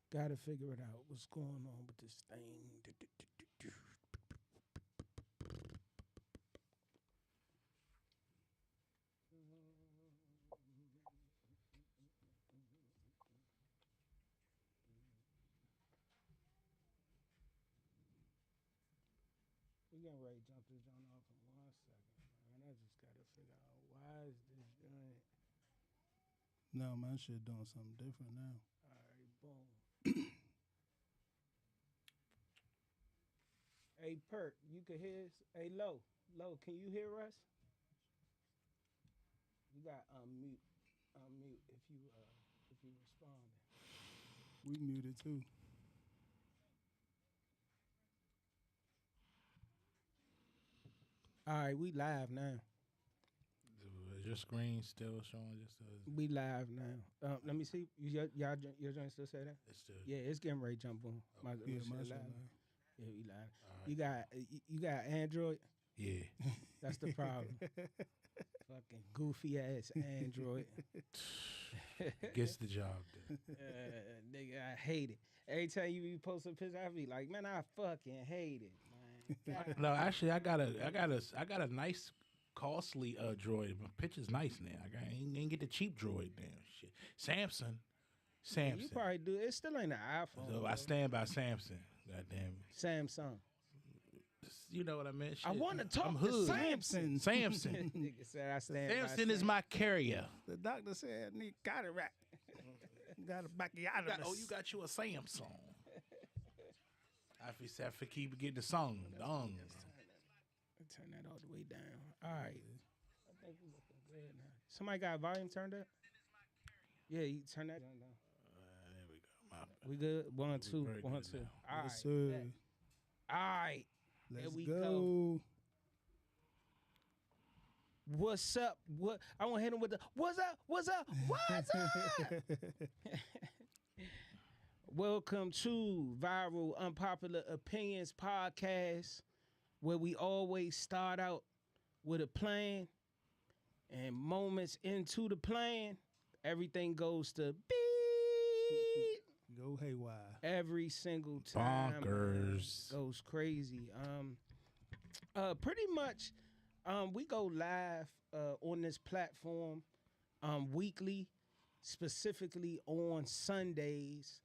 Gotta figure it out. What's going on with this thing? We getting ready to jump this joint off in 1 second, man. I just gotta figure out why is this joint. No, man, shit doing something different now. All right, boom. Hey, Perk, you can hear us? Hey, Low, can you hear us? You got unmute if you responding. We muted too. All right, we live now. Is your screen still showing just We live now. Let me see. Your joint still say that? it's still Yeah, it's getting ready to jump on. My Yeah, shit my live. shit live. Yeah, we live. right. You got Android? yeah. That's the problem. Fucking goofy ass Android. Gets the job done. Nigga, I hate it. Every time you post a picture, I be like, man, I fucking hate it, man. God. No, actually, I got a nice, costly droid. My picture's nice now. I ain't get the cheap droid now. Shit, Samsung. You probably do. It still ain't an iPhone. So I stand by Samsung. Goddamn. Samsung. You know what I meant? Shit. I want to talk I'm to hood. Samson. Samsung. Nigga said I stand by Samsung is my carrier. The doctor said, "Need cataract. Got a backyard." Oh, you got you a Samsung. I have to keep getting the song. Turn that all the way down. All right. I think we looking good now. Somebody got volume turned up? Yeah, you turn that down. There we go. We good? One, two, very one, good two. now. All right. Yes, sir. All right. Let's we go. What's up? What I want to hit him with the what's up? What's up? What's up? Welcome to Viral Unpopular Opinions podcast, where we always start out with a plan, and moments into the plan, everything goes to beep. Go haywire. Every single time. Bonkers. Goes crazy. Pretty much, we go live on this platform weekly, specifically on Sundays,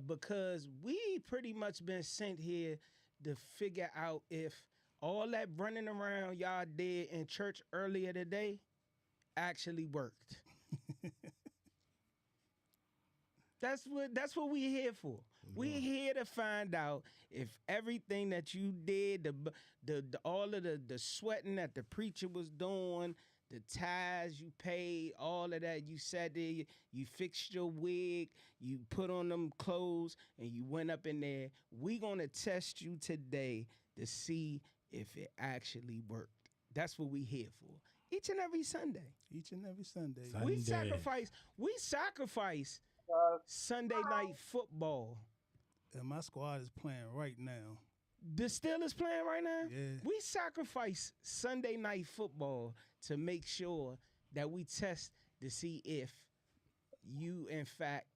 because we pretty much been sent here to figure out if all that running around y'all did in church earlier today actually worked. That's what we here for. We here to find out if everything that you did, the all of the sweating that the preacher was doing, the tithes you paid, all of that, you sat there, you fixed your wig, you put on them clothes, and you went up in there. We gonna test you today to see if it actually worked. That's what we here for. Each and every Sunday. Each and every Sunday. We sacrifice Sunday night football. And my squad is playing right now. The Steelers playing right now? Yeah. We sacrifice Sunday night football to make sure that we test to see if you, in fact,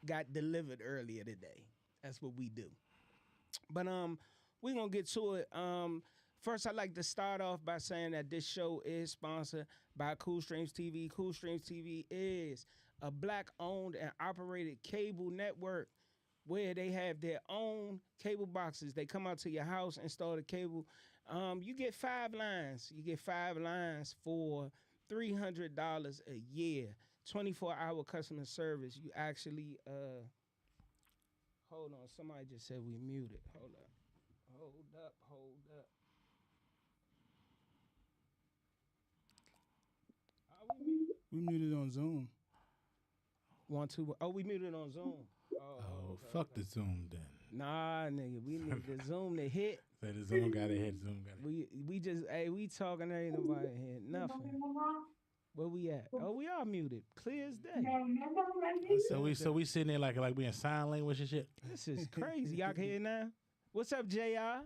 got delivered earlier today. That's what we do. But we're going to get to it. First, I'd like to start off by saying that this show is sponsored by Cool Streams TV. Cool Streams TV is a Black-owned and operated cable network where they have their own cable boxes. They come out to your house, install the cable. You get 5 lines. You get 5 lines for $300 a year. 24-hour customer service. You actually, hold on. Somebody just said we muted. Hold up. We muted on Zoom. 1, 2. Oh, we muted on Zoom. Oh, fuck the Zoom then. Nah, nigga, we need the Zoom to hit. Say the Zoom got to hit. Zoom got to hit. We just we talking, there ain't nobody here. Nothing. Where we at? Oh, we are muted. Clear as day. So we sitting there like we in sign language and shit. This is crazy. Y'all can hear now? What's up, JR?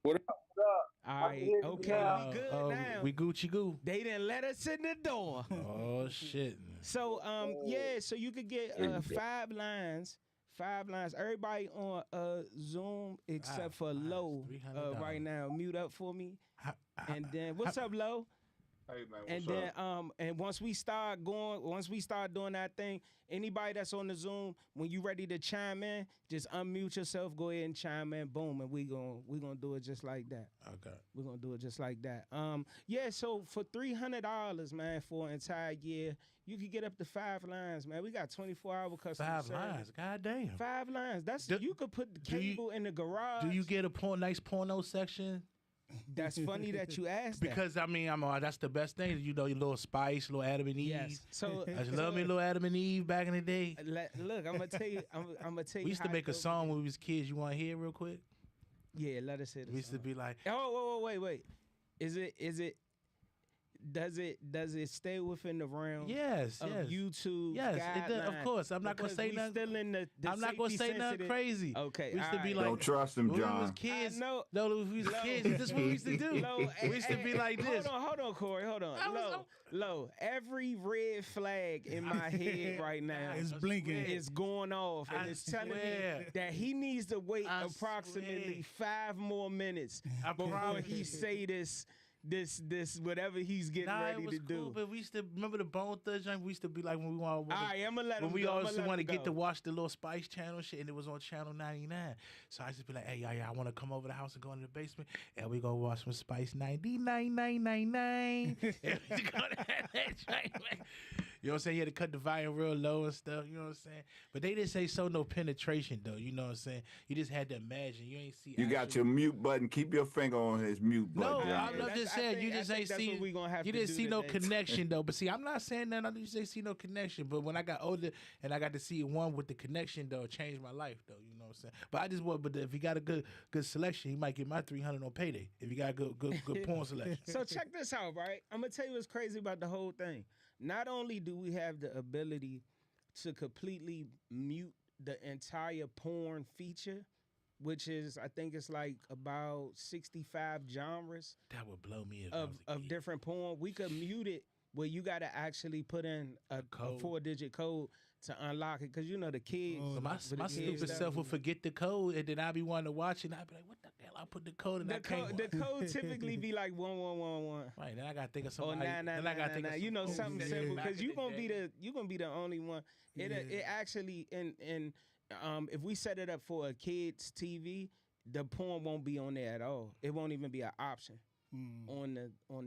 What up? What up? All I can right, hear you okay, now. we good now. We Gucci goo. They didn't let us in the door. Oh shit. So yeah, so you could get There you go. 5 lines. 5 lines. Everybody on Zoom except 5 for lines, Lo $300. right now. Mute up for me. And then what's up, Lo? Hey man, And what's then up? and once we start doing that thing, anybody that's on the Zoom, when you ready to chime in, just unmute yourself, go ahead and chime in, boom, and we gonna do it just like that. Okay. We're gonna do it just like that. Yeah, so for $300, man, for an entire year, you could get up to 5 lines, man. We got 24-hour customer 5 service. lines. God damn. 5 lines. That's Do- you could put the do you- cable in the garage. Do you get a nice porno section? That's funny that you asked that. Because I mean, that's the best thing. You know, your little Spice, little Adam and Eve. Yes. So I just love me, little Adam and Eve back in the day. Look, I'm gonna tell you. I'm gonna tell you. We used to how make a dope song it when we was kids. You want to hear it real quick? is. Yeah, let us hear We this. used to be like, Oh, wait. Is it? Does it stay within the realm? yes, Of yes. YouTube. Yes, it does. Of guidelines? course. I'm not gonna Because say we nothing. Still in the I'm not gonna safety say nothing sensitive- crazy. Okay, We used to be alright. like, Don't trust him, when we was John. kids. know. No, when we was Lo. kids. This is what we used to do. Lo, We used to be like this. Hold on, Corey. Hold on. Lo, every red flag in my head right now It's blinking. is going off, and I it's telling swear. me that he needs to wait I approximately 5 more minutes I before promise he you. say this whatever he's getting Nah, ready it was to cool, do. but we used to remember the Bone Thugs joint. We used to be like when we want All right, I'm gonna let him when we go. always want to get to watch the little Spice Channel shit, and it was on Channel 99. So I used to be like, hey, yeah, I want to come over the house and go in the basement, and we go watch some Spice 99.99. And we go to that joint, man. You know what I'm saying? You had to cut the volume real low and stuff. You know what I'm saying? But they didn't say so no penetration though. You know what I'm saying? You just had to imagine. You ain't see. You got your mute button. Keep your finger on his mute No, button. I'm John. not just saying you just ain't that's see. what we gonna have You to didn't do see no today. connection though. But see, I'm not saying that. I just ain't see no connection. But when I got older and I got to see one with the connection though, it changed my life though. You know what I'm saying? But I just want. But if you got a good selection, you might get my 300 on payday. If you got a good porn selection. So check this out, right? I'm gonna tell you what's crazy about the whole thing. Not only do we have the ability to completely mute the entire porn feature, which is I think it's like about 65 genres That would blow me if I was a of kid. different porn. We could mute it where you gotta actually put in a code. 4-digit code to unlock it, because you know the kids. Oh, So my with the my kids stupid stuff. self would forget the code, and then I'd be wanting to watch it, and I'd be like, what the hell? I put the code, and The I can't code, the watch. code typically be like 1111. Right, then I gotta think of Or somebody. 999. You know, something yeah. simple, Back because in you the gonna be day. the only one. It actually in if we set it up for a kid's TV, the porn won't be on there at all. It won't even be an option on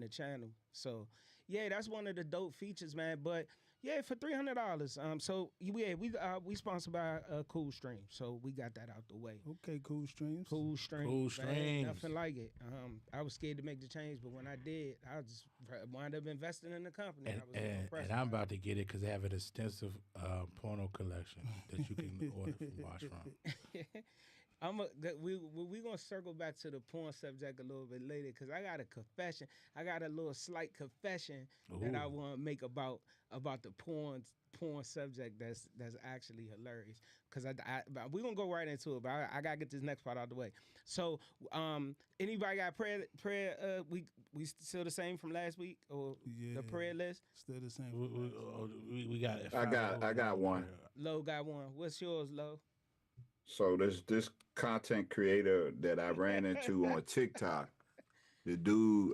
the channel. So yeah, that's one of the dope features, man. But yeah, for $300. So yeah, we sponsored by Cool Stream, so we got that out the way. Okay, Cool Streams. Cool Stream. Cool man, Streams. nothing like it. I was scared to make the change, but when I did, I just wound up investing in the company. And, I was impressed. and I'm about to get it because they have an extensive porno collection that you can order from watch from. we gonna circle back to the porn subject a little bit later, because I got a confession. I got a little slight confession that I Ooh. want to make about the porn subject that's actually hilarious. Because we gonna go right into it, but I gotta get this next part out of the way. So anybody got prayer? We still the same from last week, or Yeah. the prayer list? Still the same. We got it. I got one. Lo got one. What's yours, Lo? So this content creator that I ran into on TikTok, the dude,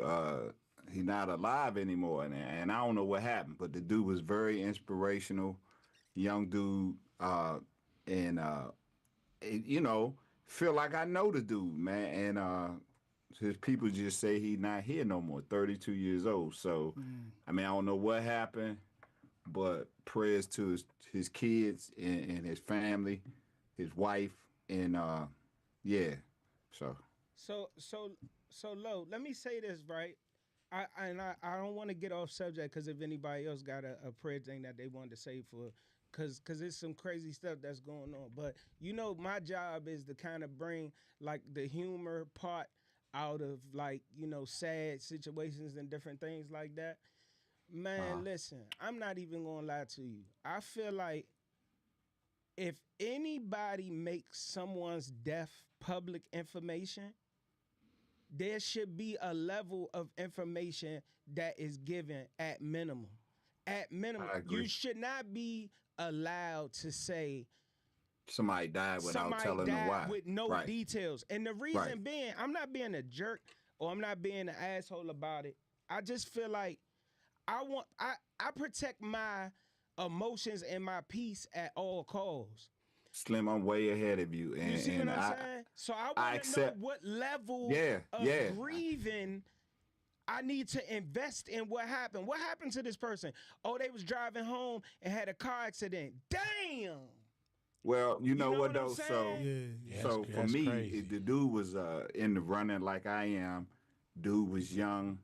he's not alive anymore, and I don't know what happened, but the dude was very inspirational, young dude, and you know, feel like I know the dude, man, and his people just say he's not here no more, 32 years old. So, I mean, I don't know what happened, but prayers to his kids and his family, his wife, and yeah. So So Lo, let me say this, right? I don't want to get off subject, because if anybody else got a prayer thing that they wanted to say for, because it's some crazy stuff that's going on. But you know, my job is to kind of bring like the humor part out of, like, you know, sad situations and different things like that. Man, listen, I'm not even gonna lie to you. I feel like if anybody makes someone's death public information, there should be a level of information that is given at minimum. At minimum, I agree. you should not be allowed to say Somebody died without somebody telling them died why. with no Right. details. And the reason being, I'm not being a jerk or I'm not being an asshole about it. I just feel like I protect my emotions and my peace at all costs. Slim, I'm way ahead of you. And, You see what and I'm saying? So I want to know accept- what level of yeah. grieving I need to invest in what happened. What happened to this person? Oh, they was driving home and had a car accident. Damn. Well, you know what I'm though? So, saying? Yeah, so for that's me, crazy. the dude was in the running like I am. Dude was young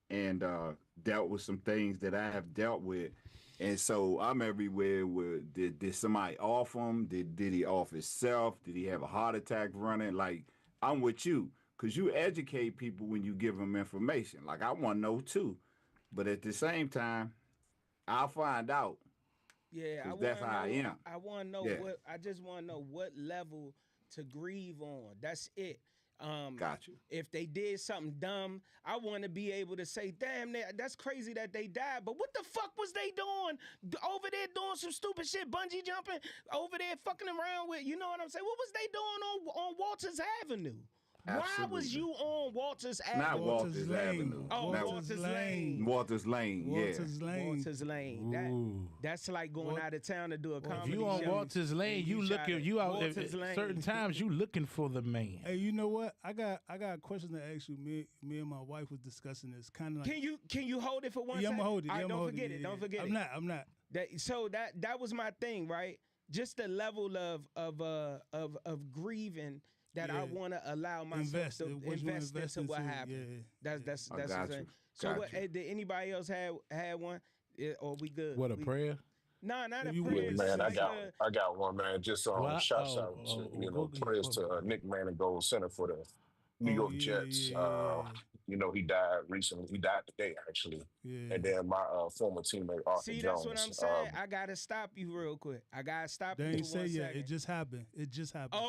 and dealt with some things that I have dealt with. And so I'm everywhere with did somebody off him? Did he off himself? Did he have a heart attack running? Like, I'm with you. Because you educate people when you give them information. Like, I want to know too. But at the same time, I'll find out. Yeah, 'Cause that's how I am. I want to know Yeah. what. I just want to know what level to grieve on. That's it. Got you. If they did something dumb, I want to be able to say, "Damn, that's crazy that they died." But what the fuck was they doing over there doing some stupid shit, bungee jumping over there, fucking around with? You know what I'm saying? What was they doing on Walters Avenue? Why was Absolutely. you on Walters Avenue? Not Walters Lane. Avenue. Oh, Not Walters Lane. Walters Lane. Yeah. Walters Lane. Walters Lane. Ooh. That's like going out of town to do a If comedy you on show. Walters Lane, and you try looking, to- you out Walters Lane. certain times you looking for the man. Hey, you know what? I got a question to ask you. Me and my wife was discussing this. Kind of like Can you hold it for one yeah, I'm second? gonna hold it. All Yeah, right, I'm don't hold forget it. it. Yeah, Don't forget I'm it. I'm not. That was my thing, right? Just the level of grieving that I Yeah. want to allow myself Invest. to What you wanna invest invest into what into, happened. yeah. That's I the got thing. you. So Got what? you. Did anybody else had one? Or we good? What, a prayer? Nah, not If a you prayer. would, it's Man, just I got one, man. Just Well, shouts out to go- prayers go- to Nick Manigold Center for the New York Jets. He died recently. He died today, actually. Yeah. And then my former teammate Arthur See, Jones. that's what I'm saying. I gotta stop you real quick. I gotta stop They you ain't for say one yet. second. It just happened. It just happened.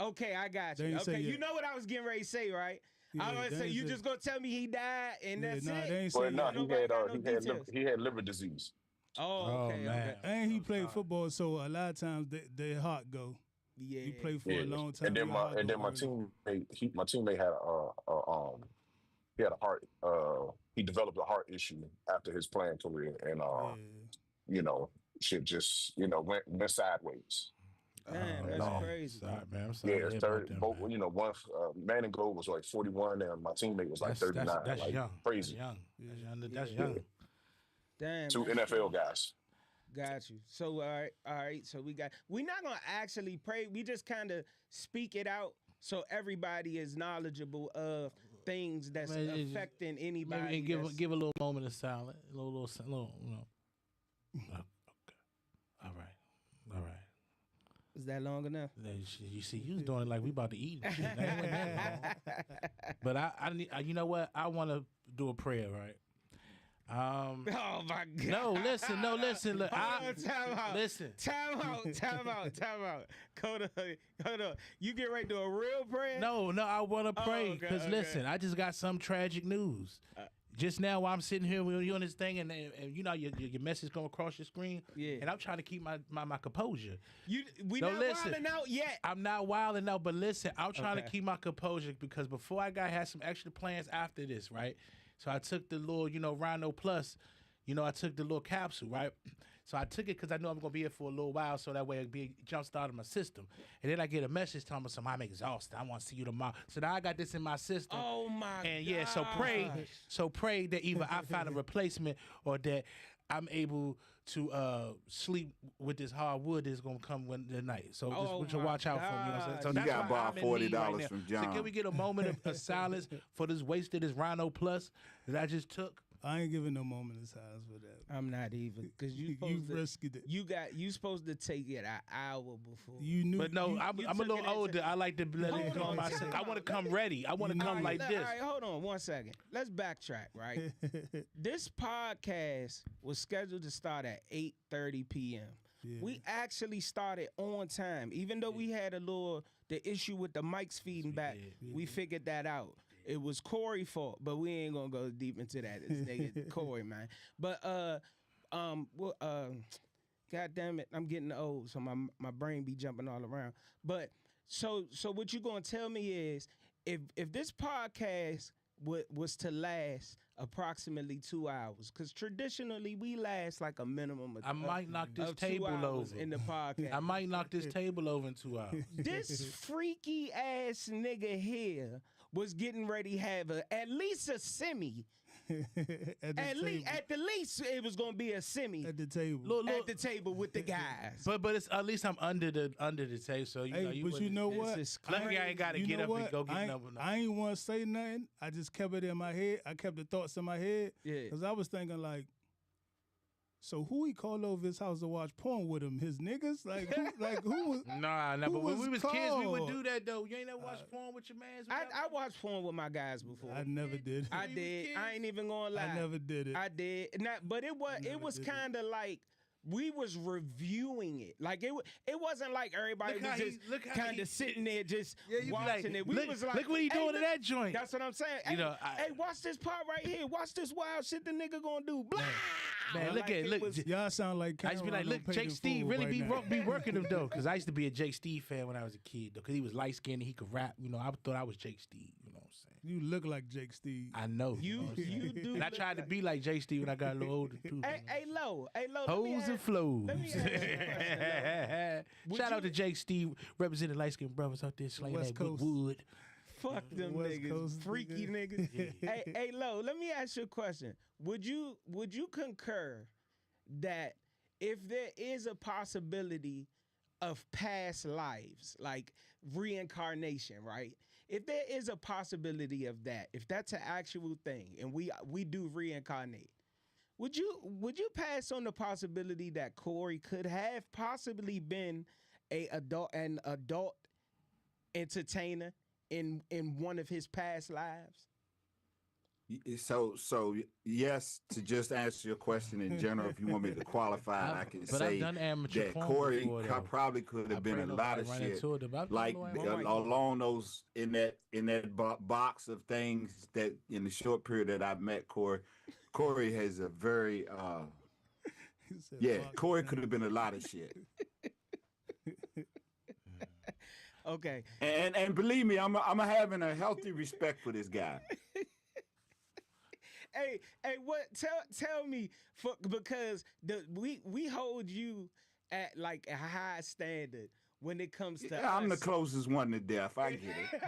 Okay, I got They you. ain't say Okay, you yet. know what I was getting ready to say, right? Yeah, I was they gonna say ain't you say- just gonna tell me he died and Yeah, that's nah, it. they ain't say Well, no, yet. Nobody got no details. he had liver disease. Oh, okay, man. okay. And he played football, so a lot of times their heart go. Yeah. You play for a long time. And then your my heart go early. teammate had he had a heart he developed a heart issue after his playing career, and shit just went sideways. Man, that's no. crazy. Sorry, man. I'm sorry. Yeah, to it's hear about 30. them, Both, man. one Manigold was like 41, and my teammate was like 39. That's like, young. crazy. That's Yeah. young. Damn. Two that's NFL crazy. guys. Got you. So all right. So we're not gonna actually pray. We just kind of speak it out so everybody is knowledgeable of things that's Man, it's just- affecting anybody. Maybe that's- give a little moment of silence. A little, you know. Okay. All right. Is that long enough? You see, you was doing it like we about to eat. And shit. That wasn't that long. But I need, you know what? I want to do a prayer, right? Oh my God. No, listen. Look, Hold on, time out. listen. Time out. Hold on. You get ready to do a real prayer? No, I want to pray okay, because okay. listen, I just got some tragic news. Just now, while I'm sitting here with you on this thing, and you know your message going across your screen, Yeah. and I'm trying to keep my composure. We No, not listen. wilding out yet. I'm not wilding out, but listen, I'm trying to Okay. keep my composure because before had some extra plans after this, right? So I took the little, Rhino Plus, I took the little capsule, right? So I took it because I know I'm going to be here for a little while, so that way it'll be jump started my system. And then I get a message telling me, I'm exhausted. I want to see you tomorrow. So now I got this in my system. Oh my God. And yeah, so pray that either I find a replacement or that I'm able to sleep with this hardwood that's gonna come the night. So just my watch out for me. You know what I'm saying? So You that's got why about I'm in need right $40 now. from So John. can we get a moment of silence for this wasted this Rhino Plus that I just took? I ain't giving no moment of silence for that. I'm not even because you rescued it. You supposed to take it an hour before. You knew. But no, I'm a took little it older. I like to let it Hold go on, my. time I want to out. come ready. I want to come like this. All right, hold on 1 second. Let's backtrack, right? This podcast was scheduled to start at 8:30 p.m. Yeah. We actually started on time, even though we had the issue with the mics feeding back. We figured that out. it was Corey's fault, but we ain't gonna go deep into that. It's nigga Corey, man. But God damn it, I'm getting old, so my brain be jumping all around. But so what you gonna tell me is if this podcast was to last approximately 2 hours, because traditionally we last like a minimum of I might knock this of 2 table hours over in the podcast. I might knock this table over in 2 hours. This freaky ass nigga here was getting ready to have at least a semi. At the least, it was gonna be a semi at the table. Look, at the table with the guys. but it's at least I'm under the table, so You know what? Luckily, I ain't gotta get up and go get number. I ain't want to say nothing. I just kept it in my head. I kept the thoughts in my head. Yeah. Because I was thinking like, so who he called over his house to watch porn with him? His niggas? Like who was? Nah, but when we was kids, we would do that though. You ain't never watched porn with your mans? I watched porn with my guys before. I never did. I did. I ain't even gonna lie. I never did it. I did. But it was kind of like we was reviewing it. Like it wasn't like everybody was just kind of sitting there just watching it. We was like, look what he doing to that joint. That's what I'm saying. You know, hey, watch this part right here. Watch this wild shit the nigga gonna do. Blah. Man, look. Y'all sound like I used to be like, look, Jake Steve really be working him though, because I used to be a Jake Steve fan when I was a kid though, because he was light skinned and he could rap. You know, I thought I was Jake Steve. You know what I'm saying? You look like Jake Steve. I know. You do. And I tried to be like Jake Steve when I got a little older too. Hey, low. Hoes and flows. Let me ask you a question, Shout out to Jake Steve, representing light skinned brothers out there slaying West that good Coast. wood. Fuck them West niggas, Coast freaky niggas. Hey, Lo, let me ask you a question. Would you concur that if there is a possibility of past lives, like reincarnation, right? If there is a possibility of that, if that's an actual thing, and we do reincarnate, would you pass on the possibility that Corey could have possibly been an adult entertainer in one of his past lives? So yes, to just answer your question in general, if you want me to qualify, I can say that Corey probably could have been a lot of shit, like along those in that box of things that in the short period that I've met Corey. Corey has a very Corey could have been a lot of shit. Okay. And believe me, I'm having a healthy respect for this guy. Hey, what? Tell me, because we hold you at like a high standard when it comes to. Yeah, I'm the closest one to death. I get it.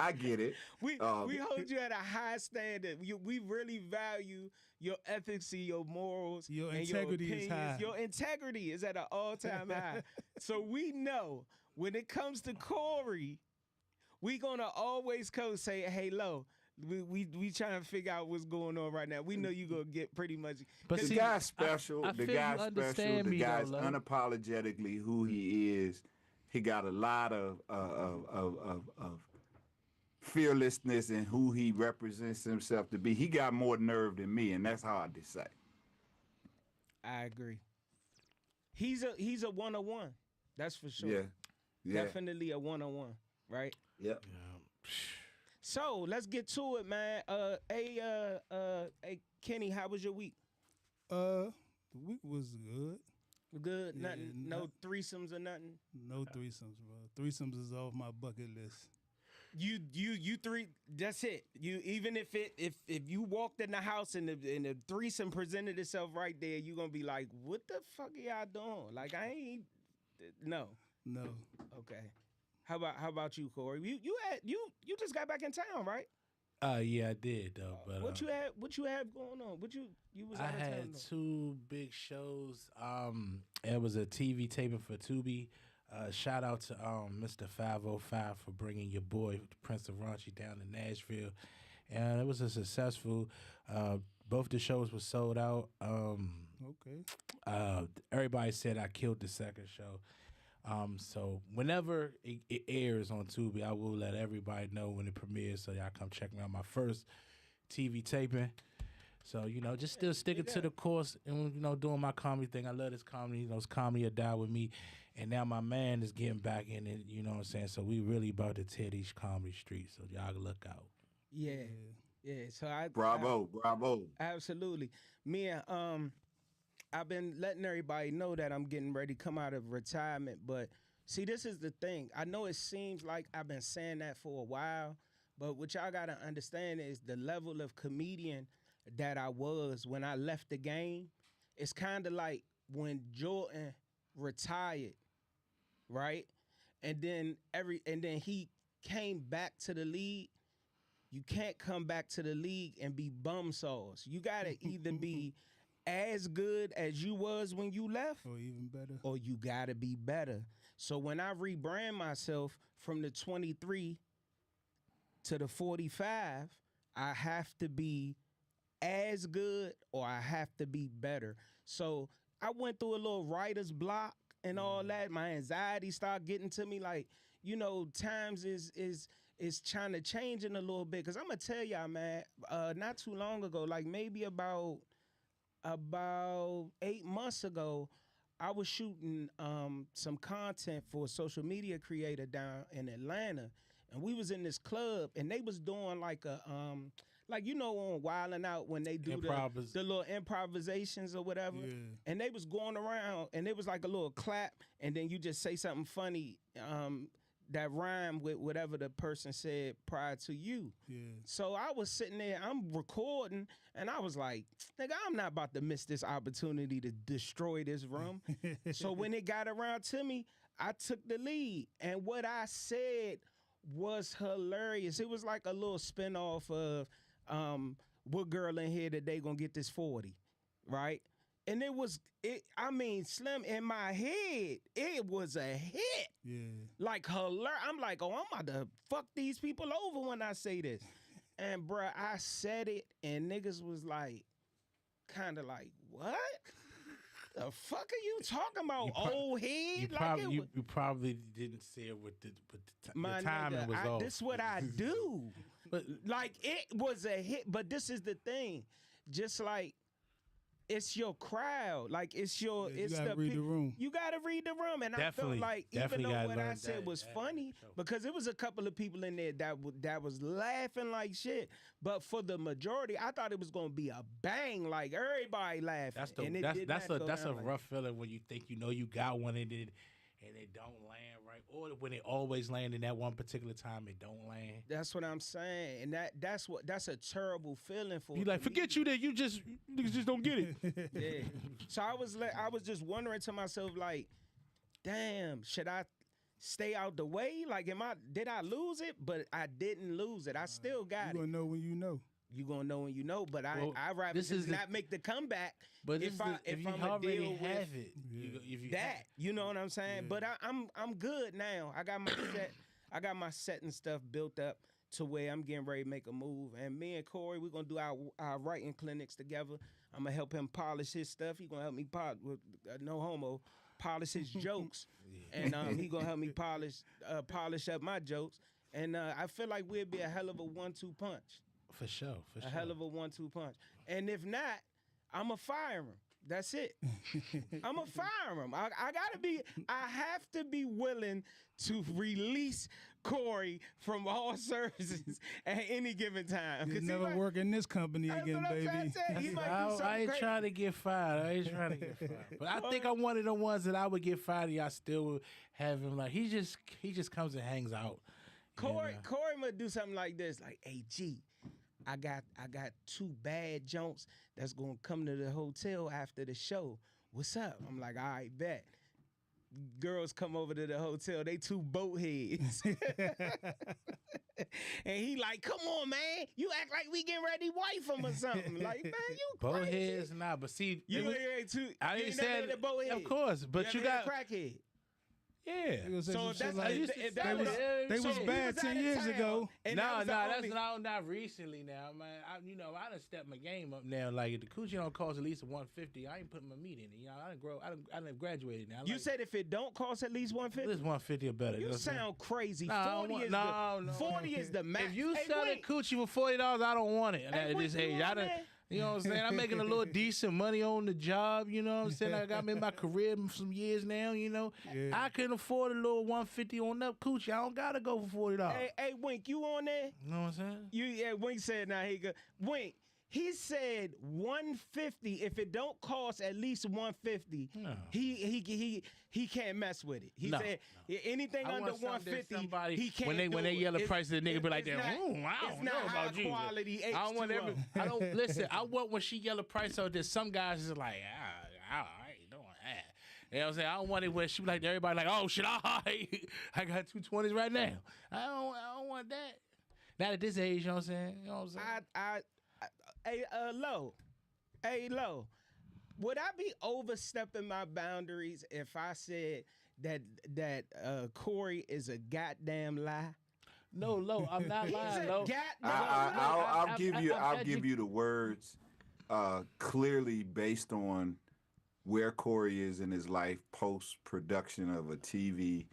I get it. We hold you at a high standard. We really value your ethics, your morals, your and integrity your is opinions. high. Your integrity is at an all-time high. So we know when it comes to Corey, we gonna always say, "Hey, Lo, we trying to figure out what's going on right now. We know you gonna get pretty much." But the see, guy's special. I The feel guy's you special. understand The me, guy's though, Lo. unapologetically who he is. He got a lot of fearlessness in who he represents himself to be. He got more nerve than me, and that's hard to say. I agree. He's a 101. That's for sure. Yeah. Definitely a 101, right? Yep. So let's get to it, man. Hey, Kenny, how was your week? The week was good. Good. Yeah, Nothing. No threesomes or nothing. No threesomes, bro. Threesomes is off my bucket list. You three. That's it. You even if you walked in the house and the threesome presented itself right there, you gonna be like, what the fuck are y'all doing? Like I ain't. No. Okay. How about you, Corey? You just got back in town, right? Yeah, I did though. But what you have going on? You was out of town, had though? 2 big shows. It was a TV taping for Tubi. Shout out to Mr. 505 for bringing your boy Prince of Raunchy down to Nashville, and it was a successful. Both the shows were sold out. Okay. Everybody said I killed the second show. So whenever it airs on Tubi, I will let everybody know when it premieres, so y'all come check me out. My first TV taping. So, just still sticking to the course and, doing my comedy thing. I love this comedy. It's comedy or die with me. And now my man is getting back in it, you know what I'm saying? So we really about to tear these comedy streets. So y'all look out. Yeah. So Bravo. Absolutely. Me and I've been letting everybody know that I'm getting ready to come out of retirement, but see, this is the thing. I know it seems like I've been saying that for a while, but what y'all gotta understand is the level of comedian that I was when I left the game. It's kind of like when Jordan retired, right? And then he came back to the league. You can't come back to the league and be bum sauce. You gotta either be as good as you was when you left, or even better, or you gotta be better. So when I rebrand myself from the 23 to the 45, I have to be as good or I have to be better. So I went through a little writer's block and all that. My anxiety started getting to me. Like, times is trying to change in a little bit. Cause I'm gonna tell y'all, man, not too long ago, like maybe about 8 months ago, I was shooting some content for a social media creator down in Atlanta, and we was in this club, and they was doing like a on Wildin' Out when they do the little improvisations or whatever, and they was going around, and it was like a little clap, and then you just say something funny that rhymed with whatever the person said prior to you. Yeah. So I was sitting there, I'm recording, and I was like, nigga, I'm not about to miss this opportunity to destroy this room. So when it got around to me, I took the lead. And what I said was hilarious. It was like a little spinoff of what girl in here today gonna get this 40, right? And Slim, in my head, it was a hit. Yeah. Like, hilarious. I'm like, oh, I'm about to fuck these people over when I say this. And, bruh, I said it, and niggas was like, kind of like, what? The fuck are you talking about, old head? You probably didn't say it with the timing was off. This is what I do. But like, it was a hit, but this is the thing. Just like, it's your crowd. Like, it's your... You gotta read the room. You gotta read the room. And definitely, I felt like, even though what I said was funny, because it was a couple of people in there that was laughing like shit. But for the majority, I thought it was gonna be a bang, like everybody laughing. That's a rough feeling when you think you got one and it don't land right, or when it always land in that one particular time it don't land. That's what I'm saying, and that's a terrible feeling for. You like forget you that you just don't get it. Yeah. So I was just wondering to myself, like, damn, should I stay out the way? Like, did I lose it? But I didn't lose it. I still got it. You gonna know when you know. You gonna know when you know, but I rather not make the comeback. But if I'm already have it, you know what I'm saying. Yeah. But I'm good now. I got my set and stuff built up to where I'm getting ready to make a move. And me and Corey, we're gonna do our writing clinics together. I'm gonna help him polish his stuff. He gonna help me no homo polish his jokes, and he gonna help me polish up my jokes. And I feel like we'd be a hell of a 1-2 punch. For sure. A hell of a 1-2 punch. And if not, I'ma fire him. That's it. I'ma fire him. I have to be willing to release Corey from all services at any given time. He'll never work in this company again, baby. I ain't trying to get fired. But I think I'm one of the ones that I would get fired. I still would have him. Like, he just comes and hangs out. Corey might do something like this. Like, hey, G, I got 2 bad junks that's gonna come to the hotel after the show. What's up? I'm like, all right, bet. Girls come over to the hotel. They 2 boat heads. And he like, come on, man. You act like we getting ready to wife him or something. Like, man, you boat crazy. Heads, nah. But see, I didn't say the boat head. Of course, but you got crackhead. Yeah. So if that's they was bad 10 years ago. No, that's not recently now, man. I done stepped my game up now. Like, if the coochie don't cost at least $150, I ain't putting my meat in it. I done graduated now. You said if it don't cost at least $150? At least $150 or better. You sound crazy. No, 40 is the max. If you selling coochie for $40, I don't want it at this age. You know what I'm saying? I'm making a little decent money on the job. You know what I'm saying? I got me in my career some years now. You know, I can afford a little 150 on up coochie. I don't gotta go for $40. Hey, Wink, you on there? You know what I'm saying? Wink said now he go. Wink, he said 150. If it don't cost at least 150, No. he can't mess with it. He No, said anything I under want something that 150, somebody- he can't. when they yell the price of the nigga, be like, It's "Damn, not- I don't it's know not about high you." quality I don't want H2O. I don't listen. I want when she yell the price out there. Some guys is like, I ain't doing that. You know what I'm saying? I don't want it when she be like everybody like, oh shit, I got 220s right now. I don't want that. Not at this age, you know what I'm saying? You know what I'm saying? Hey, Lo, would I be overstepping my boundaries if I said that Corey is a goddamn lie? No, Lo, I'm not He's lying, a Lo. goddamn I'll give you. I'm I'll give you the words clearly based on where Corey is in his life post production of a TV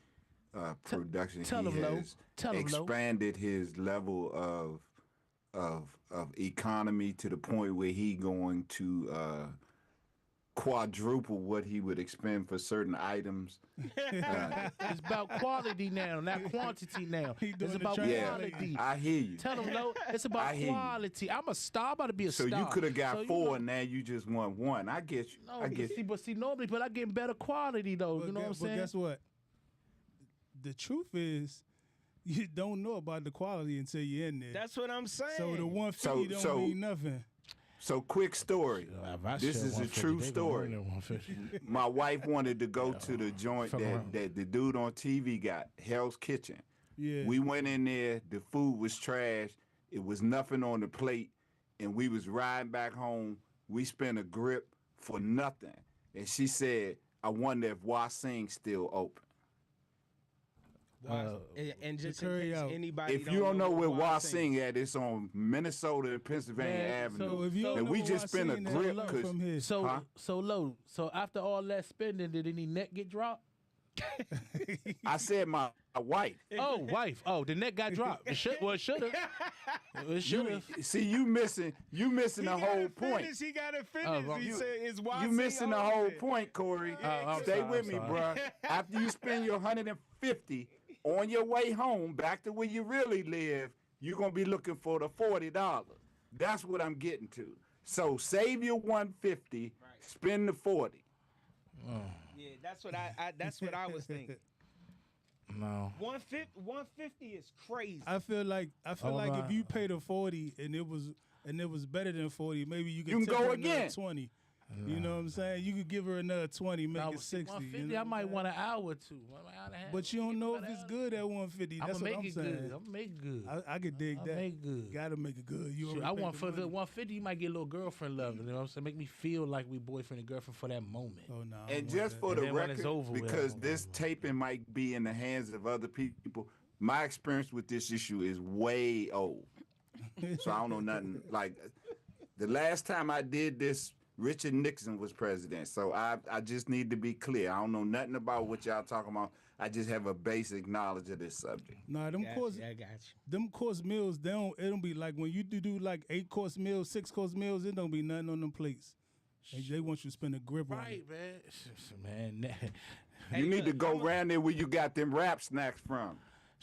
production. tell He him, Lo. has Tell him, Lo. expanded his level of economy to the point where he going to quadruple what he would expend for certain items. It's about quality now, not quantity now. He doing It's the about translation. quality. I hear you. Tell them, Lo, it's about I hear you. quality. I'm a star. I'm about to be a So star. you could have got So, you four, know- and now you just want one. I get you. No, I get you. but see, normally, but I get better quality though. You know what I'm saying? But guess what? The truth is, you don't know about the quality until you're in there. That's what I'm saying. So the 150 don't mean nothing. So quick story. If I This sell is a 150, true they gonna story. earn that 150. My wife wanted to go to the joint fuck around. that the dude on TV got, Hell's Kitchen. Yeah. We went in there, the food was trash, it was nothing on the plate, and we was riding back home. We spent a grip for nothing. And she said, I wonder if Wasing's still open. and just carry in case out. anybody If you don't know where Wasing- Wasing at, it's on Minnesota and Pennsylvania Man, Avenue. So if you don't and know we what just spent a Wasing is, grip look because from here. So Huh? so low. So after all that spending, did any net get dropped? I said my wife. Oh, wife. Oh, the net got dropped. It should. Well, it should have. It should have. See, you missing the whole point. He got to finish. Oh, well, He you- said it's You Wasing missing the open. whole point, Corey. I'm Stay sorry, with I'm me, sorry. bruh. After you spend your 150 on your way home, back to where you really live, you're gonna be looking for the $40. That's what I'm getting to. So save your 150, spend the 40. Yeah, that's what that's what I was thinking. No. 150 is crazy. I feel like my- if you pay the 40 and it was better than 40, maybe you You could can tip go her another again. 20. You know what I'm saying? You could give her another 20, make Now, it 60. 150, you know I what I'm might saying? want an hour or two. An hour and a half. But you don't know if About it's an good at 150. hour. That's I'ma what make I'm it saying. good. I'ma make it good. I could dig I'll that. make good. Gotta make it good. You Shoot, already I paid want the for the money. 150. You might get a little girlfriend love. You know what I'm saying? Make me feel like we boyfriend and girlfriend for that moment. Oh no. And just for And the then when it's record, over with, because I'm this over. taping might be in the hands of other people, my experience with this issue is way old. So I don't know nothing. Like the last time I did this, Richard Nixon was president. So I just need to be clear. I don't know nothing about what y'all talking about. I just have a basic knowledge of this subject. Nah, them Got course you, I got you. them course meals, it don't be like when you do like 8-course meals, 6-course meals, it don't be nothing on them plates. And they want you to spend a grip on Right, it. man. You need to go around there where you got them rap snacks from.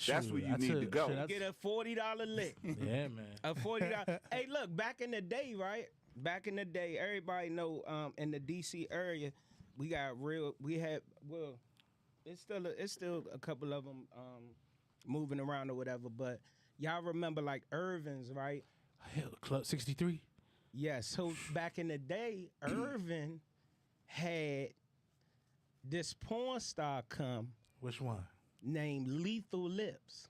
That's Shoot, where you I need to took- go. shit, I- Get a $40 lick. Yeah, man. A $40. Hey, look, back in the day, right? Back in the day, everybody know in the DC area, we had it's still a couple of them moving around or whatever, but y'all remember like Irvin's, right? Hell, Club 63. Yes. So back in the day, Irvin had this porn star come Which one? named Lethal Lips.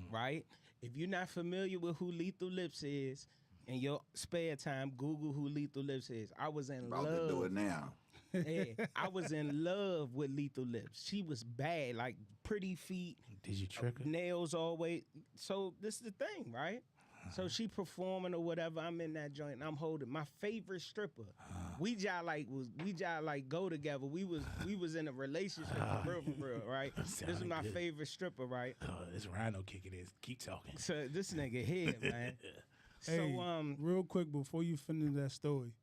Right? If you're not familiar with who Lethal Lips is, in your spare time, Google who Lethal Lips is. I was in About love. to do it now. Yeah, I was in love with Lethal Lips. She was bad, like pretty feet, Did you trick her? nails always. So this is the thing, right? So she performing or whatever. I'm in that joint and I'm holding my favorite stripper. We just like go together. We was in a relationship for real, right? This is Sounding my good. favorite stripper, right? Oh, this rhino kicking is. Keep talking. So this nigga here, man. Hey, So real quick before you finish that story,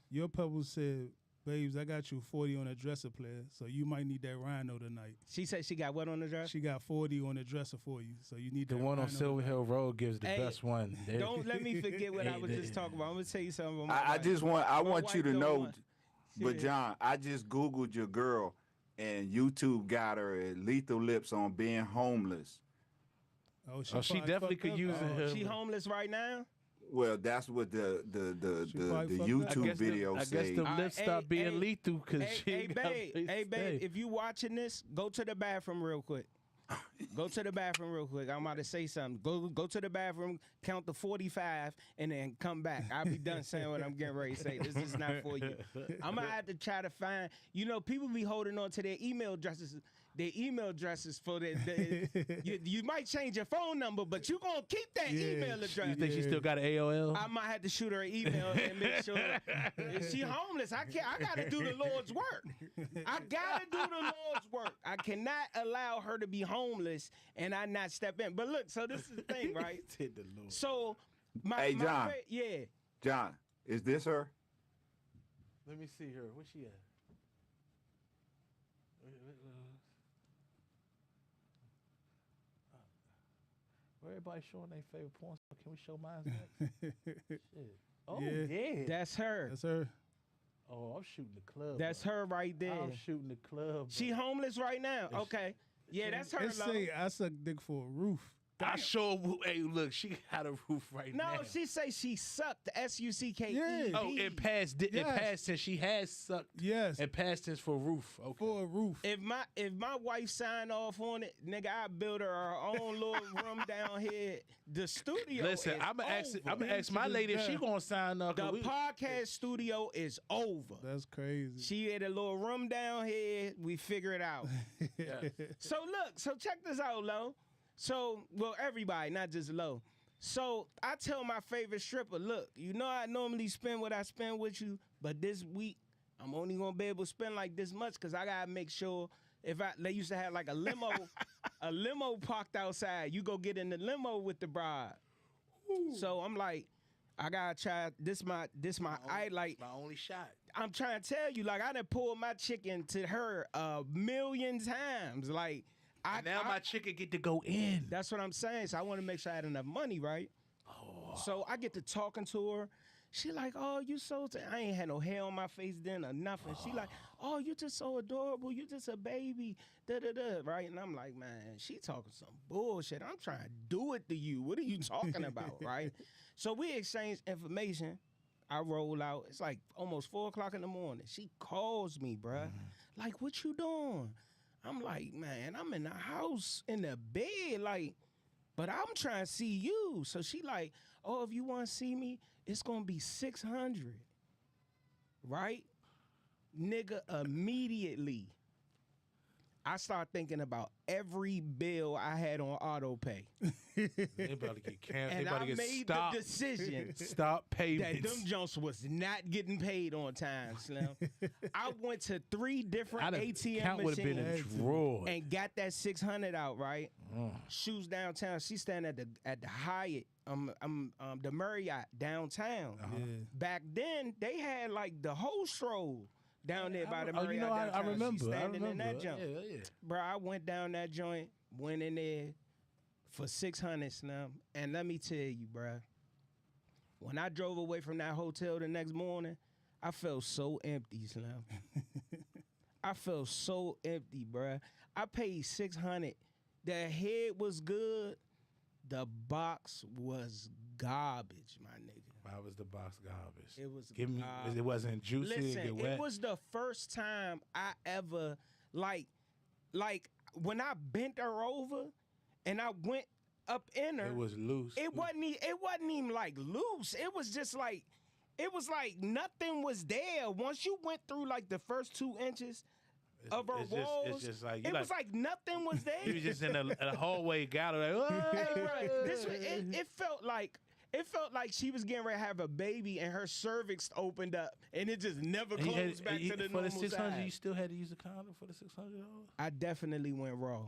your pebble said, "Babes, I got you 40 on a dresser player, so you might need that rhino tonight." she said she got what on the dress? She got 40 on the dresser for you, so you need The that one on rhino Silver tonight. Hill Road gives the Hey, best one. Don't let me forget what I was just talking about. I'm gonna tell you something about my I wife. just want My want you wife to don't know, want- but Yeah. John, I just Googled your girl, and YouTube got her at Lethal Lips on being homeless. Oh, she probably definitely fucked could up. use it. She homeless right now? Well, that's what the She probably fucked up. YouTube video I guess say. the lift stopped being lethal because Hey, she hey, got a babe, place hey, to babe, stay. if you watching this, go to the bathroom real quick. Go to the bathroom real quick. I'm about to say something. Go to the bathroom, count to 45, and then come back. I'll be done saying what I'm getting ready to say. This is not for you. I'm gonna have to try to find. You know, people be holding on to their email addresses. Their email addresses for you might change your phone number, but you gonna keep that email address. You think she still got an AOL? I might have to shoot her an email and make sure if she homeless. I gotta do the Lord's work. I gotta do the Lord's work. I cannot allow her to be homeless and I not step in. But look, so this is the thing, right? Hit the Lord. So Hey, John. yeah. John, is this her? Let me see her. Where's she at? Where everybody showing their favorite porn star? Can we show mine next? Shit. Oh, yeah. That's her. That's her. Oh, I'm shooting the club. That's bro. her right there. I'm shooting the club. She bro. homeless right now. Okay. Yeah, that's her. It Lo. say I suck dick for a roof. I sure. Hey, look, she got a roof right No, now. she say she sucked. SUCKE. Yeah. Oh, in past, in Yes. past tense, she has sucked. Yes, In past tense for roof. Okay. for a roof. If my wife signed off on it, nigga, I build her own little room down here. The studio. Listen, is I'm gonna ask. over. I'm gonna ask my lady if she gonna sign up. The 'cause we- podcast studio is over. That's crazy. She had a little room down here. We figure it out. So look, so check this out, Lo. So, well, everybody, not just Lo. So I tell my favorite stripper, look, you know I normally spend what I spend with you, but this week I'm only gonna be able to spend like this much because I gotta make sure they used to have like a limo, a limo parked outside. You go get in the limo with the bride. So I'm like, I gotta try this my I like my only shot. I'm trying to tell you, like I done pulled my chicken to her a million times. Like Now my chicken get to go in. that's what I'm saying. So I want to make sure I had enough money, right? Oh. So I get to talking to her. She like, oh, you so I ain't had no hair on my face then or nothing. She like, oh, you just so adorable. You just a baby. Da da da. Right? And I'm like, man, she talking some bullshit. I'm trying to do it to you. What are you talking about? Right? So we exchange information. I roll out. It's like almost 4 o'clock in the morning. She calls me, bruh. Like, what you doing? I'm like, man, I'm in the house in the bed, like, but I'm trying to see you. So she like, oh, if you want to see me, it's gonna be 600, right? Nigga, immediately, I start thinking about every bill I had on auto pay. They about to get canceled. They And about I to get made stop. the decision Stop that payments. them Jones was not getting paid on time, Slim. I went to 3 different ATM Count would have been a machines draw. and got that 600 out, right? Shoes downtown. She standing at the Hyatt, the Marriott downtown. Yeah. Back then, they had like the whole stroll down there by the Oh, Marriott you know, I downtown. remember. She I standing remember. in that jump. Yeah. Bro, I went down that joint, went in there for 600, Slim. And let me tell you, bro, when I drove away from that hotel the next morning, I felt so empty, Slim. I felt so empty, bruh. I paid 600. The head was good. The box was garbage, my nigga. Why was the box garbage? It was Give me. garbage. It wasn't juicy. Listen, Get wet. it was the first time I ever like when I bent her over and I went up in her. It was loose. It wasn't even like loose. It was just like nothing was there. Once you went through like the first 2 inches of her walls, It's just like it was like nothing was there. you was just in a hallway, got her like. Hey, bro, it felt like she was getting ready to have a baby and her cervix opened up and it just never closed back to the for normal the 600. size. You still had to use a condom for the $600. I definitely went raw.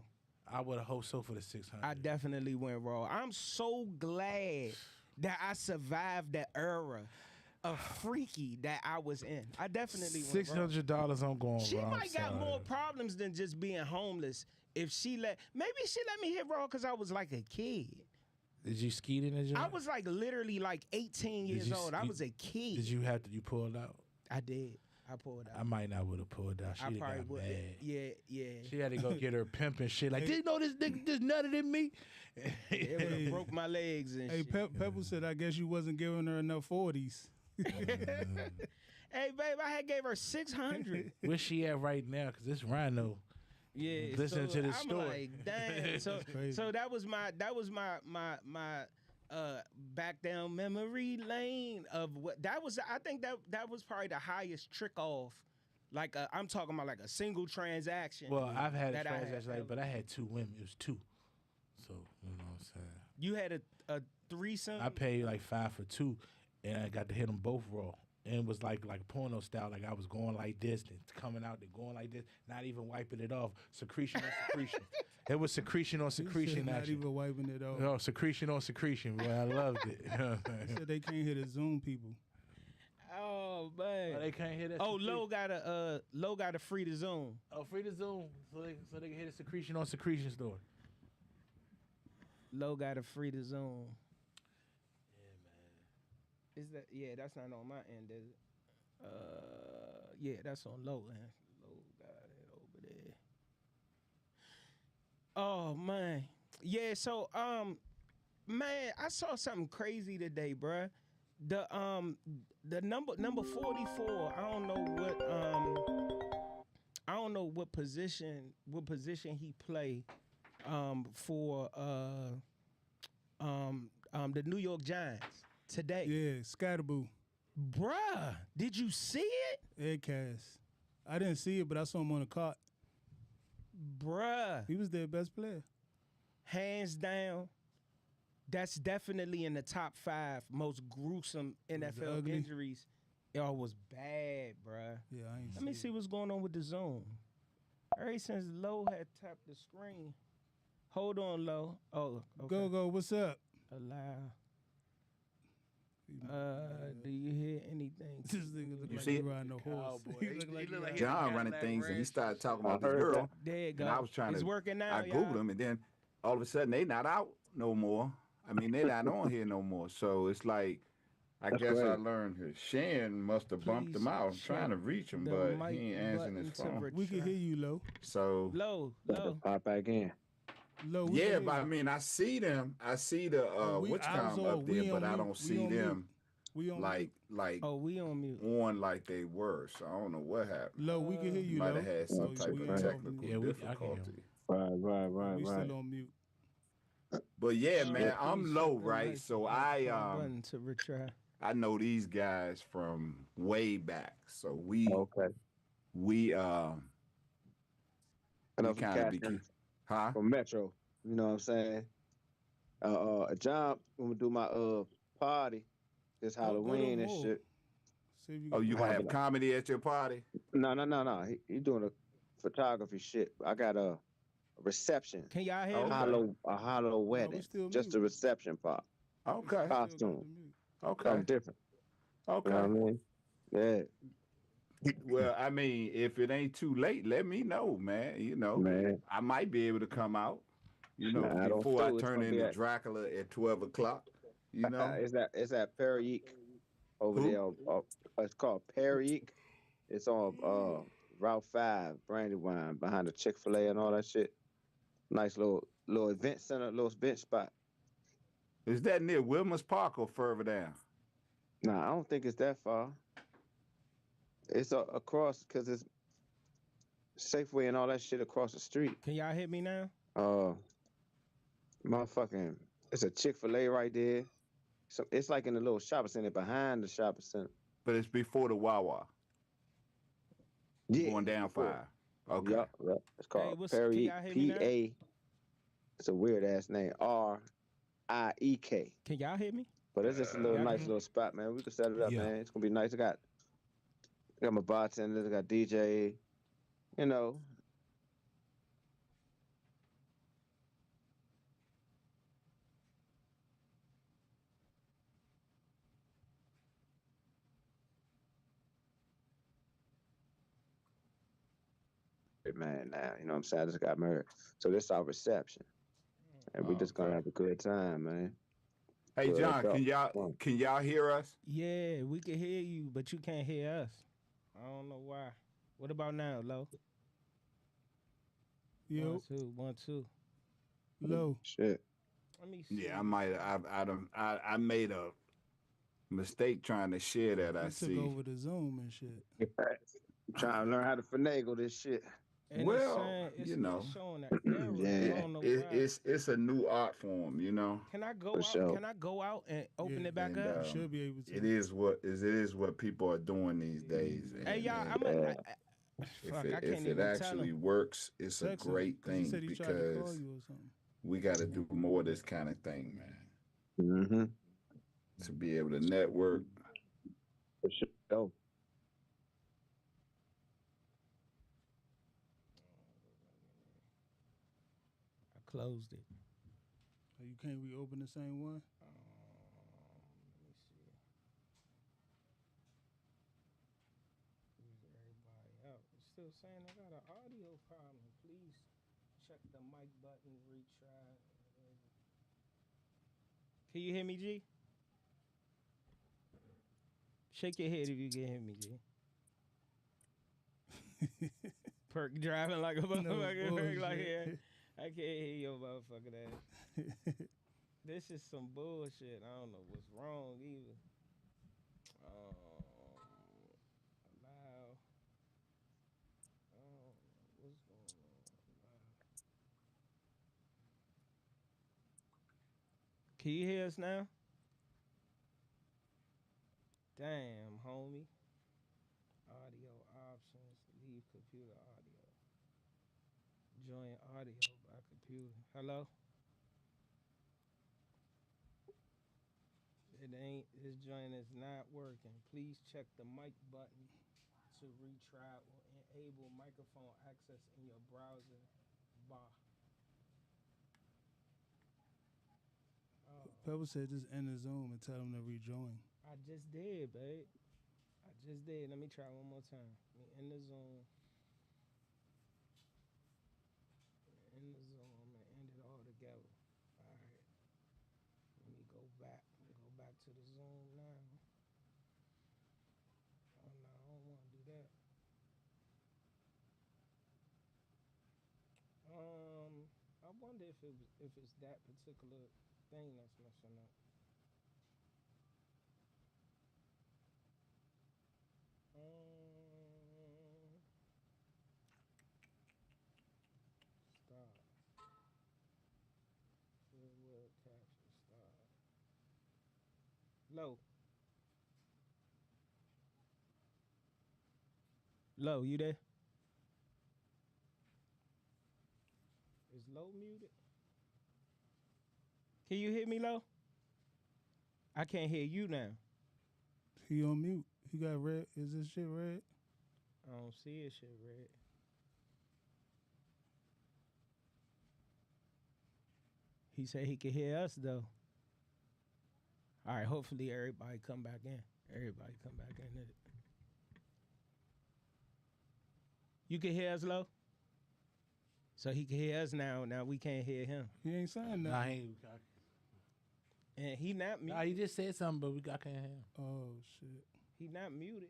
I would have hoped so for the 600. I definitely went raw. I'm so glad that I survived the era of freaky that I was in. I definitely went wrong. $600 on going She wrong. might got more problems than just being homeless. If maybe she let me hit raw because I was like a kid. Did you skeet in the joint? I was like literally like 18 years old. I was a kid. Did you pull out? I did. I pulled out. I might not would have pulled out. She'd I have got probably would. mad. Yeah. She had to go get her pimp and shit. Like, did you know this nigga just nutted in me? It would have broke my legs and shit. Pepper said, I guess you wasn't giving her enough 40s. Hey, babe, I had gave her 600. Where's she at right now? Because this Rhino. Yeah, Listening to this I'm story. like, damn. So that was my back down memory lane of what that was. I think that was probably the highest trick off. Like I'm talking about like a single transaction. Well, I've had a that I had transaction, but I had 2 women. It was 2. So, you know what I'm saying? You had a threesome. I paid like 5 for 2, and I got to hit them both raw. And it was like porno style, like I was going like this, then coming out, then going like this, not even wiping it off. Secretion on secretion. It was secretion on secretion Not action. even wiping it off. No, secretion on secretion, boy. I loved it. You know what I'm They saying? said they can't hit the Zoom people. Oh man. Oh, they can't hit that. Oh, secretion. Low got to free the Zoom. Oh, free the Zoom, so they can hit a secretion on secretion store. Low got to free the Zoom. Is that that's not on my end, is it? That's on low end. Low got it over there. Oh man. Yeah, so man, I saw something crazy today, bruh. The number 44, I don't know what position he play for the New York Giants today. Yeah, Scatterboo. Bruh, did you see it? Edcast. I didn't see it, but I saw him on the cart. Bruh, He was their best player. hands down, that's definitely in the top 5 most gruesome NFL ugly? injuries. It was bad, bruh. Yeah, I ain't Let me see what's going on with the Zoom. Ever since Low had tapped the screen. Hold on, Low. Oh, okay. Go, what's up? Allow. Do you hear anything? This nigga look You like see he it? riding a horse. Cowboy. He look like he riding- John running things, and he started talking about this heard girl. There you go. And I was trying it's to. working now, I y'all. googled them, and then all of a sudden they not out no more. I mean, they not on here no more. So it's like, I That's guess I great. learned her. Shan must have bumped him Please out. I'm trying to reach him, the but mic he ain't answering his button to phone. We can hear you, Lo. So Low. Pop back in. Lo, we yeah, can but hear I you. mean, I see them. I see the we- what's I was come on- up there, we but on I mute. don't We see on mute. them We on like Oh, we on mute. on like they were. So I don't know what happened. Lo, we can hear you, Might Lo. have had some Oh, type we of on technical mute. Yeah, I can hear difficulty. Right. We still on mute. But yeah, man, Please I'm check low, the right? mic So button to retry. I know these guys from way back. So we Okay. kind I know of some be, cats huh? from Metro. You know what I'm saying? John, when we do my party this Go to Halloween and Mo. shit. See if you Oh, can- you gonna have have it. comedy at your party? No. He doing a photography shit. I got a reception. Can y'all hear Okay. me? A hollow wedding. still Just mute. the reception part. Okay, Still got Costume. the mute. okay, Something different. You know what I okay. mean? Yeah. Well, I mean, if it ain't too late, let me know, man. You know, Man. I might be able to come out. You know, Nah, I don't before I fool. It's turn gonna be into at- Dracula at 12 o'clock. You know, It's at Perique over Who? there. It's called Perique. It's on Route 5, Brandywine, behind the Chick-fil-A and all that shit. Nice little event center, little event spot. is that near Wilmer's Park or further down? Nah, I don't think it's that far. It's across, because it's Safeway and all that shit across the street. Can y'all hear me now? Motherfucking, it's a Chick-fil-A right there. So it's like in the little shopping center behind the shopping center. But it's before the Wawa, Yeah, going down before. 5. Okay. Yup. It's called what's- can Perique. y'all hear me now? P-A. It's a weird ass name. R-I-E-K. Can y'all hear me? But it's just a little Yeah, I nice can- little spot, man. We can set it up, Yeah. man. It's gonna be nice. I got my bartenders, I got DJ, you know. married man now. You know what I'm saying? I just got married. So this our reception. And we just gonna Okay. have a good time, man. Hey Good John, adult. can y'all hear us? Yeah, we can hear you, but you can't hear us. I don't know why. What about now, Lo? Yo, 1 2. low. Shit. Let me see. Yeah, I made a mistake trying to share that. I He took see. over the Zoom and shit. I'm trying to learn how to finagle this shit. And it's Well, saying you know, it's showing an error. I Yeah, don't know why. it's a new art form, you know, Can I go for out? sure. Can I go out and open Yeah. it back and up? You should be able to. it is what people are doing these days. Hey, And, y'all, and fuck, I can't if it even tell actually him. works, it's a Text him, great 'cause he thing said he tried to call because you or something. we got to do more of this kind of thing, man, Mm-hmm. to be able to network. For sure. I closed it. Oh, you can't reopen the same one? Let me see. Where's everybody out? It's still saying I got an audio problem. Please check the mic button, retry. Can you hear me, G? Shake your head if you can hear me, G. Perk driving like a motherfucker. bullshit. Like, yeah, I can't hear your motherfucking ass. This is some bullshit. I don't know what's wrong either. Allow. What's going on? Can you hear us now? Damn, homie. Audio options. Leave computer audio. Join audio by computer. Hello? It ain't. This joint is not working. Please check the mic button to retry or enable microphone access in your browser bar. Pebble said just end the Zoom and tell him to rejoin. I just did, babe. I just did. Let me try one more time. Let me end the Zoom. In the Zoom. I'm gonna end it all together. All right. Let me go back. Go back to the Zoom now. Oh no, I don't want to do that. I wonder if it's that particular thing that's messing up. Stop. Full word capture. Stop. Low. Low, you there? Is Low muted? Can you hear me, Low? I can't hear you now. He on mute. He got red. Is this shit red? I don't see his shit red. He said he could hear us though. All right, hopefully everybody come back in. Everybody come back in. You can hear us, Low? So he can hear us now. Now we can't hear him. He ain't saying Nah, nothing. he ain't. And he not muted. Nah, he just said something, but I can't hear him. Oh shit. He not muted.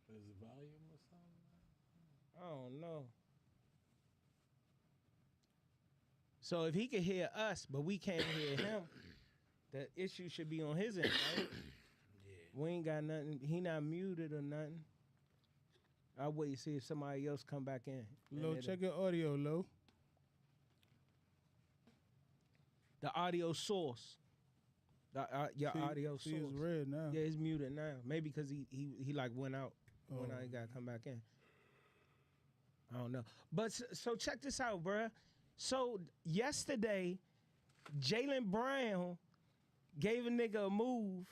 Is it volume or something? I don't know. So if he can hear us, but we can't hear him, the issue should be on his end, right? Yeah. We ain't got nothing. He not muted or nothing. I'll wait and see if somebody else come back in. Low, check your audio, Low. The audio source. Your audio See, source. it's red now. Yeah, it's muted now. Maybe because he like went out. When I gotta come back in. I don't know. But so check this out, bruh. So yesterday, Jaylen Brown gave a nigga a move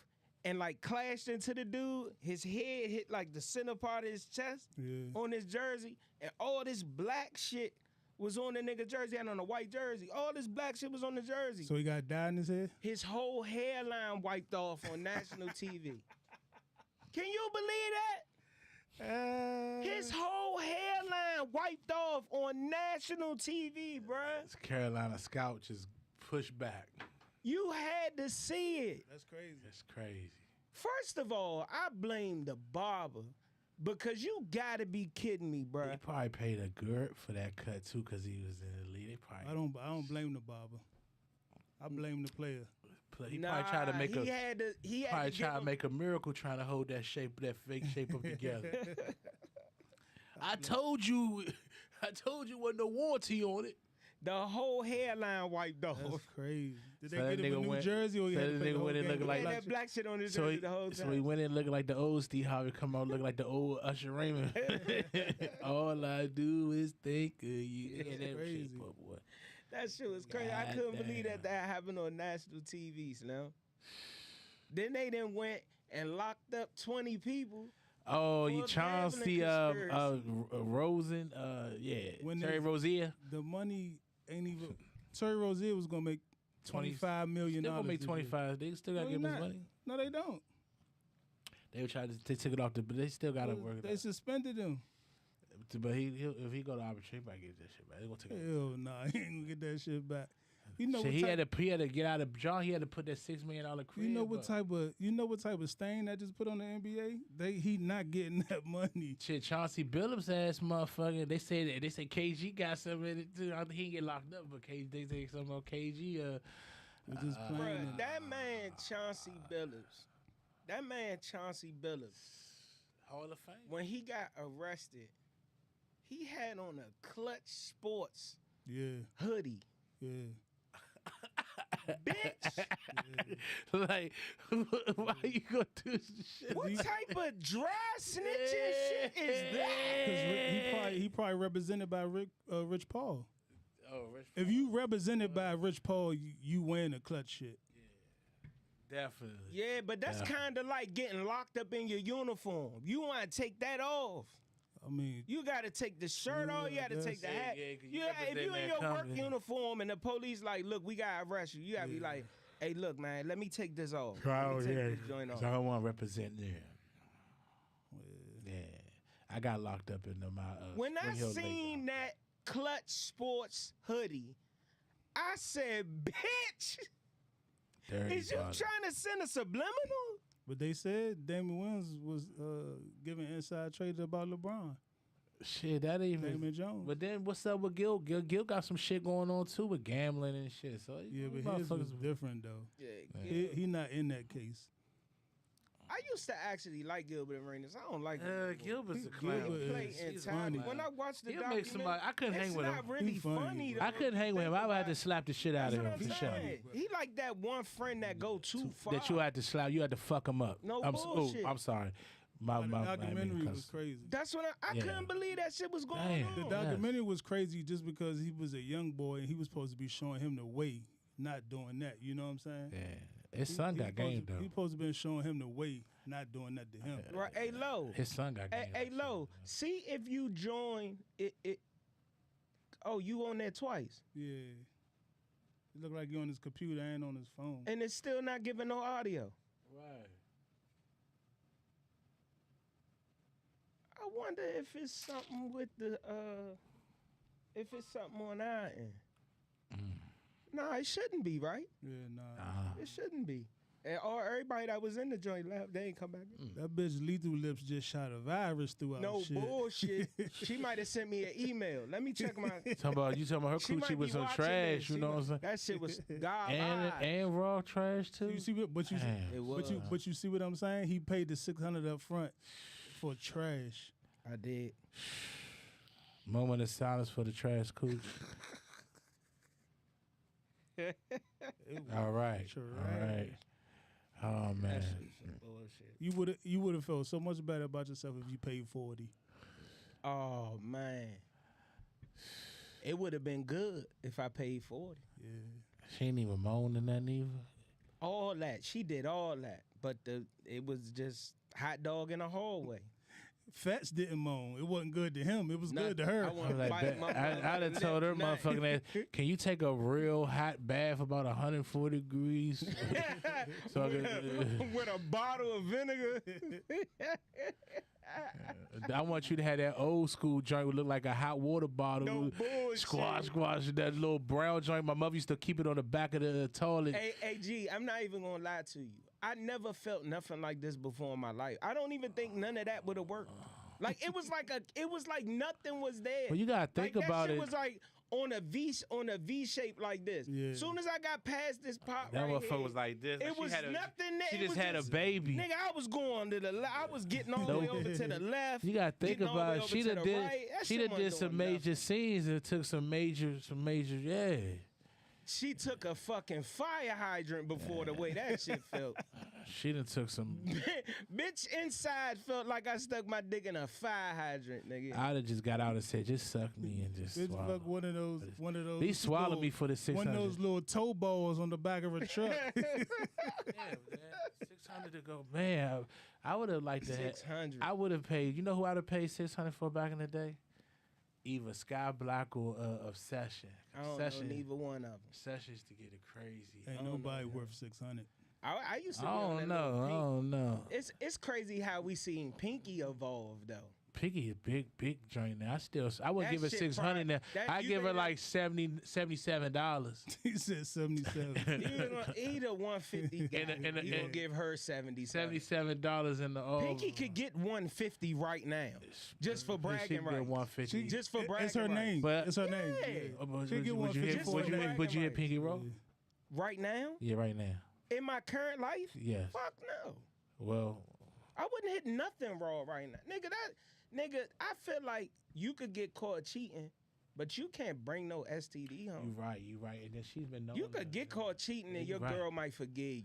and like clashed into the dude. His head hit like the center part of his chest on his jersey. And all this black shit was on the nigga jersey and on a white jersey. All this black shit was on the jersey. So he got dye in his head? His whole hairline wiped off on national TV. Can you believe that? His whole hairline wiped off on national TV, bruh. This Carolina scout just pushed back. You had to see it. That's crazy. That's crazy. First of all, I blame the barber because you gotta be kidding me, bruh. They probably paid a good for that cut too, because he was in the league. They probably I don't blame the barber. I blame the player. he probably tried to make he had to try to make a miracle trying to hold that fake shape up together. I told you wasn't no warranty on it. the whole hairline wiped off. That's crazy. Did So they that get him a nigga new went- jersey or he so had to that play the nigga whole went in game looking with like- He black had that shit? black shit on his So jersey he, the whole time. so he went in looking like the old Steve Harvey, come out looking like the old Usher Raymond. All I do is think of you. Yeah, that crazy. shape up, boy. That shit was crazy. I couldn't believe Goddamn. that happened on national TV, Slim. Then they then went and locked up 20 people. Oh, For you a Chauncey gambling Rosen, yeah, When Terry they- Rozier. The money ain't even. Terry Rozier was gonna make $25 million. Still gonna make this year. 25. They still gotta No, give him he his not. money. No, they don't. They were trying to take it off but they still gotta work it They out. suspended him. But if he go to arbitration, he might get that shit back. They gonna take it. Hell nah, he ain't gonna get that shit back. You know Shit, what he type, had to get out of John. He had to put that $6 million crib. you know what up. type of stain that just put on the NBA? He not getting that money. Shit, Chauncey Billups ass motherfucker. They say KG got some in it too. I think he get locked up, but they say something about KG. Was just playing. Bruh, that man Chauncey Billups, Hall of Fame. when he got arrested, he had on a Clutch Sports Yeah, hoodie. yeah. Bitch, Like, why you gonna do some shit? what type of dry snitching shit is that? Cause he probably represented by Rich Paul. Oh, Rich If you represented by Rich Paul, you wearing a clutch shit. definitely. Yeah, but that's kind of like getting locked up in your uniform. You want to take that off. I mean, You got to take the shirt off. You got to take the Yeah, hat. yeah, 'cause you Yeah, if represent you in that your work company. uniform and the police like, look, we got to arrest you. You got to be like, hey, look, man, let me take this off. Let Oh me take yeah, this joint 'cause off. I don't want to represent them. Yeah, I got locked up in my. When I Spring Hill seen that Clutch Sports hoodie, I said, bitch, Dirty is you bottom. trying to send a subliminal? but they said Damian Williams was giving inside trades about LeBron. Shit, that ain't even. Damian Jones. But then what's up with Gil? Gil got some shit going on too with gambling and shit. So Yeah, but his was different though. Yeah, He not in that case. I used to actually like Gilbert Arenas. I don't like him. Gilbert's a Gilbert clown. is- Play he's entirely. funny. When I watched the He'll make documentary, somebody. I couldn't hang with it's him. not really He funny, funny. bro. though. I couldn't hang with him. I would have to slap the shit out That's of what him I'm for sure. saying. He like that one friend that go too far. That you had to slap. You had to fuck him up. No I'm, bullshit. I'm sorry. The My documentary was crazy. That's what I Yeah. couldn't believe that shit was going Damn. on. The documentary was crazy just because he was a young boy and he was supposed to be showing him the way, not doing that. You know what I'm saying? Yeah, his son got game though. He supposed to been showing him the way, not doing that to him. Right, hey Lo. His son got game. Hey Lo. See if you join it. Oh, you on there twice, Yeah. It look like you on his computer and on his phone. and it's still not giving no audio. Right. I wonder if it's something with the if it's something on our end. Nah, it shouldn't be, right? Yeah, nah. It shouldn't be. Or everybody that was in the joint left, they ain't come back in. That bitch Lethal Lips just shot a virus throughout No shit. bullshit. She might have sent me an email. Let me check my. You talking about her She might coochie was be some watching trash. this. You She know what I'm might- saying? That shit was God. And raw trash too. You see what? But you, Damn. It was. but you see what I'm saying? He paid the $600 up front for trash. I did. Moment of silence for the trash cooch. All right. Trash. All right. Oh man. That shit some bullshit. You would have felt so much better about yourself if you paid 40. Oh man. It would have been good if I paid 40. Yeah. She ain't even moaning that neither. All that. She did all that. But it was just hot dog in the hallway. Fats didn't moan. It wasn't good to him. It was good to Nothing. her. I I'm wanna like, bite my I'd have told her nothing. motherfucking ass, can you take a real hot bath about 140 degrees? So I could, With a bottle of vinegar. I want you to have that old school joint would look like a hot water bottle. No bullshit. Squash, that little brown joint. My mother used to keep it on the back of the toilet. Hey, G, I'm not even gonna lie to you. I never felt nothing like this before in my life. I don't even think none of that would have worked. Like it was like nothing was there. Well, you gotta think like, about that shit it. was like on a V shape like this. Yeah. Soon as I got past this part That right motherfucker here, was like this. it She was had nothing there. She It just was had a baby. Nigga, I was going to the left. I was getting all the way over to the left. You gotta think getting all the way about it. over She to done the did. right. That She shit done did wasn't some doing major nothing. scenes and took some major. Yeah. She took a fucking fire hydrant before the way that shit felt. She done took some. Bitch inside felt like I stuck my dick in a fire hydrant, nigga. I'd have just got out and said, just suck me and just Bitch, swallow. fuck one of those. He swallowed little- me for the 600. One of those little toe balls on the back of a truck. Yeah, man. 600 to go. Man, I would have liked to have. 600. I would have paid. You know who I'd have paid 600 for back in the day? Either Sky Black or Obsession. I don't know neither one of them. Obsession used to get it crazy. Ain't nobody worth 600. I used to be I on don't that little know. I Pink. don't know. It's crazy how we seen Pinky evolve though. Piggy a big joint now. I would That give her shit 600 now. that- I you give her think like $77. He said 77. Either 150 guy. He gonna give her 70. $77 in the Pinky could get 150 right now, just for She bragging can get rights. 150. Just for bragging It's her rights. name. But- It's her name. Yeah. Oh, but She get would you hit? 150 Would you hit? for Would you hit bragging Pinky Roll? Right now, Yeah, right now. in my current life, Yes. fuck no. Well, I wouldn't hit nothing raw right now, nigga. I feel like you could get caught cheating, but you can't bring no STD home. you right. And then she's been knowing You could that. get caught cheating and your Right. girl might forgive you.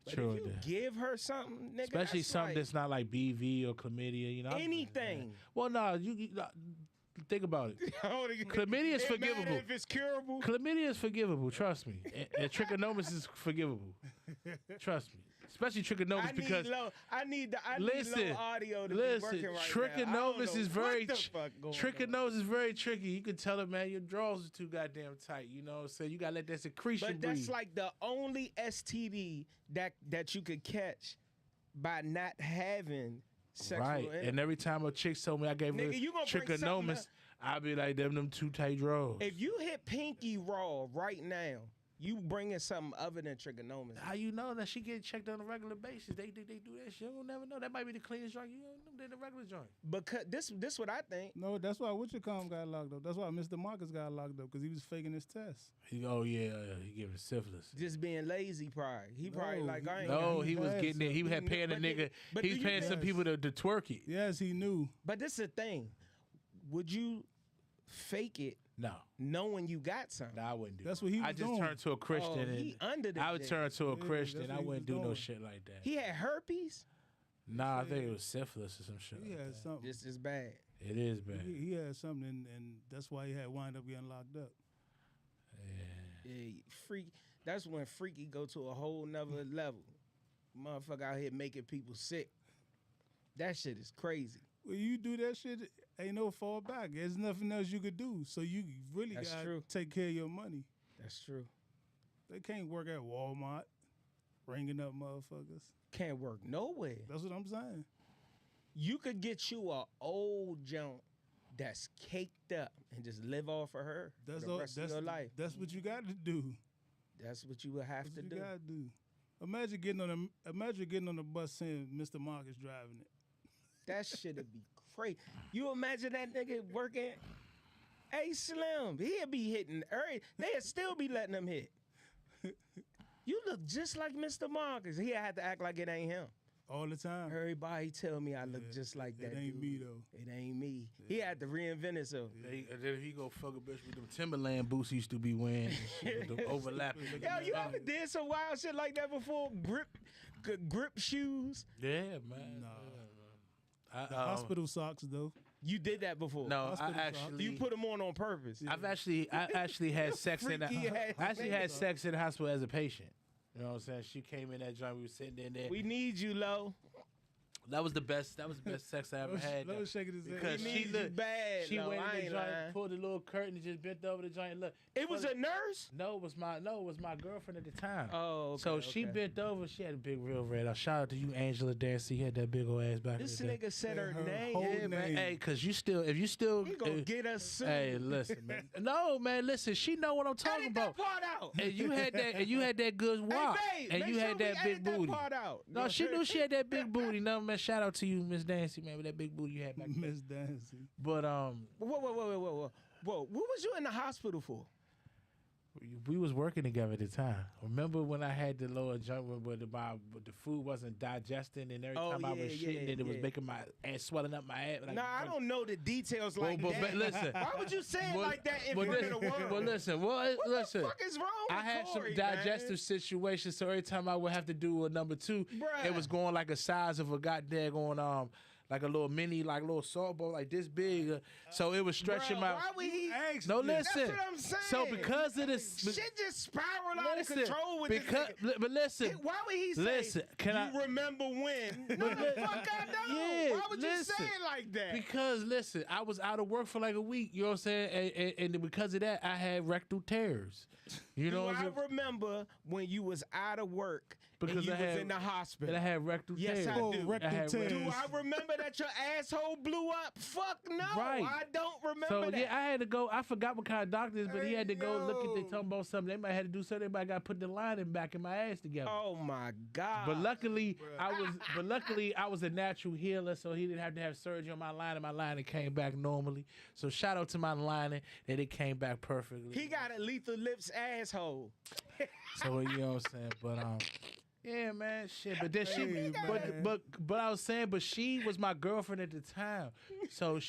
But True, if you then. give her something, nigga, Especially that's something like that's not like BV or chlamydia, you know. anything. Well, no, you think about it. Chlamydia is It matter forgivable. if it's curable. Chlamydia is forgivable. Trust me. And trichomonas is forgivable. Trust me. Especially trichomonas because I need listen, low audio to listen. be working right now. I Trichomonas don't know is very what the fuck going on. trichomonas is very tricky. You can tell it, man. Your drawers are too goddamn tight. You know, so you gotta let that secretion But breathe. that's like the only STD that you could catch by not having sexual right. intercourse. And every time a chick told me I gave her Nigga, you gonna bring something trichomonas, up. I'd be like, them too tight drawers. If you hit Pinky raw right now, you bringing something other than trichomonas. How you know that she get checked on a regular basis? They do that shit. You'll never know. That might be the cleanest joint you know than the regular joint. Because this what I think. No, that's why Witchcom got locked up. That's why Mr. Marcus got locked up, because he was faking his test. He giving syphilis. Just being lazy, probably. He probably No, like I ain't. No, got he was has getting it. He some. had paying a But nigga. but He do was you paying some Yes. people to twerk it. Yes, he knew. But this is the thing. Would you fake it No, knowing you got something? I wouldn't do. That's that. what he was I just doing. turned to a Christian Oh, he and under the I would dick. turn to a Yeah, Christian. that's I what he wouldn't was do no doing. shit like that. He had herpes. Nah, I think it was syphilis or some shit. He like had that. something. This is bad. It is bad. He had something, and that's why he had wind up getting locked up. Yeah, freak. That's when freaky go to a whole nother level. Motherfucker out here making people sick. That shit is crazy. When you do that shit, ain't no fall back. There's nothing else you could do. So you really That's gotta true. take care of your money. That's true. They can't work at Walmart, ringing up motherfuckers. Can't work nowhere. That's what I'm saying. You could get you a old junk that's caked up and just live off of her That's for the all. rest That's of your life. That's what you got to do. That's what you would have That's to what do. you got to do. Imagine getting on the bus saying Mr. Marcus driving it. That shit'd be crazy. You imagine that nigga working? Hey, Slim, he'll be hitting. They'll still be letting him hit. You look just like Mr. Marcus. He'll have to act like it ain't him. All the time. Everybody tell me I look just like that. It ain't dude. me though. It ain't me. He had to reinvent himself. And then he go fuck a bitch with them Timberland boots he used to be wearing, and shit, with them overlapping. Yo, you ever did some wild shit like that before? Grip shoes. Yeah, man. Nah. Hospital socks though. You did that before. No, I Hospital actually. You put them on purpose. I actually had sex in the. Freaky ass I actually had nigga. sex in the hospital as a patient. You know what I'm saying? She came in that joint. We were sitting in there. We need you, Lo. That was the best. That was the best sex I ever had. Lil shaking his head. Because He she needs you looked bad. She no, went I in the ain't joint, lying. pulled the little curtain, and just bent over the joint. Look, It was a nurse? No, it was my girlfriend at the time. Oh, okay, so she okay. bent over. She had a big real red. Shout out to you, Angela Dancy. You had that big old ass back This in the day. nigga said her her name. whole Yeah, man. name. Hey, cause if you still, He gonna get us soon. hey, listen, man. No, man, listen. She know what I'm talking Edit about. that part out. And you had that good walk, Hey, babe, and make you sure had we that big edit that booty. part out. No, she knew she had that big booty. No, man. Shout out to you, Miss Dancy, man, with that big booty you had back then. Miss Dancy. But Whoa. What was you in the hospital for? we was working together at the time. Remember when I had the lower junk where the food wasn't digesting, and every time I was shitting, it was making my ass swelling up my ass. Like, Nah, I don't know the details like that. But listen, why would you say it like that in front of the world? But listen, what listen. the fuck is wrong with I had Corey, some digestive man? situations, so every time I would have to do a number two, Bruh. it was going like a size of a goddamn like a little mini, like little softball, like this big. So it was stretching Bruh, my. why would he? No, listen. That's what I'm saying. So because of this, shit just spiraled out of control with because, this nigga. but listen. Why would he say? Listen, can you I remember when? No, the fuck I don't. Yeah, Why would you listen. say it like that? Because listen, I was out of work for like a week. You know what I'm saying? And because of that, I had rectal tears. You know what I'm saying? I remember when you was out of work Because and you I had- was in the hospital. And I had rectal Yes, tears. I do. rectal I had tears. Do I remember that your asshole blew up? Fuck no. Right. I don't remember So that. yeah, I had to go. I forgot what kind of doctor it is, but he had to go look at Yo. the talking about something. They might have to do something. They might got to put the lining back in my ass together. Oh my God. But luckily, I was a natural healer, so he didn't have to have surgery on my lining. My lining came back normally. So shout out to my lining that it came back perfectly. He got a lethal lips asshole. So you know what I'm saying, but yeah, man, shit. But then but I was saying, but she was my girlfriend at the time. So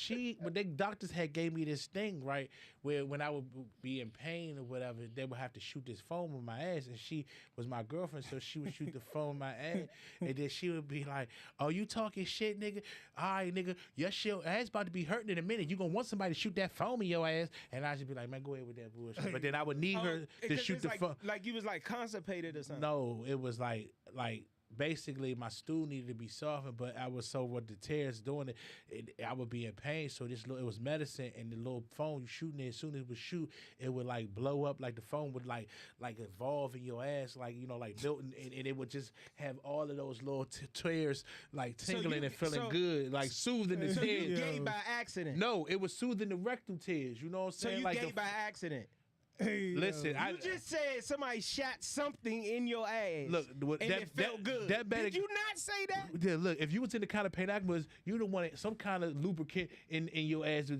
but they doctors had gave me this thing, right, where when I would be in pain or whatever, they would have to shoot this foam in my ass, and she was my girlfriend, so she would shoot the foam in my ass, and then she would be like, "Oh, you talking shit, nigga? All right, nigga, your shit ass about to be hurting in a minute. You gonna want somebody to shoot that foam in your ass?" And I should be like, "Man, go ahead with that bullshit." But then I would need her to 'Cause shoot it's the like, foam. like you was like constipated or something. No, it was like basically my stool needed to be softened, but I was so what the tears doing it, I would be in pain. So it was medicine, and the little foam you shooting it, as soon as it would shoot, it would like blow up, like the foam would like evolve in your ass, like like melting, and it would just have all of those little tears like tingling and feeling good, like soothing the So you tears. gay by accident. No, it was soothing the rectal tears. You know what I'm So saying? you like gay by accident. Hey, listen, You just said somebody shot something in your ass. Look, and it felt good. That better, Did you not say that? Yeah, look, if you was in the kind of pain I was, you'd have wanted some kind of lubricant in your ass for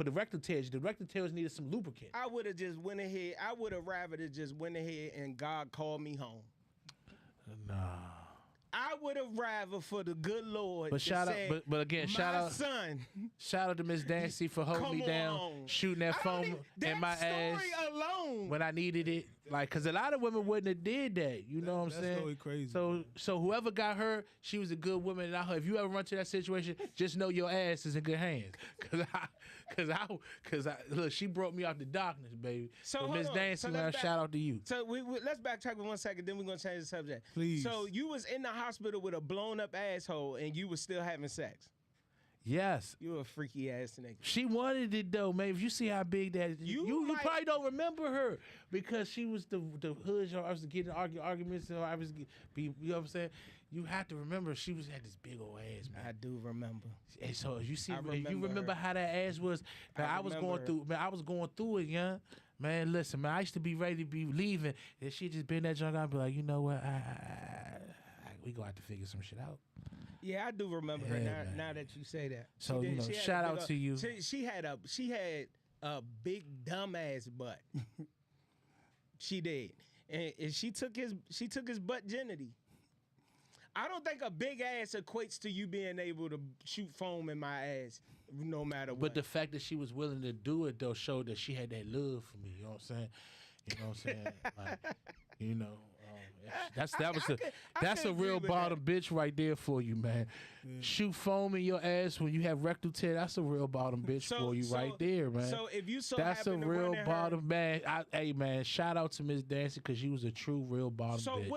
the rectal tears. The rectal tears needed some lubricant. I would have just went ahead. I would have rather just went ahead and God called me home. Nah. I would have rather for the good Lord. But to shout say, out, but again, shout my out, son. shout out to Miss Dancy for holding Come me down, on. shooting that I don't foam even- in my that ass story alone. when I needed it. Like, cause a lot of women wouldn't have did that. You know what I'm That's saying? totally crazy. So whoever got her, she was a good woman. And if you ever run to that situation, just know your ass is in good hands. Cause I look, she brought me out the darkness, baby. So But hold Miss on. Dancy, So man, let's shout out to you. So let's backtrack for 1 second, then we're gonna change the subject. Please. So you was in the hospital with a blown up asshole, and you was still having sex. Yes. You a freaky ass nigga. She wanted it though, man. If you see how big that is, you like- probably don't remember her because she was the hood. I was getting arguments, and I was you know what I'm saying. You have to remember she had this big old ass, man. I do remember. And so you see, I you remember remember her. how that ass was. Man, I was remember going through. Man, I was going through it, young. Man, listen, man. I used to be ready to be leaving, and she just been that junk. I'd be like, you know what? We gonna have to figure some shit out. Yeah, I do remember her. Yeah, Now, man. now that you say that. So, She you know, she had shout a out big to you. She had a big dumbass butt. She did, and she took his butt virginity. I don't think a big ass equates to you being able to shoot foam in my ass, no matter what. But the fact that she was willing to do it though showed that she had that love for me. You know what I'm saying? You know what I'm saying? Like, you know, That's I a could agree real with bottom bitch right there for you, man. Shoot foam in your ass when you have rectal tear. That's a real bottom bitch for you right there, man. So if you so That's a happen to real run in bottom her, man. Hey man, shout out to Miss Dancy because you was a true real bottom bitch.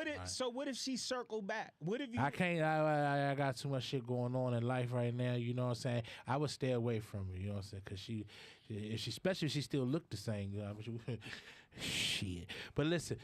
What if she circled back? What if you? I can't. I got too much shit going on in life right now. You know what I'm saying? I would stay away from her. You know what I'm saying? Because especially if she still looked the same. You know, shit. But listen,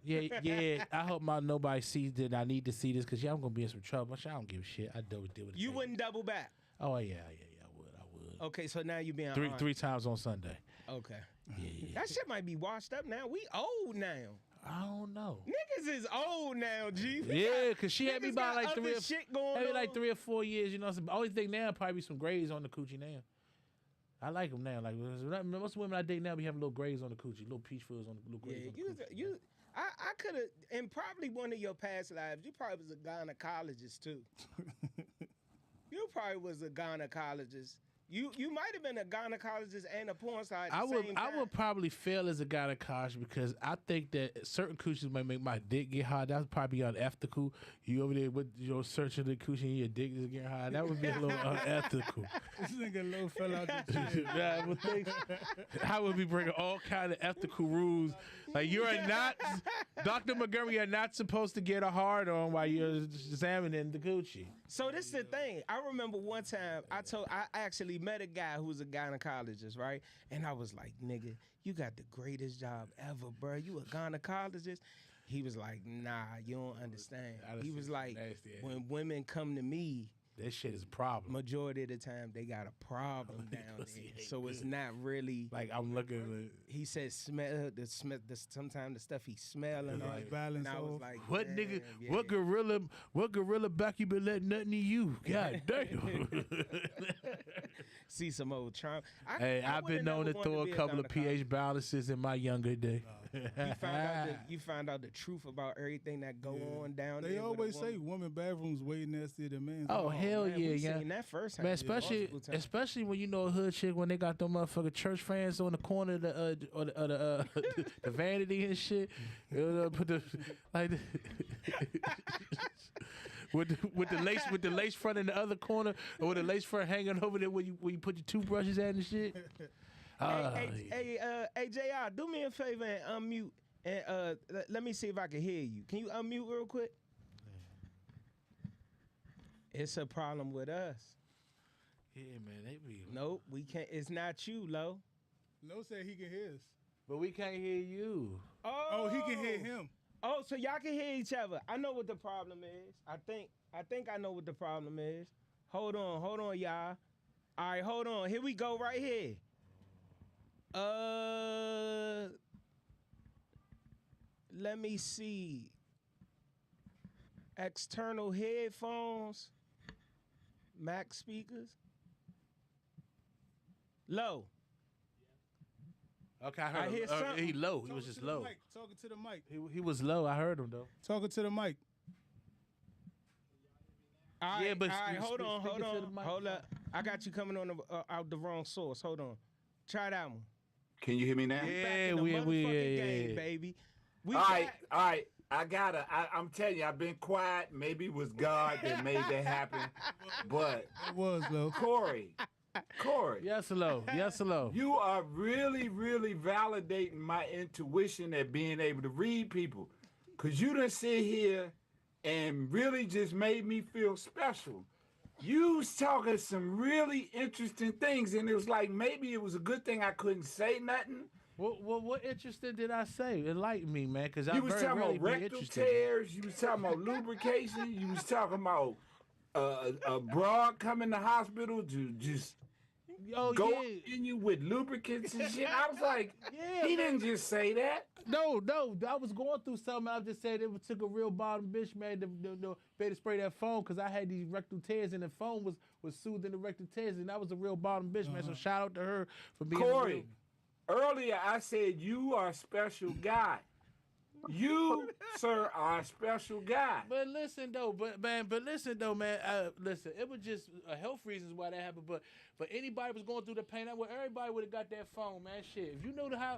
yeah. I hope nobody sees that I need to see this because I'm gonna be in some trouble. I don't give a shit. I deal with it. You wouldn't double back. Oh yeah. I would. Okay, so now you being three times on Sunday. Okay. Yeah. That shit might be washed up now. We old now. I don't know. Niggas is old now, G. Yeah, because she had me Niggas by got like other shit going on. like 3 or 4 years. You know, the only thing now probably some grays on the coochie now. I like them now. Like most women I date now be having little grays on the coochie, little peach fuzz on the little grays on the coochie. I could have, in probably one of your past lives, you probably was a gynecologist too. You probably was a gynecologist. You might have been a gynecologist and a porn star at the same time. I would probably fail as a gynecologist because I think that certain coochies might make my dick get hard. That would probably be unethical. You over there with searching the coochie and your dick is getting hard. That would be a little unethical. This nigga low fell out the chair. Yeah, but I would be bringing all kind of ethical rules. Like you are not, Dr. Montgomery, you're not supposed to get a hard on while you're examining the coochie. So this is the thing. I remember one time I actually met a guy who was a gynecologist, right? And I was like, nigga, you got the greatest job ever, bro. You a gynecologist? He was like, nah, you don't understand. He was like, when women come to me, that shit is a problem. Majority of the time, they got a problem down there. So it's not really like I'm looking at. He said, smell. Sometimes the stuff he smelling. Like balance. And I was like, what nigga? Yeah. What gorilla back you been letting nothing to you? God damn. See some old trauma. I've been known to throw a couple of pH balances in my younger day. You found out the truth about everything that go on down there. They always say women bathrooms way nastier than men's. Oh hell man, yeah. Seen that first time. Man, especially when you know a hood chick when they got them motherfucking church fans on the corner of the the vanity and shit. Put the like with the lace front in the other corner, or with the lace front hanging over there where you put your toothbrushes at and shit. Hey, JR, do me a favor and unmute and let me see if I can hear you. Can you unmute real quick? It's a problem with us. Yeah, man, they be. Nope, we can't. It's not you, Lo. Lo said he can hear us, but we can't hear you. Oh, he can hear him. Oh, so y'all can hear each other. I know what the problem is. I think I know what the problem is. Hold on, y'all. All right, hold on. Here we go, right here. Let me see. External headphones. Mac speakers. Low. Okay, I heard him. He low. He was just low. Talking to the mic. He was low. I heard him though. Talking to the mic. All right, yeah, but all right, hold up. I got you coming on out the wrong source. Hold on. Try that one. Can you hear me now? Yeah, we game, baby. All right. I'm telling you, I've been quiet. Maybe it was God that made that happen. But it was though. Corey. Yes, hello. You are really, really validating my intuition at being able to read people. Cause you done sit here and really just made me feel special. You was talking some really interesting things, and it was like maybe it was a good thing I couldn't say nothing. What interesting did I say? Enlighten me, man, because I was talking about rectal tears. You was talking about lubrication. You was talking about a broad coming to hospital to just go in you with lubricants and shit. I was like, he didn't just say that. No, I was going through something. I just said it took a real bottom bitch, man, to spray that foam because I had these rectal tears and the foam was soothing the rectal tears, and that was a real bottom bitch, man. So shout out to her for being Corey. Earlier, I said you are a special guy. You, sir, are a special guy. But listen though, man. Listen, it was just health reasons why that happened. for anybody was going through the pain, everybody would have got that phone, man. Shit, if you know how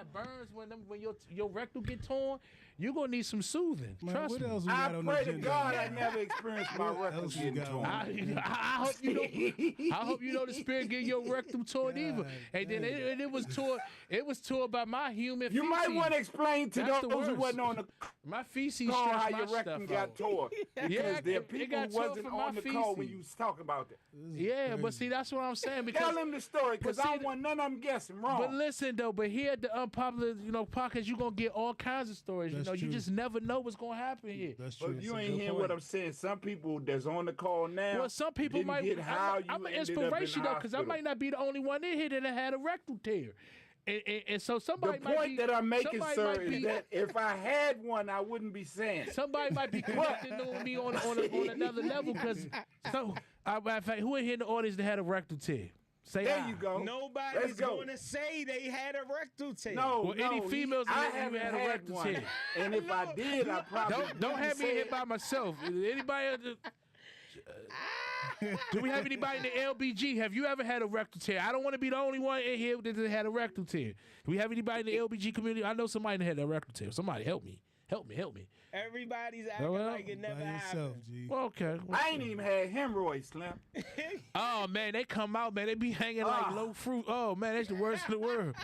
it burns when your rectal get torn, you're gonna need some soothing. Man, Trust what me. else we I got on pray the to agenda? God I never experienced my rectum else we getting got on torn. I hope you don't. I hope you know the spirit get your rectum torn either. And then it was torn. It was torn by my human. You might feces. want to explain to That's the those who worst. wasn't on the My feces call stretch how my your rectum stuff got out. torn. Because Yeah, there are it people got who torn wasn't from on my the call when feces. you was talking about that. Yeah, but see, that's what I'm saying. Because Tell him the story, because but I see, don't want none of them guessing wrong. But listen though, but here at the Unpopular, podcast, you gonna get all kinds of stories. That's You true. just never know what's gonna happen here. That's true. But you ain't hearing what I'm saying. Some people that's on the call now. Well, some people didn't might. get how I'm you an ended up in inspiration the though, because I hospital. might not be the only one in here that had a rectal tear, and so The somebody might point be, that I'm making, somebody sir, might is be- that if I had one, I wouldn't be saying it. Somebody might be connecting to me on another level because matter of fact, who in here in the audience that had a rectal tear? Say There aye. you go. Nobody's Let's go. going to say they had a rectal tear. No, Well, any females in I here, you haven't had a had rectal one. tear. And if I did, I probably Don't wouldn't have me say here it. by myself. Anybody? Do we have anybody in the LBG? Have you ever had a rectal tear? I don't want to be the only one in here that had a rectal tear. Do we have anybody in the LBG community? I know somebody that had a rectal tear. Somebody help me. Help me. Everybody's acting Well, like it By never yourself, happened. G. Well, okay. I ain't even had hemorrhoids, Slim. Oh man, they come out, man. They be hanging like low fruit. Oh man, that's the worst in the world.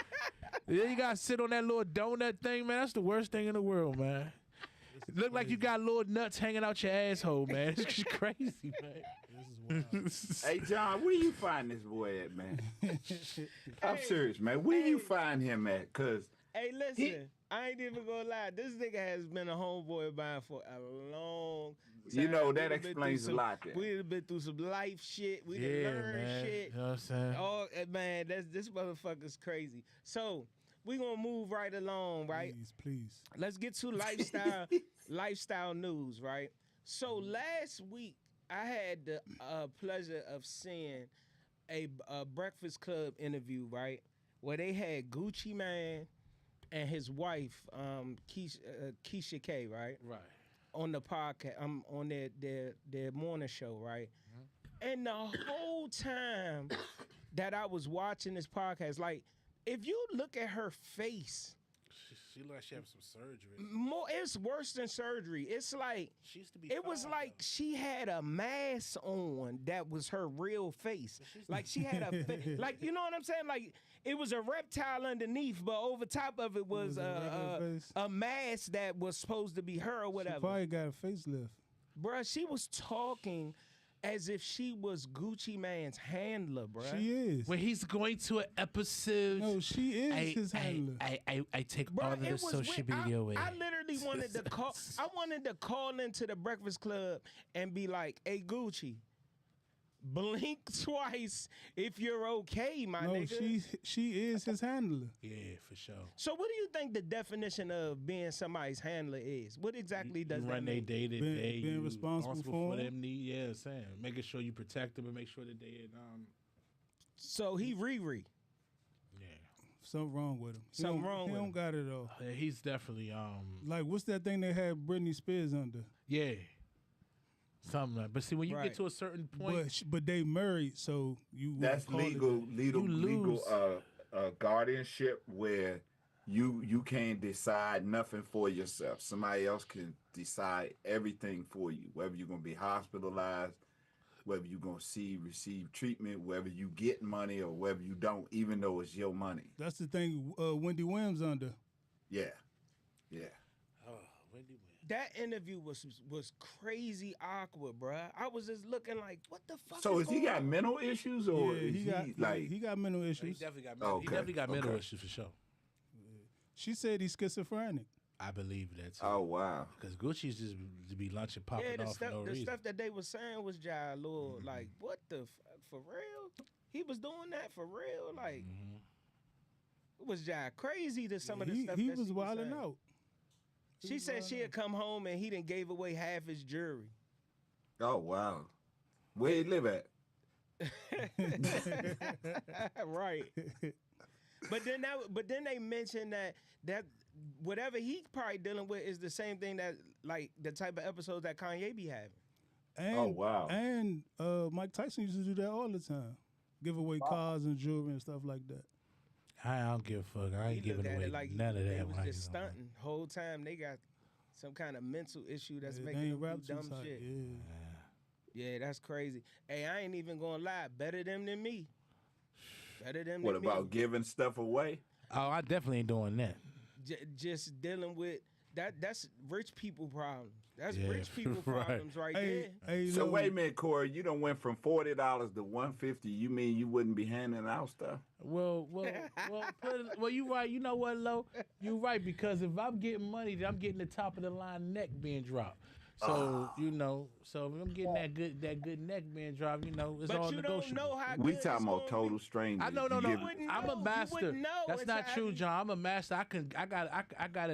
Then you gotta sit on that little donut thing, man. That's the worst thing in the world, man. It look like you got little nuts hanging out your asshole, man. It's just crazy, man. This is Hey, John, where you find this boy at, man? I'm serious, man. Where you find him at? Because Hey, listen, I ain't even gonna lie. This nigga has been a homeboy of mine for a long time. you know We that done been explains a through lot. There. We done been through some life shit. We done Yeah, learned man. shit. You know what I'm saying? Oh, man, this motherfucker's crazy. So we gonna move right along, right? please. Let's get to lifestyle news, right? So last week I had the pleasure of seeing a Breakfast Club interview, right, where they had Gucci Man and his wife, Keisha K, right, Right. on the podcast, on their morning show, right, and the whole time that I was watching this podcast, like, if you look at her face. She looked like she had some surgery. It's worse than surgery. It's like She used to be. it was like she had a mask on that was her real face. Like she had a like, you know what I'm saying? Like it was a reptile underneath, but over top of it was a regular face? a mask that was supposed to be her or She whatever. probably got a facelift. Bruh, she was talking as if she was Gucci Man's handler, bruh. She is. When he's going to an episode. No, she is his handler. I take Bruh, all of the it was social weird. media away. I literally wanted to call. I wanted to call into the Breakfast Club and be like, "Hey, Gucci, blink twice if you're okay, my no, nigga." she is his handler. Yeah, for sure. So, what do you think the definition of being somebody's handler is? What exactly does You that run their mean? day to Being- day. being you responsible for 'em? them needs. Yeah, Sam. Making sure you protect them and make sure that they So he Riri. yeah. Something wrong with him. Something wrong He with don't him. got it all. Yeah, he's definitely Like, what's that thing they had Britney Spears under? yeah. Something like, but see, when you Right. get to a certain point, But they married, so you That's call it legal You lose. guardianship where you can't decide nothing for yourself. Somebody else can decide everything for you, whether you're gonna be hospitalized, whether you're gonna receive treatment, whether you get money or whether you don't, even though it's your money. That's the thing Wendy Williams under. Yeah. Wendy went. That interview was crazy awkward, bruh. I was just looking like, what the fuck? So is has he going got on? mental issues or is he got mental He issues. definitely got Okay, he definitely got mental okay. issues for sure. She said he's schizophrenic. I believe that too. Oh wow. Because Gucci's just to be lunching popping Yeah, the off stuff, for no the reason. stuff that they were saying was just little, like, what the for real? He was doing that for real, like, it was just crazy to some of the stuff He that was she wilding saying. out. She said she had come home and he didn't gave away half his jewelry. Oh wow. Where he live at? Right. But then they mentioned that whatever he's probably dealing with is the same thing that, like, the type of episodes that Kanye be having. And, Oh, wow. And Mike Tyson used to do that all the time. give away cars and jewelry and stuff like that. I don't give a fuck. I ain't He looked giving at away it like none of they that. was money, just no, man. stunting. Whole time they got some kind of mental issue that's Yeah, making they them ain't rap do too dumb tight, shit. Yeah. Yeah, that's crazy. Hey, I ain't even gonna lie. Better them than me. Better them What than about me. giving stuff away? Oh, I definitely ain't doing that. Just dealing with that. That's rich people problems. That's Yeah, rich people right. problems right Hey, there. hey, So look, wait a minute, Corey. You done went from $40 to $150. You mean you wouldn't be handing out stuff? Well, you right. You know what, Lo? You right, because if I'm getting money, then I'm getting the top of the line neck being dropped. So so if I'm getting that good neck being dropped, it's But all you don't negotiable. know how We good talking it's about gonna total be. strangers. I know, no, You no. give- wouldn't I'm know. a You master. wouldn't know That's not until true, after- John. I'm a master. I got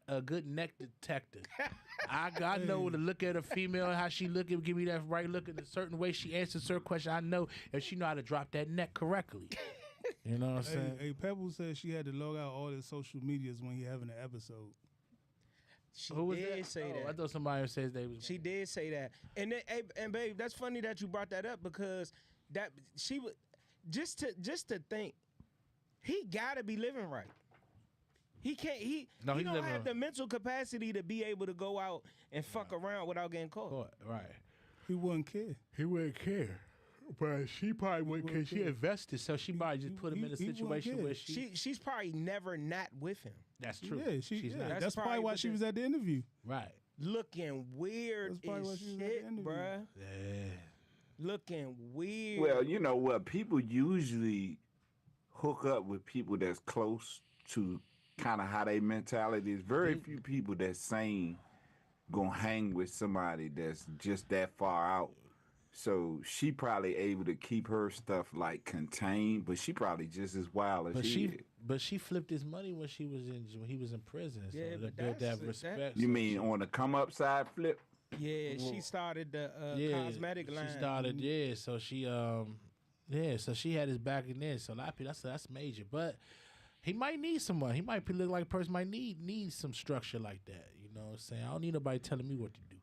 a good neck detector. I know to look at a female, how she looking, give me that right look in a certain way she answers certain question. I know if she know how to drop that neck correctly. You know what I'm saying? hey, Pebble said she had to log out all his social medias when he having an episode. She Who was did that? say I that. thought somebody says they was. She did say that. And then, and babe, that's funny that you brought that up because that she would just to think he gotta be living right. He can't. He No, he don't living have right. the mental capacity to be able to go out and fuck around without getting caught. Right. He wouldn't care. He wouldn't care. But she probably wouldn't care. She invested, so she probably just put him in a he wouldn't situation care. where she. She's probably never not with him. That's true. Yeah, She's not. that's probably probably why what she the- was at the interview. Right. Looking weird That's probably why as she was at the shit, interview. bruh. Yeah. Looking weird. Well, you know what? People usually hook up with people that's close to kind of how they mentality is. Very few people that's sane gonna hang with somebody that's just that far out. So she probably able to keep her stuff like contained, but she probably just as wild as But he is. but she flipped his money when he was in prison. So Yeah, to but build that's- that respect. You so mean she- on the come up side flip? Yeah, she started the cosmetic line. She started, so so she had his back in there. So a lot of people, that's major. But he might need someone. He might look like a person might need some structure like that. You know what I'm saying? I don't need nobody telling me what to do.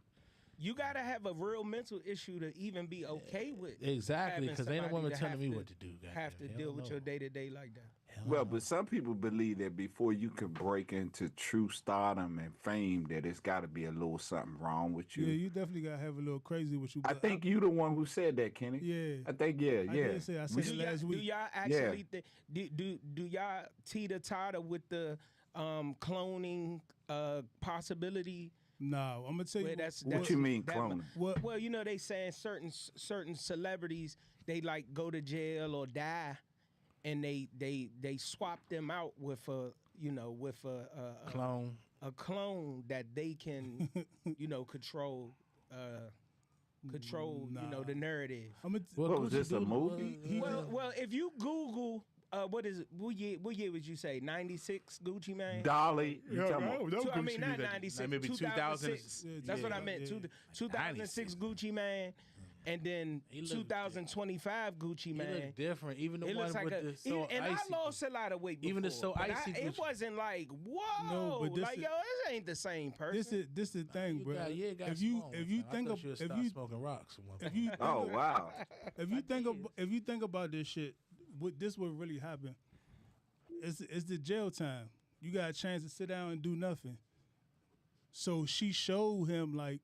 You gotta have a real mental issue to even be okay with. Exactly, having because ain't no somebody woman to telling have me to- what to do. Have to goddamn. deal Hell with no. your day to day like that. Hell Well, no. but some people believe that before you can break into true stardom and fame, that it's got to be a little something wrong with you. Yeah, you definitely gotta have a little crazy with you. I but think you the one who said that, Kenny. Yeah. I think yeah. I did say I said We- it Do last y'all, week. do y'all actually do y'all teeter totter with the cloning possibility? No, I'm gonna tell you. Where that's What you mean that- cloning? What? Well, you know they saying certain celebrities they like go to jail or die, and they swap them out with a Clone. a clone that they can control the narrative. I'm gonna. What was this, a movie? Well, if you Google what is it? What year would you say? 96 Gucci Mane? Dolly, you talking about? I mean, not 96, Maybe 2006. 2000. That's what I meant. 2006 Gucci Mane, and then He look 2025 Gucci He Mane. look different. Even the It one looks like with the so and icy. I lost a lot of weight. Before, Even the so but icy it Gucci. wasn't like whoa. No, but this like is- yo, this ain't the same person. This is the thing, You bro. got- yeah, it got If you small if one you time. think I of thought you would if stop you smoking rocks, one if you Oh wow! if you think about this shit, what this would really happen. It's the jail time. You got a chance to sit down and do nothing. So she showed him like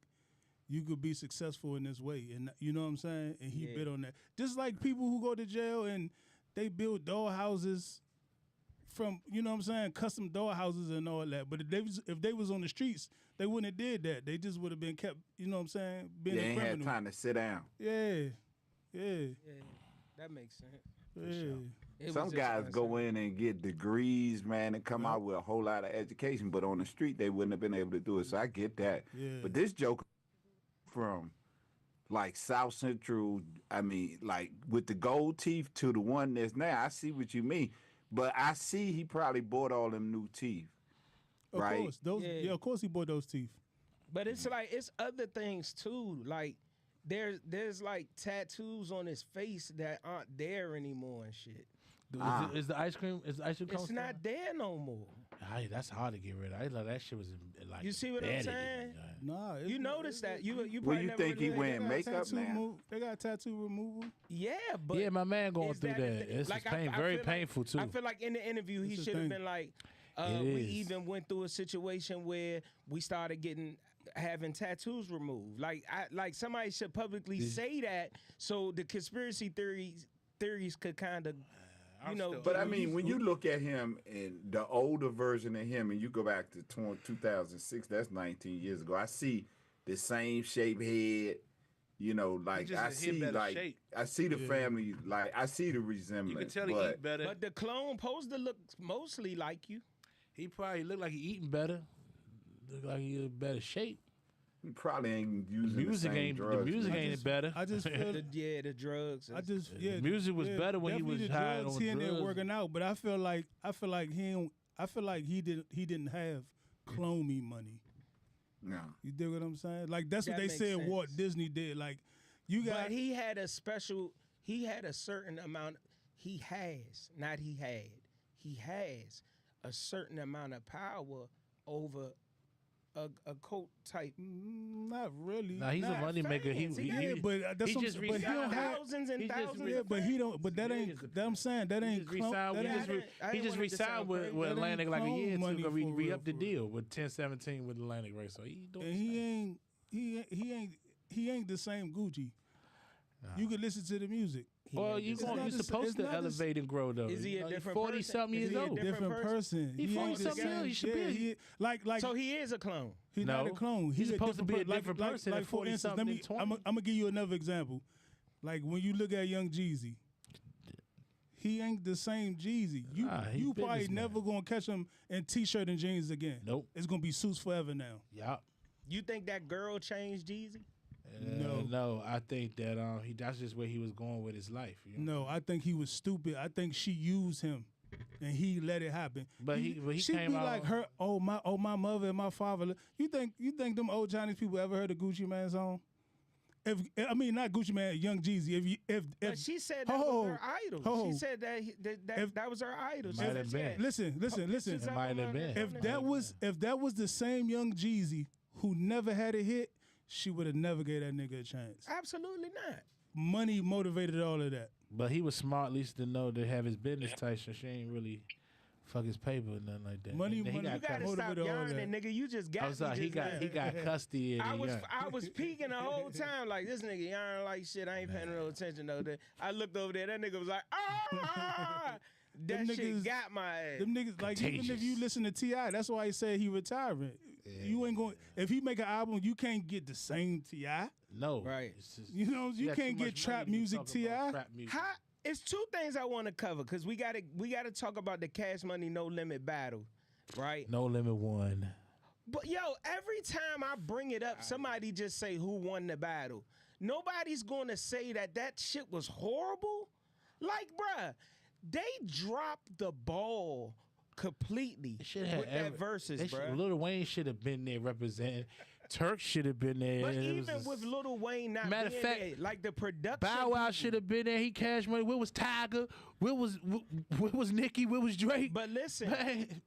you could be successful in this way, and you know what I'm saying. And he bid on that. Just like people who go to jail and they build doll houses from what I'm saying, custom doll houses and all that. But if they was on the streets, they wouldn't have did that. They just would have been kept. You know what I'm saying? Being They a ain't had criminal. time to sit down. Yeah. Yeah, that makes sense. Yeah. It Some was just guys one go side. in and get degrees, man, and come out with a whole lot of education, but on the street they wouldn't have been able to do it. So I get that. Yeah. But this joke from like South Central, I mean, like with the gold teeth to the one that's now, I see what you mean. But I see he probably bought all them new teeth. Of right? course. Of course he bought those teeth. But it's like it's other things too. Like there's like tattoos on his face that aren't there anymore and shit. Is the ice cream? Is the ice cream? It's not there no more. That's hard to get rid of. I thought that shit was like. You see what I'm saying? Nah, You noticed that. You Well, probably you never think he really- wearing makeup now? They got tattoo removal. Yeah, but Yeah, my man going is through that that. It's like, very feel like- painful too. I feel like in the interview he It's a should have thing. been like, It we is. even went through a situation where we started having tattoos removed. Like somebody should publicly say that so the conspiracy theories could kind of, you know. But I mean, when you look at him and the older version of him, and you go back to 2006, that's 19 years ago. I see the same shape head. You know, like just I a hit see, better like shape. I see the family, like I see the resemblance. You can tell he but eat better. But the clone supposed to look mostly like you. He probably look like he eating better. Look like he in better shape. he probably ain't using Music the same ain't drugs. the music man. ain't better. I just feel. The drugs. Yeah. music was better when he definitely was the high drugs on here and there drugs. working out, but I feel like he didn't have clone me money. No. You dig what I'm saying? Like that's what That they makes said sense. Walt Disney did. Like you got But he had a certain amount. He has a certain amount of power over a cult type. not really. Nah, he's a Nah, money maker. fans, he yeah, but that's he what I'm just saying, but he resigned. don't have. Thousands and he just thousands. Yeah, of but fans. he don't. But that ain't. That I'm saying that ain't. He just resigned with, Yeah, I didn't he want just it to resigned sound with crazy. That Atlantic ain't like a clone year money to for re-up real, the for deal with 10-17 with Atlantic, right? So he doing And his thing. he ain't the same Gucci. You can listen to the music. Well, you're It's not the- supposed it's to not the- elevate and grow though. Is he a different 40 person? something Is years he a old? different person. He ain't 40 the something same- years, he should be. he- like So he is a clone. he's not a No. clone. He's a supposed to be a per- different person Like at for 40 instance, something I'm than 20. gonna give you another example. Like when you look at Young Jeezy, he ain't the same Jeezy. He You probably businessman. never gonna catch him in t-shirt and jeans again. Nope. It's gonna be suits forever now. Yup. You think that girl changed Jeezy? No, I think that that's just where he was going with his life. You know? No, I think he was stupid. I think she used him, and he let it happen. But he she came be out like her. Oh my mother and my father. You think them old Chinese people ever heard of Gucci Mane song? I mean not Gucci Mane, Young Jeezy. But she said that was her idol. She said that was her idol. She Might said, have been. Listen. It might have been. If that was the same Young Jeezy who never had a hit, she would have never gave that nigga a chance. Absolutely not. Money motivated all of that. But he was smart, at least to know to have his business tight, so she ain't really fuck his paper or nothing like that. Money, And then he money. You gotta Motivated stop all that. yarning, nigga. You just got I'm sorry, me he just got now. he got custody. I was peeking the whole time like this nigga yarn like shit. I ain't paying no attention though. I looked over there. That nigga was like, ah. That Them shit niggas- got my ass. Them niggas, like, even if you Contagious. listen to T.I., that's why he said he retiring. You ain't going, if he make an album, you can't get the same T.I. No, Right. It's just- You know, you got too can't much get money trap to be music talking about T.I. trap music. How, it's two things I want to cover because we gotta talk about the Cash Money No Limit battle, right? No Limit one. But yo, every time I bring it up, somebody just say who won the battle. Nobody's gonna say that shit was horrible. Like, bruh, they dropped the ball completely with that versus, bruh. Lil Wayne should have been there representing. Turk should have been there. But It was even with Lil Wayne not Matter of being fact, there, like the production, Bow Wow people- should have been there. He Cash Money. Where was Tiger? Where was Nicki? Where was Drake? But listen, Man.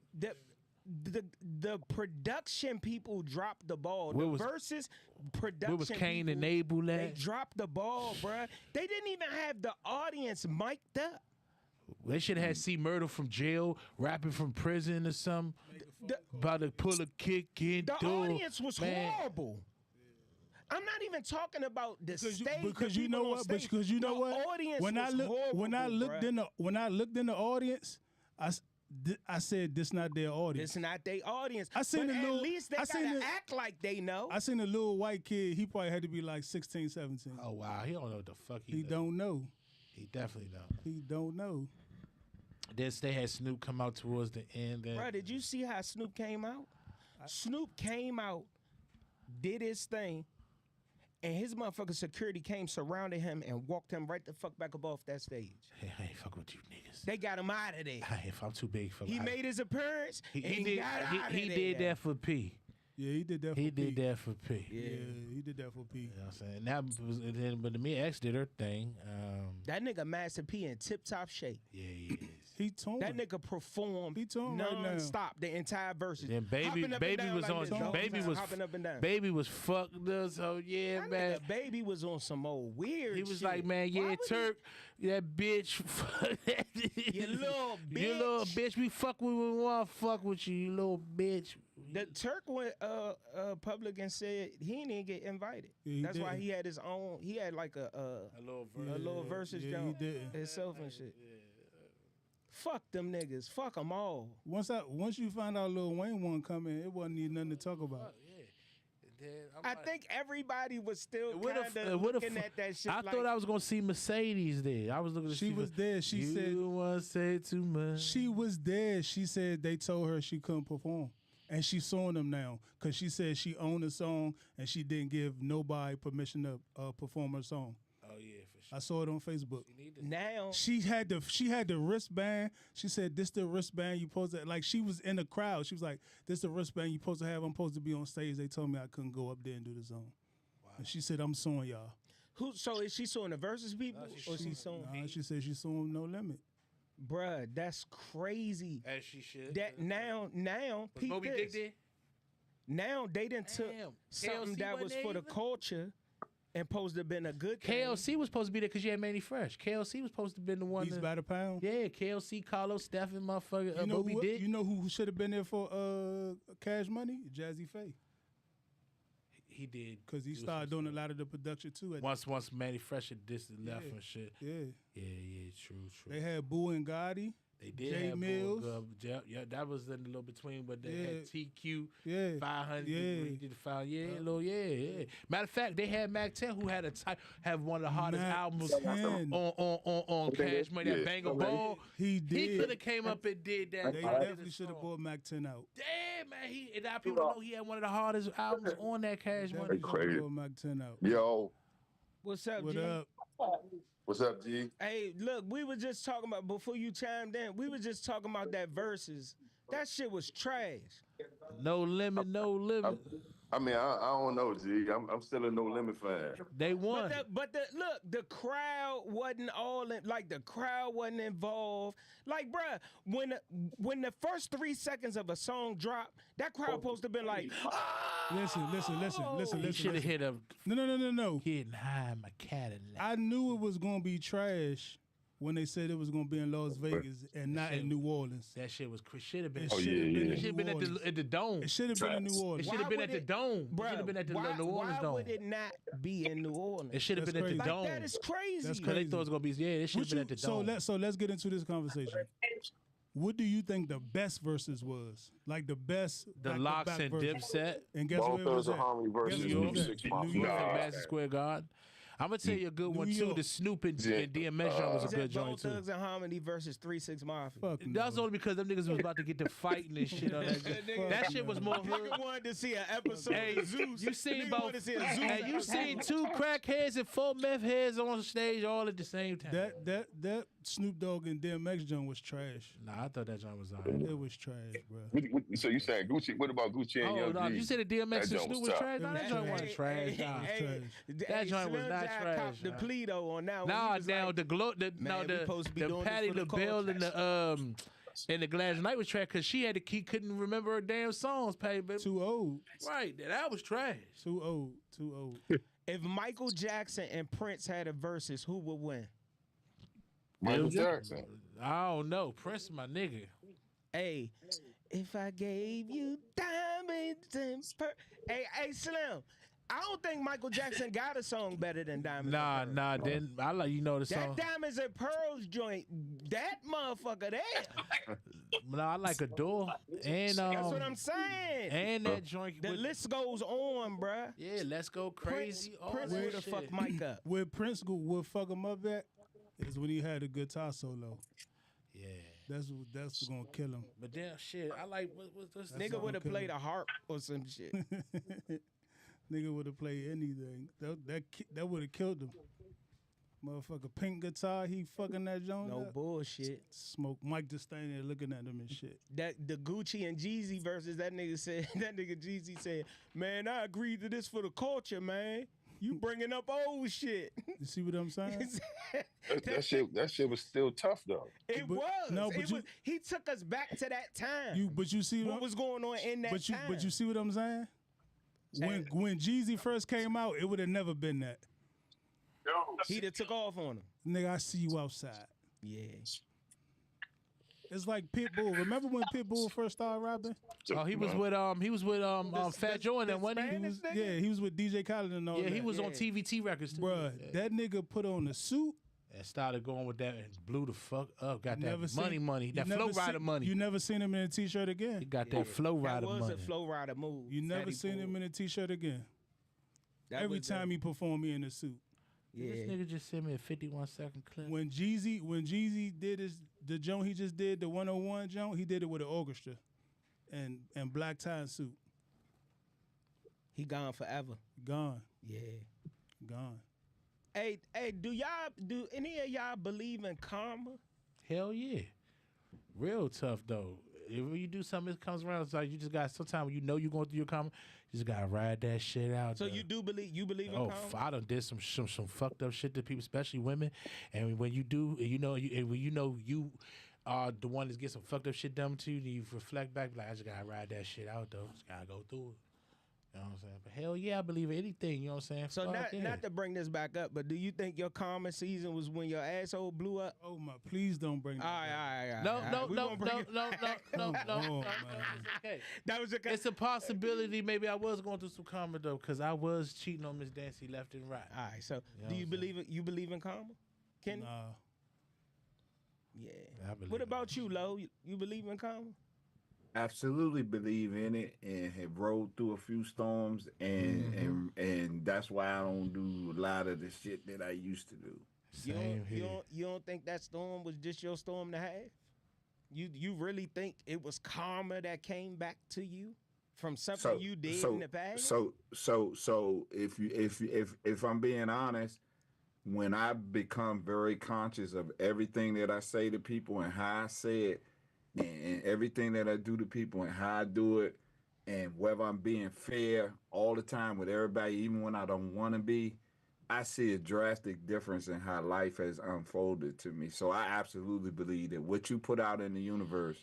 the production people dropped the ball. Where The was- versus production Where was Kane people, and Abel they at? dropped the ball, bruh. They didn't even have the audience mic'd up. They should have had C Murder from jail, rapping from prison or something. About to pull a kick in. The audience was Man. horrible. I'm not even talking about the stage. Because the you know people on what? stage. Because you know the what? Audience When was horrible, when I looked bruh. in the audience, I said this not their audience. It's not their audience. I seen but a at little- least they I seen gotta the- act like they know. I seen a little white kid. He probably had to be like 16, 17. Oh wow, he don't know what the fuck He don't know. He definitely don't. He don't know. They had Snoop come out towards the end. And Bruh, did you see how Snoop came out? Snoop came out, did his thing, and his motherfucking security came, surrounded him, and walked him right the fuck back up off that stage. Hey, I ain't fuck with you niggas. They got him out of there. If I'm too big for He made his appearance, and he got out of he there. did that for P. Yeah, he did that. He for did P. that for P. Yeah, he did that for P. You know what I'm saying? That was, and then, but the Me X did her thing. That nigga Master P in tip-top shape. Yeah, he is. He touring. That nigga performed He touring right now. non-stop the entire verses. Then Baby Hopping up and Baby down was like on this the whole Baby time, was hopping up and down. Baby was fucked up. So yeah, That man. nigga Baby was on some old weird He was shit. like, man, Why yeah, would he- Turk, that bitch. You little bitch. You little bitch. We fuck with we want to fuck with you, you little bitch. The Turk went public and said he didn't even get invited. Yeah, he That's why didn't. he had his own. He had like a little versus yeah, jump he didn't. himself and shit. Fuck them niggas. Fuck them all. Once you find out Lil Wayne wasn't coming, it wasn't even nothing to talk about. I think everybody was still What if- kind of what if- looking at that shit. I like, thought I was gonna see Mercedes there. I was looking to She see. was there. She you said want to say too much. she was there. She said they told her she couldn't perform, and she's suing them now because she said she owned the song and she didn't give nobody permission to perform her song. Oh yeah, for sure. I saw it on Facebook. now. She had the wristband. She said, "This the wristband you supposed to," like she was in the crowd. She was like, "This the wristband you supposed to have. I'm supposed to be on stage. They told me I couldn't go up there and do the song." Wow. And she said, "I'm suing y'all." So is she suing the versus people or she suing? Nah, she said she's suing No Limit. Bruh, that's crazy. As she should. That now, Was peep Moby this. Dick there? Now they done took Damn. something KLC that wasn't was there for the either? culture and supposed to have been a good thing. KLC was supposed to be there because you had Manny Fresh. KLC was supposed to have been the one. Beats by the pound. Yeah, KLC, Carlos, Stephen, motherfucker, You know Moby who? Dick. You know who should have been there for Cash Money? Jazzy Faye, He did. because he started doing a lot of the production too. Once Manny Fresh had dissed and left Yeah. and shit. Yeah, Yeah, true. they had Boo and Gotti. They did Jay have Mills. yeah, that was in the little between, but they Yeah. had TQ Yeah, 500. Yeah. He did the file, yeah. Matter of fact, they had Mac 10, who had have one of the hardest Mac albums 10. on Cash Money, that Yeah. Banger Ball. He He did. could have came up and did that. They part of definitely the should have song. brought Mac 10 out. Damn, man, and now people don't know he had one of the hardest albums on that Cash Money. Definitely should crazy. have brought Mac 10 out. Yo, What's up, What G? up? what's up, G? Hey, look, we were just talking about, before you chimed in, we were just talking about that verses. That shit was trash. No limit, no limit. I mean, I don't know, G. I'm still a No Limit fan. They won. But look, the crowd wasn't all in, like the crowd wasn't involved. Like, bruh, when the first 3 seconds of a song dropped, that crowd supposed to been like, Listen. He should have hit a No. hitting high in my Cadillac. I knew it was gonna be trash when they said it was gonna be in Las Vegas and not in New Orleans. That shit was should have been. It Oh, should yeah, have been yeah. in It should have New been at Orleans. the dome. It should have been in New It Orleans. should have been would at the it- dome. It bruh, should have been at the why, New Orleans why dome. would it not be in New Orleans? It should have That's been at the crazy. dome. Like, that is crazy. That's Because they thought it was gonna be it should have What been at the dome. so let's get into this conversation. What do you think the best verses was? Like the best The back-to-back Locks and verses. Dipset, And guess Bone where it was Thugs and at? Harmony versus Guess New where it York, was Six at? Mafia. New New York. York, Nah. Madison Square Garden. I'm gonna tell you a good New one too. York. The Snoop and Yeah. DMX joint was a Is good that Bone joint too. Thugs and Harmony versus 3-6 Mafia? Fuck That's no. only because them niggas was about to get to fighting and shit on that. That shit was more hood. Nigga wanted to see an episode Hey, of Zeus. you seen Nigga both? wanted to see a Zeus Hey, you episode. seen 2 crackheads and 4 meth heads on stage all at the same time? That Snoop Dogg and DMX joint was trash. Nah, I thought that joint was alright. It was trash, bro. So you saying Gucci? What about Gucci and Oh Young no! G? You said the DMX That and joint Snoop was was tough. trash. No, that joint wasn't trash. Nah. That joint was not trash, The nah. Pleato on now. Nah, now the Man, we supposed to be the doing this Patty for the LaBelle culture. and the Glass Night was trash because he couldn't remember her damn songs. Patty, baby. Too old. Right, that was trash. Too old. Too old. If Michael Jackson and Prince had a versus, who would win? Michael Jackson. I don't know. Prince, my nigga. Hey, if I gave you diamonds and hey, Slim. I don't think Michael Jackson got a song better than Diamonds and Pearls. Then I let you know the song. That Diamonds and Pearls joint, that motherfucker there. No, I like Adore and That's what I'm saying. and that joint. The with- list goes on, bruh. yeah, let's go crazy. all Prince that would have shit. fucked Mike up. Where Prince would fuck him up at is when he had a guitar solo. Yeah, That's gonna kill him. but damn shit, I like what's this? Nigga would have played a harp or some shit. Nigga would have played anything. That would have killed him. Motherfucker, pink guitar, he fucking that joint No up. bullshit. Smoke. Mike just standing there looking at him and shit. That the Gucci and Jeezy versus that nigga said. That nigga Jeezy said, "Man, I agreed to this for the culture, man." You bringing up old shit. You see what I'm saying? That shit was still tough though. It But- was. no, but It was. He took us back to that time. But you see what was going on in that time. But you see what I'm saying? When Jeezy first came out, it would have never been that. He'd have took off on him. Nigga, I see you outside. Yeah. It's like Pitbull. Remember when Pitbull first started rapping? Oh, he was with Fat Joe and then when He was with DJ Khaled and all that. yeah, he was on TVT records too. Bruh, that nigga put on a suit. And started going with that and blew the fuck up. Got Never that seen- money. That you Flow never Rider seen- money. You never seen him in a t-shirt again. He got that Flow Rider That was money. a Flow Rider move. You never Fatty seen him Pool. in a t-shirt again. That Every was time he performed, he in a suit. Yeah. This nigga just sent me a 51-second clip. When Jeezy did the joint he just did, the 101 joint, he did it with an orchestra and black tie and suit. He gone forever. Gone. Yeah. Gone. Hey, do any of y'all believe in karma? Hell yeah. Real tough though. If you do something, it comes around. It's like you just got sometimes you know you're going through your karma. You just gotta ride that shit out. So though. you believe in Oh, karma? I done did some fucked up shit to people, especially women. And when you do, when you know you are the one that gets some fucked up shit done to you, then you reflect back, like I just gotta ride that shit out though. Just gotta go through it. You know what I'm saying? But hell yeah, I believe in anything. You know what I'm saying? So Fuck yeah. not to bring this back up, but do you think your karma season was when your asshole blew up? Oh my! Please don't bring that. All right. No, We gonna bring it- no. on, It's man. okay. That was your. It's a possibility. Maybe I was going through some karma though, because I was cheating on Miss Dancy left and right. All right. So know do you what I'm believe it? You believe in karma, Kenny? Nah. Yeah. I believe What in about you, Lo? You believe in karma? Absolutely believe in it and have rolled through a few storms and that's why I don't do a lot of the shit that I used to do. Same here. You don't think that storm was just your storm to have? You really think it was karma that came back to you from something you did in the past? So if I'm being honest, when I become very conscious of everything that I say to people and how I say it, and everything that I do to people and how I do it, and whether I'm being fair all the time with everybody, even when I don't want to be, I see a drastic difference in how life has unfolded to me. So I absolutely believe that what you put out in the universe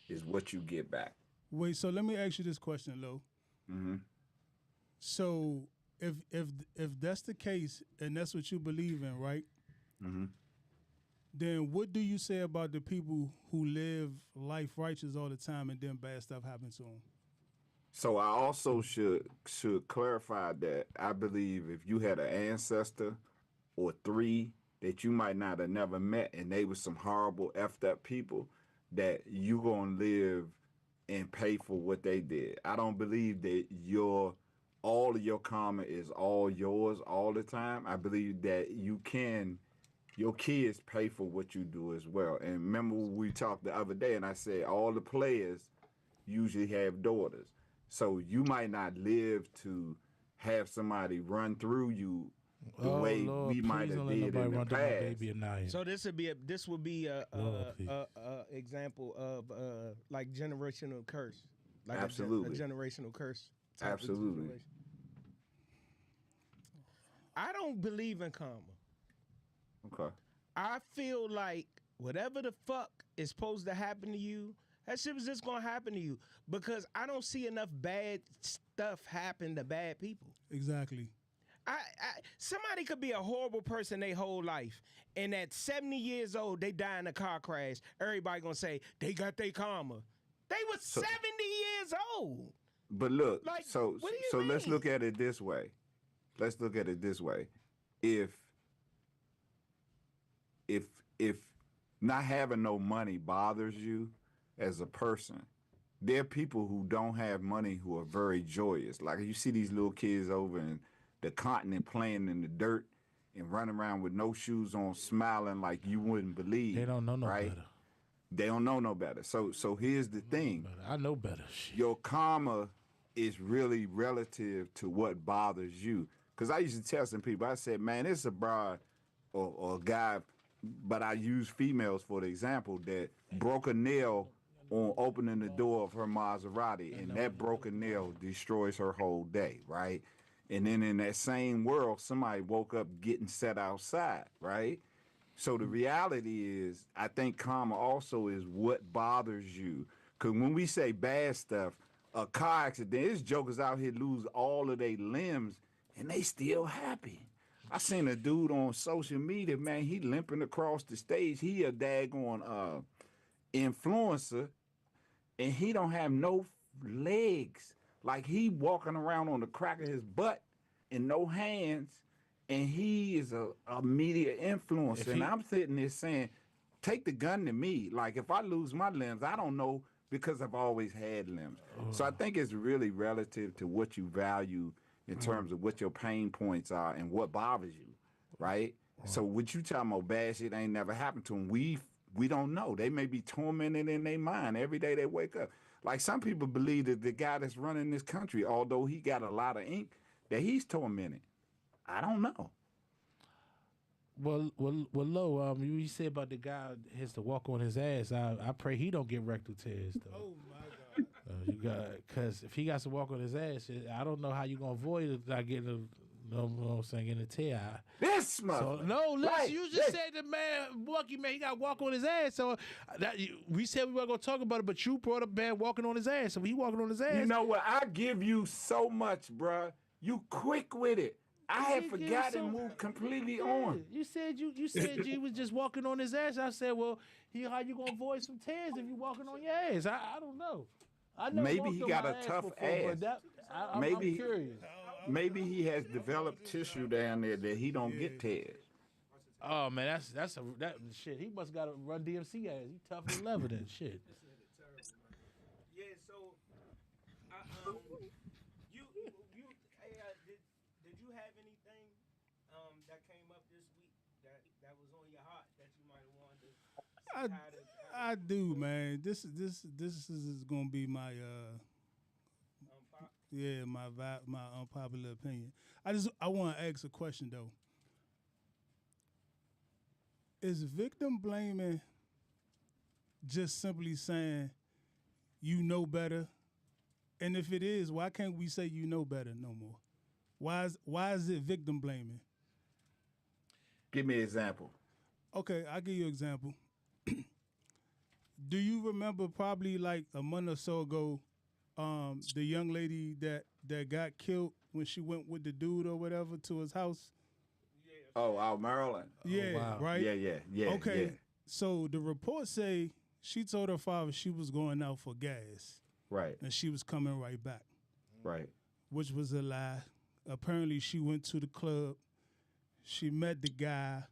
is what you get back. Wait. So let me ask you this question, Lo. Mm-hmm. So if that's the case and that's what you believe in, right? Mm-hmm. Then what do you say about the people who live life righteous all the time and then bad stuff happens to them? So I also should clarify that I believe if you had an ancestor or three that you might not have never met and they were some horrible effed up people, that you gonna live and pay for what they did. I don't believe that all of your karma is all yours all the time. I believe that your kids pay for what you do as well. And remember we talked the other day and I said all the players usually have daughters. So you might not live to have somebody run through you the way Lord, we might please have don't let did nobody in the run through my past. baby Anaya. So this would be a Lord, please. example of like generational curse. Like Absolutely. a generational curse. type of Absolutely. situation. I don't believe in karma. Okay. I feel like whatever the fuck is supposed to happen to you, that shit was just gonna happen to you because I don't see enough bad stuff happen to bad people. Exactly. Somebody could be a horrible person their whole life, and at 70 years old, they die in a car crash. Everybody gonna say they got their karma. They was 70 years old. But look, Like, so what do you so let's mean? look at it this way. Let's look at it this way. If not having no money bothers you as a person, there are people who don't have money who are very joyous. Like you see these little kids over in the continent playing in the dirt and running around with no shoes on, smiling like you wouldn't believe. They don't know no right? better. They don't know no better. So here's the thing. I know better. Shit. Your karma is really relative to what bothers you. Because I used to tell some people, I said, man, it's a broad or a guy, but I use females for the example, that broke a nail on opening the door of her Maserati, and that broken nail destroys her whole day, right? And then in that same world, somebody woke up getting set outside, right? So the reality is, I think karma also is what bothers you. Because when we say bad stuff, a car accident, there's jokers out here lose all of their limbs and they still happy. I seen a dude on social media, man, he limping across the stage. He a daggone influencer and he don't have no legs. Like he walking around on the crack of his butt and no hands, and he is a media influencer. And I'm sitting there saying, take the gun to me. Like if I lose my limbs, I don't know because I've always had limbs. So I think it's really relative to what you value in terms of what your pain points are and what bothers you, right? So what you talking about bad shit ain't never happened to them. We don't know. They may be tormented in their mind every day they wake up. Like some people believe that the guy that's running this country, although he got a lot of ink, that he's tormented. I don't know. Well, Lo, you said about the guy has to walk on his ass. I pray he don't get rectal tears though. Oh my God. You got, because if he got to walk on his ass, I don't know how you gonna avoid it not getting getting a tear. This mother. So no, listen, Right. you just said the man, Lucky man, he got to walk on his ass. So we said we weren't gonna talk about it, but you brought up man walking on his ass. So he walking on his ass. You know what? I give you so much, bruh. You quick with it. I had forgotten and moved completely on. You said you was just walking on his ass. I said, well, how you gonna avoid some tears if you walking on your ass? I don't know. I never Maybe walked he on got my a tough before, but ass. I'm curious. Maybe he has developed tissue down there that he don't get tears. Oh man, that's that shit. He must got to run DMC ass. He tough as leather. That shit. Yeah, so did you have anything that came up this week that was on your heart that you might have wanted to I do, man. This is gonna be my my unpopular opinion. I want to ask a question though. Is victim blaming just simply saying you know better? And if it is, why can't we say you know better no more? Why is it victim blaming? Give me an example. Okay, I'll give you an example. Do you remember probably like a month or so ago, the young lady that got killed when she went with the dude or whatever to his house? Oh, out Maryland. Yeah, wow. right? Yeah. Okay, Yeah. so the reports say she told her father she was going out for gas. Right. And she was coming right back. Right. Which was a lie. Apparently she went to the club. She met the guy.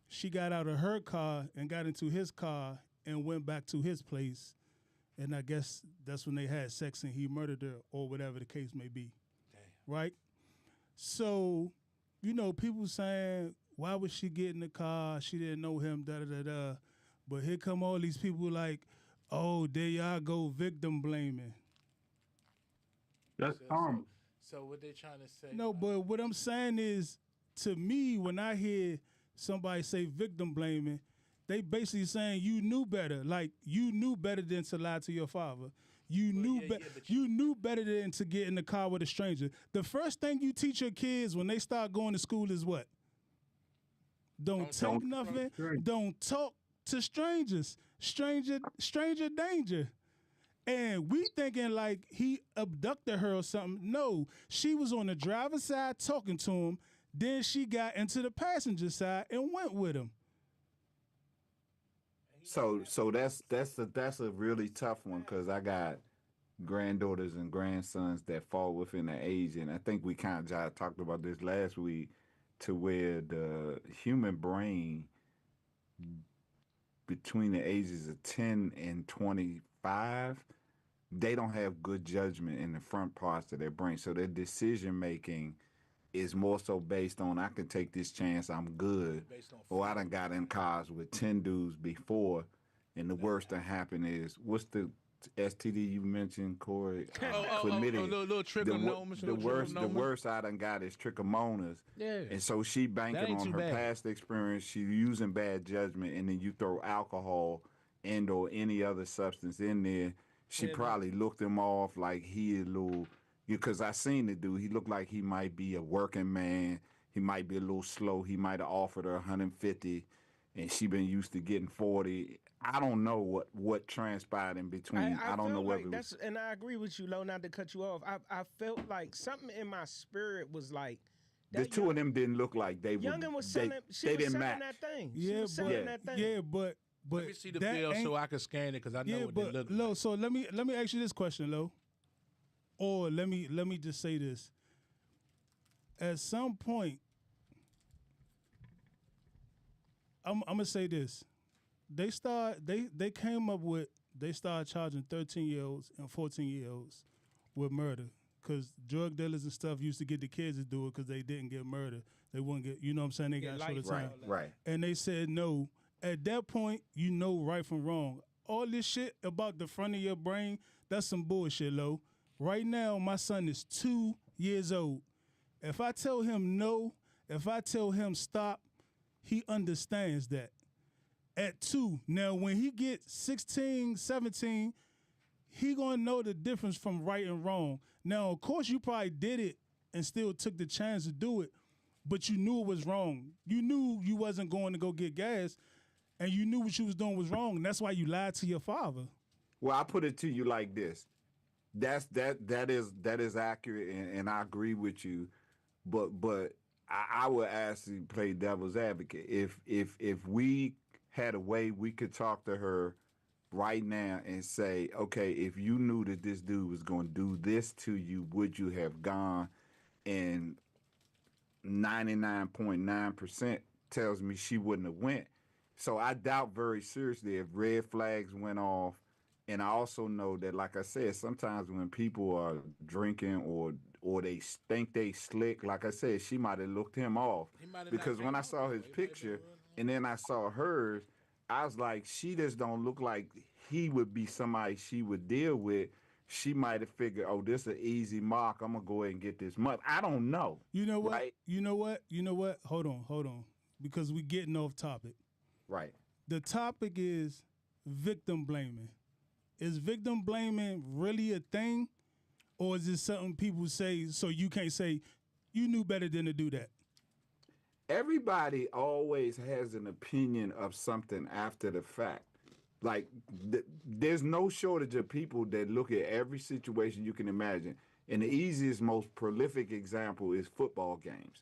She got out of her car and got into his car and went back to his place. And I guess that's when they had sex and he murdered her or whatever the case may be. Damn. Right? So, people saying, why would she get in the car? She didn't know him, da-da-da-da. But here come all these people like, oh, there y'all go victim blaming. That's karma. So what they trying to say? No, but what I'm saying is, to me, when I hear somebody say victim blaming, they basically saying you knew better. Like you knew better than to lie to your father. You knew better than to get in the car with a stranger. The first thing you teach your kids when they start going to school is what? Don't take nothing. Don't talk to strangers. Stranger danger. And we thinking like he abducted her or something. No, she was on the driver's side talking to him. Then she got into the passenger side and went with him. So that's a really tough one because I got granddaughters and grandsons that fall within the age, and I think we kind of talked about this last week, to where the human brain between the ages of 10 and 25, they don't have good judgment in the front parts of their brain. So their decision making is more so based on, I can take this chance, I'm good. Or I done got in cars with 10 dudes before, and the worst that happened is, what's the STD you mentioned, Corey? Chlamydia. Little trichomonas. The worst I done got is trichomonas. Yeah. And so she banking on her past experience, she using bad judgment, and then you throw alcohol and or any other substance in there. She probably looked him off like he a little because I seen the dude. He looked like he might be a working man. He might be a little slow. He might have offered her 150, and she been used to getting 40. I don't know what transpired in between. I I don't know felt whether like it that's, was and I agree with you, Lo, not to cut you off. I felt like something in my spirit was like the that. two of them didn't look like they were. Youngin was They, selling. She they was didn't selling match. that thing. She Yeah, was selling but that thing. but Let me see the that bill ain't- so I can scan it because I know Yeah, what they but look Lo, like. so let me ask you this question, Lo. Or let me just say this. At some point, I'm gonna say this. They came up with, they started charging 13-year-olds and 14-year-olds with murder, because drug dealers and stuff used to get the kids to do it because they didn't get murdered. They wouldn't get, you know what I'm saying? They got shorter time. Right. And they said no. At that point, you know right from wrong. All this shit about the front of your brain, that's some bullshit, Lo. Right now, my son is 2 years old. If I tell him no, if I tell him stop, he understands that. At 2. Now, when he gets 16, 17, he gonna know the difference from right and wrong. Now, of course, you probably did it and still took the chance to do it, but you knew it was wrong. You knew you wasn't going to go get gas, and you knew what you was doing was wrong, and that's why you lied to your father. Well, I put it to you like this. That is accurate, and I agree with you. But I would actually play devil's advocate. If we had a way we could talk to her right now and say, okay, if you knew that this dude was going to do this to you, would you have gone? And 99.9% tells me she wouldn't have went. So I doubt very seriously if red flags went off. And I also know that, like I said, sometimes when people are drinking or they think they slick, like I said, she might have looked him off. Because when I saw his picture and then I saw hers, I was like, she just don't look like he would be somebody she would deal with. She might have figured, oh, this is an easy mark. I'm going to go ahead and get this month. I don't know. You know what? Right? You know what? Hold on. Because we getting off topic. Right. The topic is victim blaming. Is victim blaming really a thing? Or is it something people say so you can't say you knew better than to do that? Everybody always has an opinion of something after the fact. Like, there's no shortage of people that look at every situation you can imagine. And the easiest, most prolific example is football games.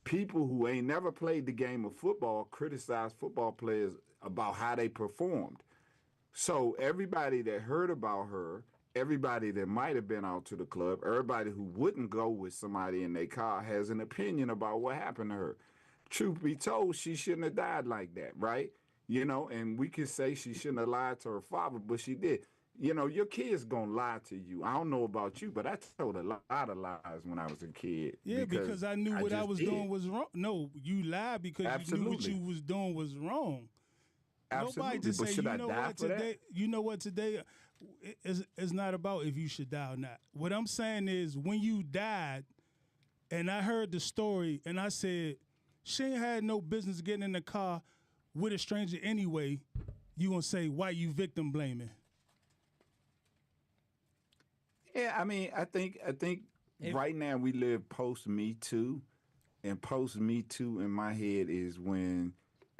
People who ain't never played the game of football criticize football players about how they performed. So everybody that heard about her, everybody that might have been out to the club, everybody who wouldn't go with somebody in their car has an opinion about what happened to her. Truth be told, she shouldn't have died like that, right? You know, and we could say she shouldn't have lied to her father, but she did. You know, your kid's gonna lie to you. I don't know about you, but I told a lot of lies when I was a kid. Yeah, because I knew what I was doing was wrong. No, you lied because you knew what you was doing was wrong. Absolutely, nobody just but say, should I you know die what for today? that? You know what today? It's not about if you should die or not. What I'm saying is when you died, and I heard the story, and I said she ain't had no business getting in the car with a stranger anyway. You gonna say why you victim blaming? Yeah, I mean, I think right now we live post Me Too, and post Me Too in my head is when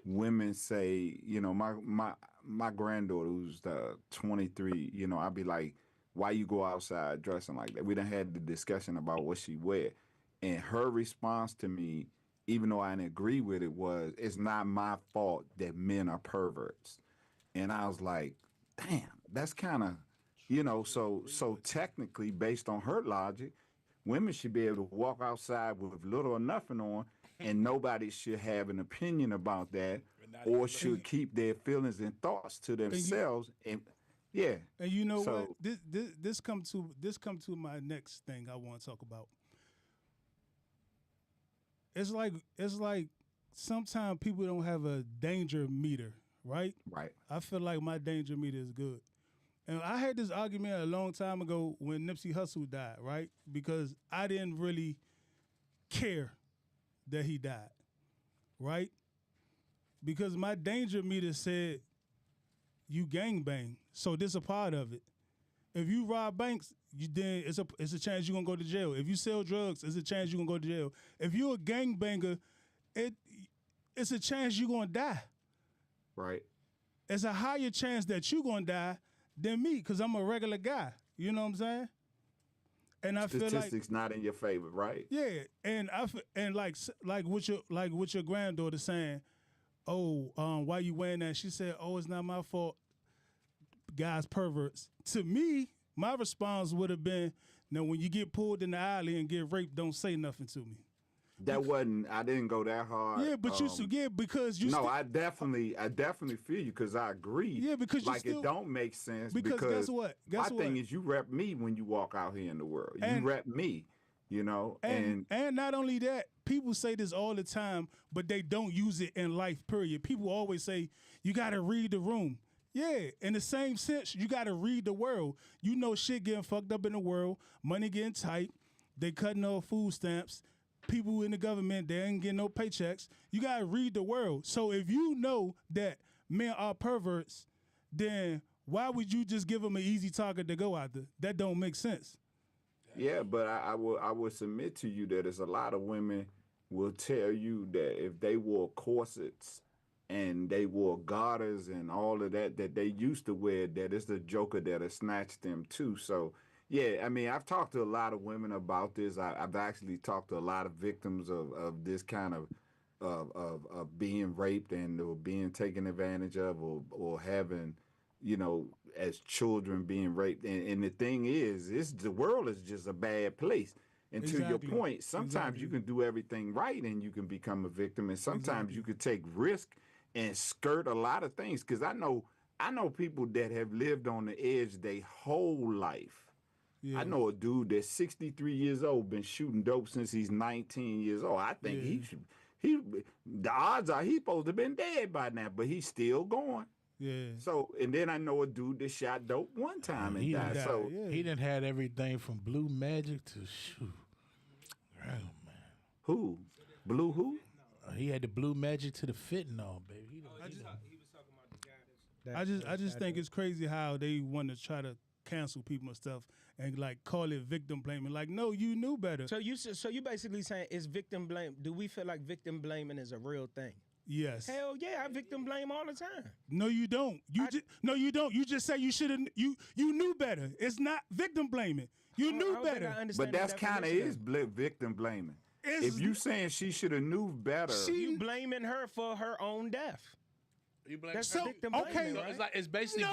women say, you know, my granddaughter who's 23, you know, I'd be like, why you go outside dressing like that? We done had the discussion about what she wear, and her response to me, even though I didn't agree with it, was, it's not my fault that men are perverts. And I was like, damn, that's kind of, you know, so technically, based on her logic, women should be able to walk outside with little or nothing on, and nobody should have an opinion about that, or should keep their feelings and thoughts to themselves. And yeah, and you know so, what? This come to my next thing I want to talk about. It's like sometimes people don't have a danger meter, right? right. I feel like my danger meter is good. And I had this argument a long time ago when Nipsey Hussle died, right? Because I didn't really care that he died, right? Because my danger meter said you gangbang, so this a part of it. If you rob banks, then it's a chance you're gonna go to jail. If you sell drugs, it's a chance you're gonna go to jail. If you're a gangbanger, it's a chance you're gonna die. Right. It's a higher chance that you're gonna die than me, because I'm a regular guy. You know what I'm saying? And I feel like Statistics not in your favor, right? yeah, and like what your granddaughter saying, oh, why you wearing that? She said, oh, it's not my fault. Guys, perverts. To me, my response would have been, now when you get pulled in the alley and get raped, don't say nothing to me. That wasn't. I didn't go that hard. Yeah, but because you. No, I definitely feel you because I agree. Yeah, because you it don't make sense. Because guess what? My thing is, you rep me when you walk out here in the world. You rep me. You know, and not only that, people say this all the time, but they don't use it in life. Period. People always say you got to read the room. Yeah, in the same sense, you got to read the world. You know, shit getting fucked up in the world, money getting tight, they cutting off food stamps. People in the government, they ain't getting no paychecks. You got to read the world. So if you know that men are perverts, then why would you just give them an easy target to go after? That don't make sense. Yeah, but I will submit to you that there's a lot of women will tell you that if they wore corsets and they wore garters and all of that they used to wear, that it's the joker that'll snatch them too. So yeah, I mean, I've talked to a lot of women about this. I've actually talked to a lot of victims of this kind of being raped and or being taken advantage of or having, you know, as children being raped. And the thing is, the world is just a bad place. And to your point, sometimes you can do everything right and you can become a victim, and sometimes you can take risk and skirt a lot of things. Because I know people that have lived on the edge their whole life. Yeah. I know a dude that's 63 years old, been shooting dope since he's 19 years old. I think the odds are he's supposed to have been dead by now, but he's still going. Yeah. So, and then I know a dude that shot dope one time and died. So he done had everything from Blue Magic to shoot. Oh man. Who? Blue who? He had the Blue Magic to the fentanyl, baby. He was talking about the guy I just think it's crazy how they want to try to cancel people and stuff and like call it victim blaming. Like, no, you knew better. So you basically saying it's victim blame. Do we feel like victim blaming is a real thing? Yes. Hell yeah, I victim blame all the time. No, you don't. No, you don't. You just say you should have. You knew better. It's not victim blaming. You knew better. But that's kind of is victim blaming. If you saying she should have knew better, you blaming her for her own death. You blame That's victim blaming, okay. Right? It's basically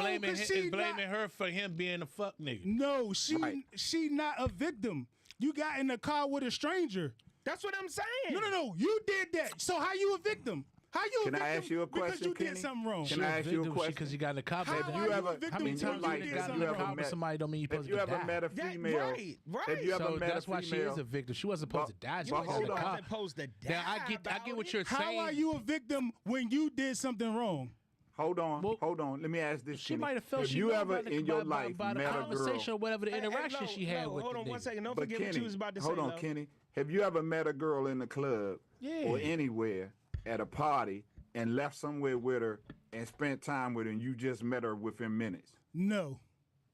blaming her for him being a fuck nigga. No, she not a victim. You got in the car with a stranger. That's what I'm saying. No. You did that. So how you a victim? How you a victim? Can I ask you a question, because you Kenny? did something wrong. Can I ask you a question? Because you got in the car. How you ever? How many times you got in the car with somebody don't mean you're supposed to die. Have you ever met a female? Right. Have you ever met a female? That's why she is a victim. She wasn't supposed to die. She was in the car. Supposed to die. Now I get what you're saying. How are you a victim when you did something wrong? Hold on. Let me ask this. She might have felt if she you knew ever about in your life by the met a conversation girl, or whatever the interaction she had with hold on the one nigga. second. Don't but forget Kenny, what you was about to say. hold on, Kenny. Have you ever met a girl in the club or anywhere at a party and left somewhere with her and spent time with her and you just met her within minutes? No.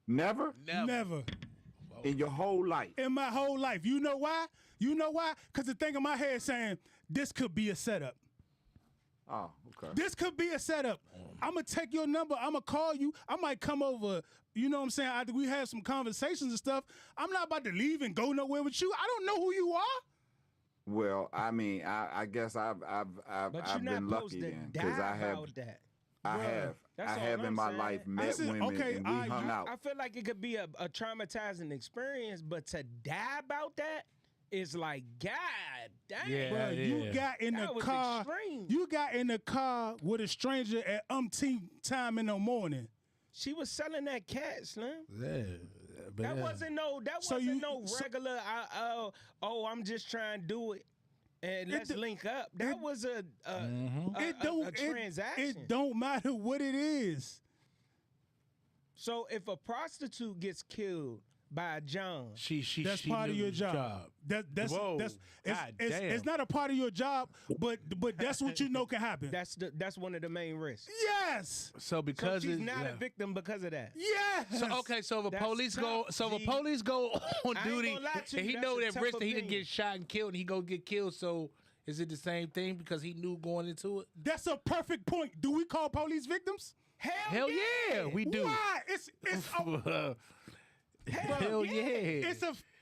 Never? Never. In your whole life? In my whole life. You know why? Because the thing in my head saying, this could be a setup. Oh, okay. This could be a setup. I'm going to take your number. I'm going to call you. I might come over. You know what I'm saying? After we have some conversations and stuff. I'm not about to leave and go nowhere with you. I don't know who you are. Well, I mean, I guess I've been lucky then because I have in my life met women and we hung out. I feel like it could be a traumatizing experience, but to die about that is like, God damn. Yeah, bro, you got in the car. Extreme. You got in the car with a stranger at umpteen time in the morning. She was selling that cat, Slim. Yeah. That wasn't no regular. I'm just trying to do it, and let's link up. That was a transaction. It don't matter what it is. So if a prostitute gets killed by John. That's part of your job. That's Whoa. it's not a part of your job, but that's what you know can happen. That's one of the main risks. Yes. So because So she's not a victim because of that. Yes. So okay, so if a That's police tough, if G. a police go on I ain't duty gonna lie to and you, he that's know a that tough risk that he can opinion. get shot and killed and he go get killed, so is it the same thing because he knew going into it? That's a perfect point. Do we call police victims? Hell yeah, we do. Why? It's Hell yeah.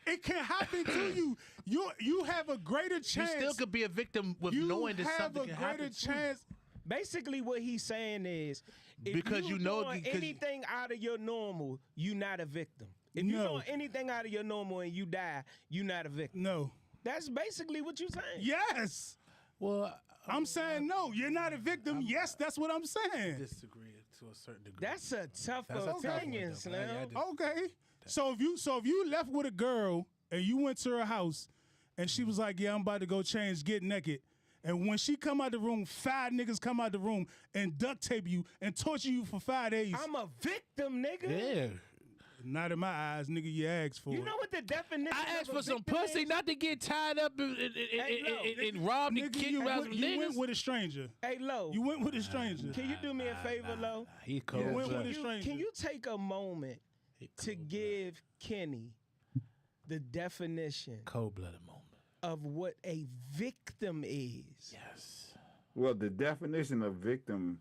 it can happen to you. You have a greater You chance. still could be a victim with you knowing that have something a can greater happen. to you. chance. Basically, what he's saying is, if Because you know- doing because- anything out of your normal, you're not a victim. If you No. doing anything out of your normal and you die, you're not a victim. No. That's basically what you're saying. Yes. Well, I'm saying no. You're not a victim. Yes, that's what I'm saying. disagree to a certain degree. That's a tough That's a tough one, opinion, though, Slim. but I just- Okay. So if you left with a girl and you went to her house and she was like, "Yeah, I'm about to go change, get naked," and when she come out the room, 5 niggas come out the room and duct tape you and torture you for 5 days. I'm a victim, nigga. Yeah. Not in my eyes, nigga. You asked for You it. know what the definition I asked of a for some victim pussy, is? not to get tied up and robbed and Nigga, kicked you, out went, some you niggas. went with a stranger. Hey, Lo, You went with a stranger. can you do me a favor, Lo? He cold. went with blooded. a stranger. Can you take a moment to give Kenny the definition Cold-blooded moment. of what a victim is? Yes. Well, the definition of victim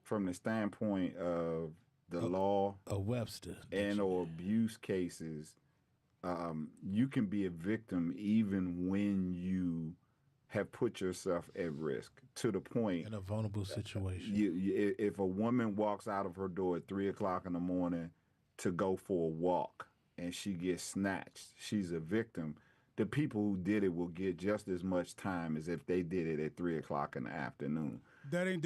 from the standpoint of the law A Webster. and or abuse cases, you can be a victim even when you have put yourself at risk to the point. In a vulnerable situation. If a woman walks out of her door at 3:00 in the morning to go for a walk and she gets snatched, she's a victim. The people who did it will get just as much time as if they did it at 3:00 in the afternoon. That ain't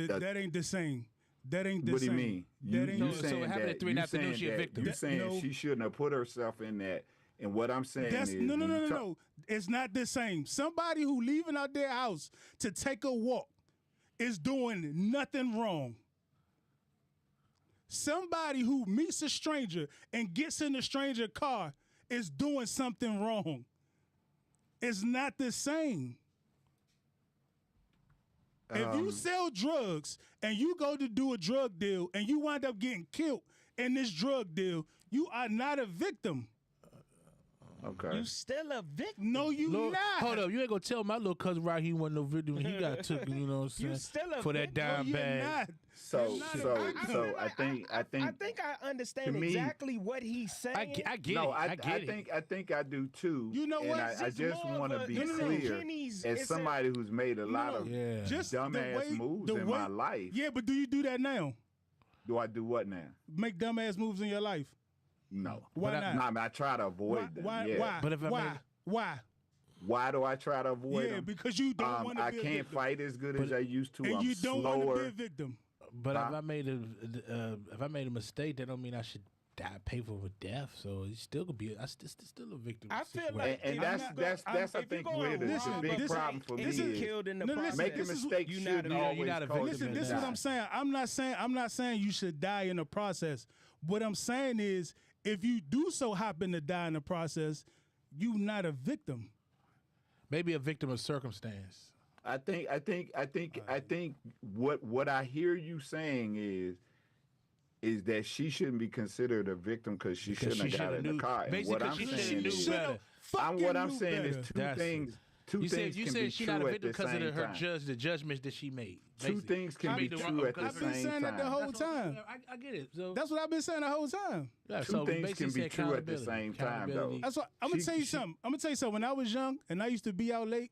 the same. That ain't the What do same. you mean? That ain't You So saying it happened that- at 3 in the you afternoon, saying she a that- victim. You saying No. she shouldn't have put herself in that. And what I'm saying That's is, no. It's not the same. Somebody who leaving out their house to take a walk is doing nothing wrong. Somebody who meets a stranger and gets in the stranger car is doing something wrong. It's not the same. If you sell drugs and you go to do a drug deal and you wind up getting killed in this drug deal, you are not a victim. Okay. You still a victim. No, you Look, not. hold up, you ain't gonna tell my little cousin right he wasn't no victim when he got took, you know what I'm saying? You still a for that victim. dime You're bag. not. So I think I think I understand to me- exactly what he's saying. I get no, it. I get it. think I do too. You know and what? I It's just more of want to a- be no, no, no, clear Kenny's- as it's a- somebody who's made a lot of Yeah. Just dumbass moves in my life. Yeah, but do you do that now? Do I do what now? Make dumbass moves in your life? No. Why But not? No, I mean, I try to avoid them. Why? Yeah. Why? But if I why? made- Why? Why do I try to avoid Yeah, them? because you don't want to I be a can't victim. fight as good as I used to. And I'm you don't want to slower. be a victim. But Huh? if I made a mistake, that don't mean I should die, pay for a death. So it's still gonna be still a victim. I feel situation. like And if that's I'm that's not- that's I if you think go where and the rob big a problem bank for me and get is killed in the No, listen, process. making this is- mistakes you shouldn't not a- always you're not a cause victim you in to This is what die. I'm saying. I'm not saying you should die in the process. What I'm saying is, if you do so happen to die in the process, you not a victim. Maybe a victim of circumstance. I think what I hear you saying is that she shouldn't be considered a victim because she shouldn't have got in the car. And Basically, what I'm she saying should've knew is, better. what I'm saying is two That's- things. Two You things said can be she's true not a at victim the because same of her time. the judgments that she made. Two basically. things can I be made the true wrong- at the I've been same saying that the time. whole That's what- time. I get it. So, That's what I've been saying the whole time. yeah, Two so things basically can be say true at the accountability. same time, though. Accountability. That's what I'm gonna tell you something. I'm gonna tell you something. When I was young and I used to be out late,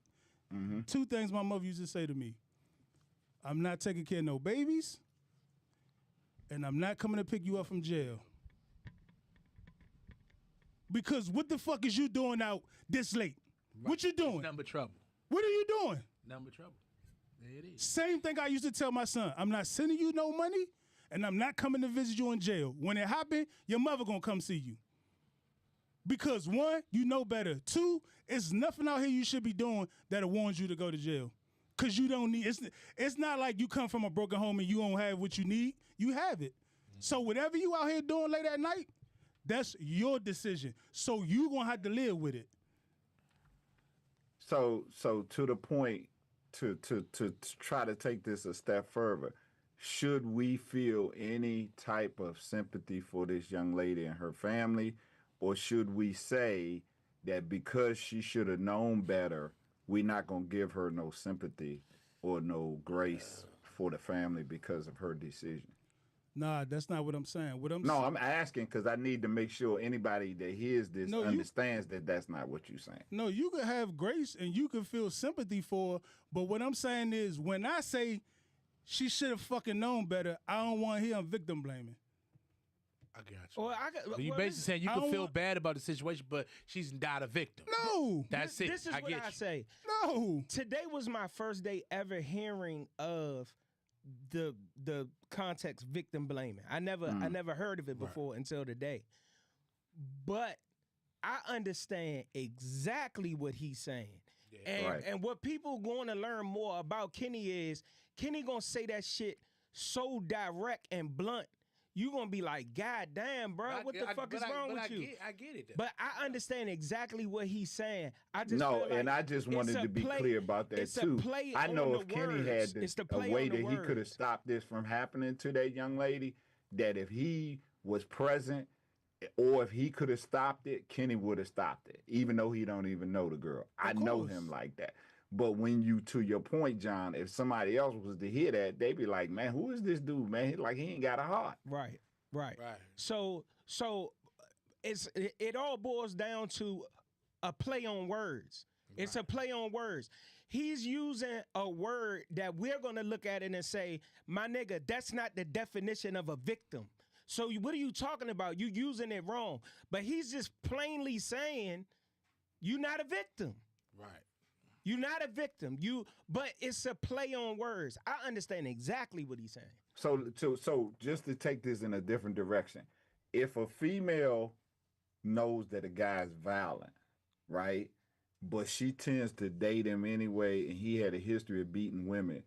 two things my mother used to say to me: I'm not taking care of no babies, and I'm not coming to pick you up from jail. Because what the fuck is you doing out this late? What you doing? Number trouble. What are you doing? Number trouble. There it is. Same thing I used to tell my son. I'm not sending you no money, and I'm not coming to visit you in jail. When it happen, your mother gonna come see you. Because one, you know better. Two, it's nothing out here you should be doing that'll warrant you to go to jail. Cause you don't need. It's not like you come from a broken home and you don't have what you need. You have it. So whatever you out here doing late at night, That's your decision. So you gonna have to live with it. So to the point, to try to take this a step further, should we feel any type of sympathy for this young lady and her family, or should we say that because she should have known better, we're not gonna give her no sympathy or no grace for the family because of her decision? Nah, that's not what I'm saying. I'm asking because I need to make sure anybody that hears this understands that that's not what you're saying. No, you can have grace and you can feel sympathy for her, but what I'm saying is when I say she should have fucking known better, I don't want to hear him victim blaming. I got you. Or So you basically saying you can feel bad about the situation, but she's not a victim. No. That's it. This is what I say. No. Today was my first day ever hearing of the context victim blaming. I never heard of it before until today. But I understand exactly what he's saying. Yeah. And what people going to learn more about Kenny is Kenny going to say that shit so direct and blunt. You going to be like, God damn, bro, what the fuck is wrong with you? I get it. But I understand exactly what he's saying. I just and I just wanted to be clear about that too. I know if Kenny had a way that he could have stopped this from happening to that young lady, that if he was present or if he could have stopped it, Kenny would have stopped it, even though he don't even know the girl. I know him like that. But when you, to your point, John, if somebody else was to hear that, they'd be like, man, who is this dude, man? Like, he ain't got a heart. Right. So it all boils down to a play on words. It's a play on words. He's using a word that we're going to look at it and say, my nigga, that's not the definition of a victim. So what are you talking about? You using it wrong. But he's just plainly saying, you're not a victim. Right. You're not a victim. But it's a play on words. I understand exactly what he's saying. So just to take this in a different direction, if a female knows that a guy's violent, right, but she tends to date him anyway, and he had a history of beating women,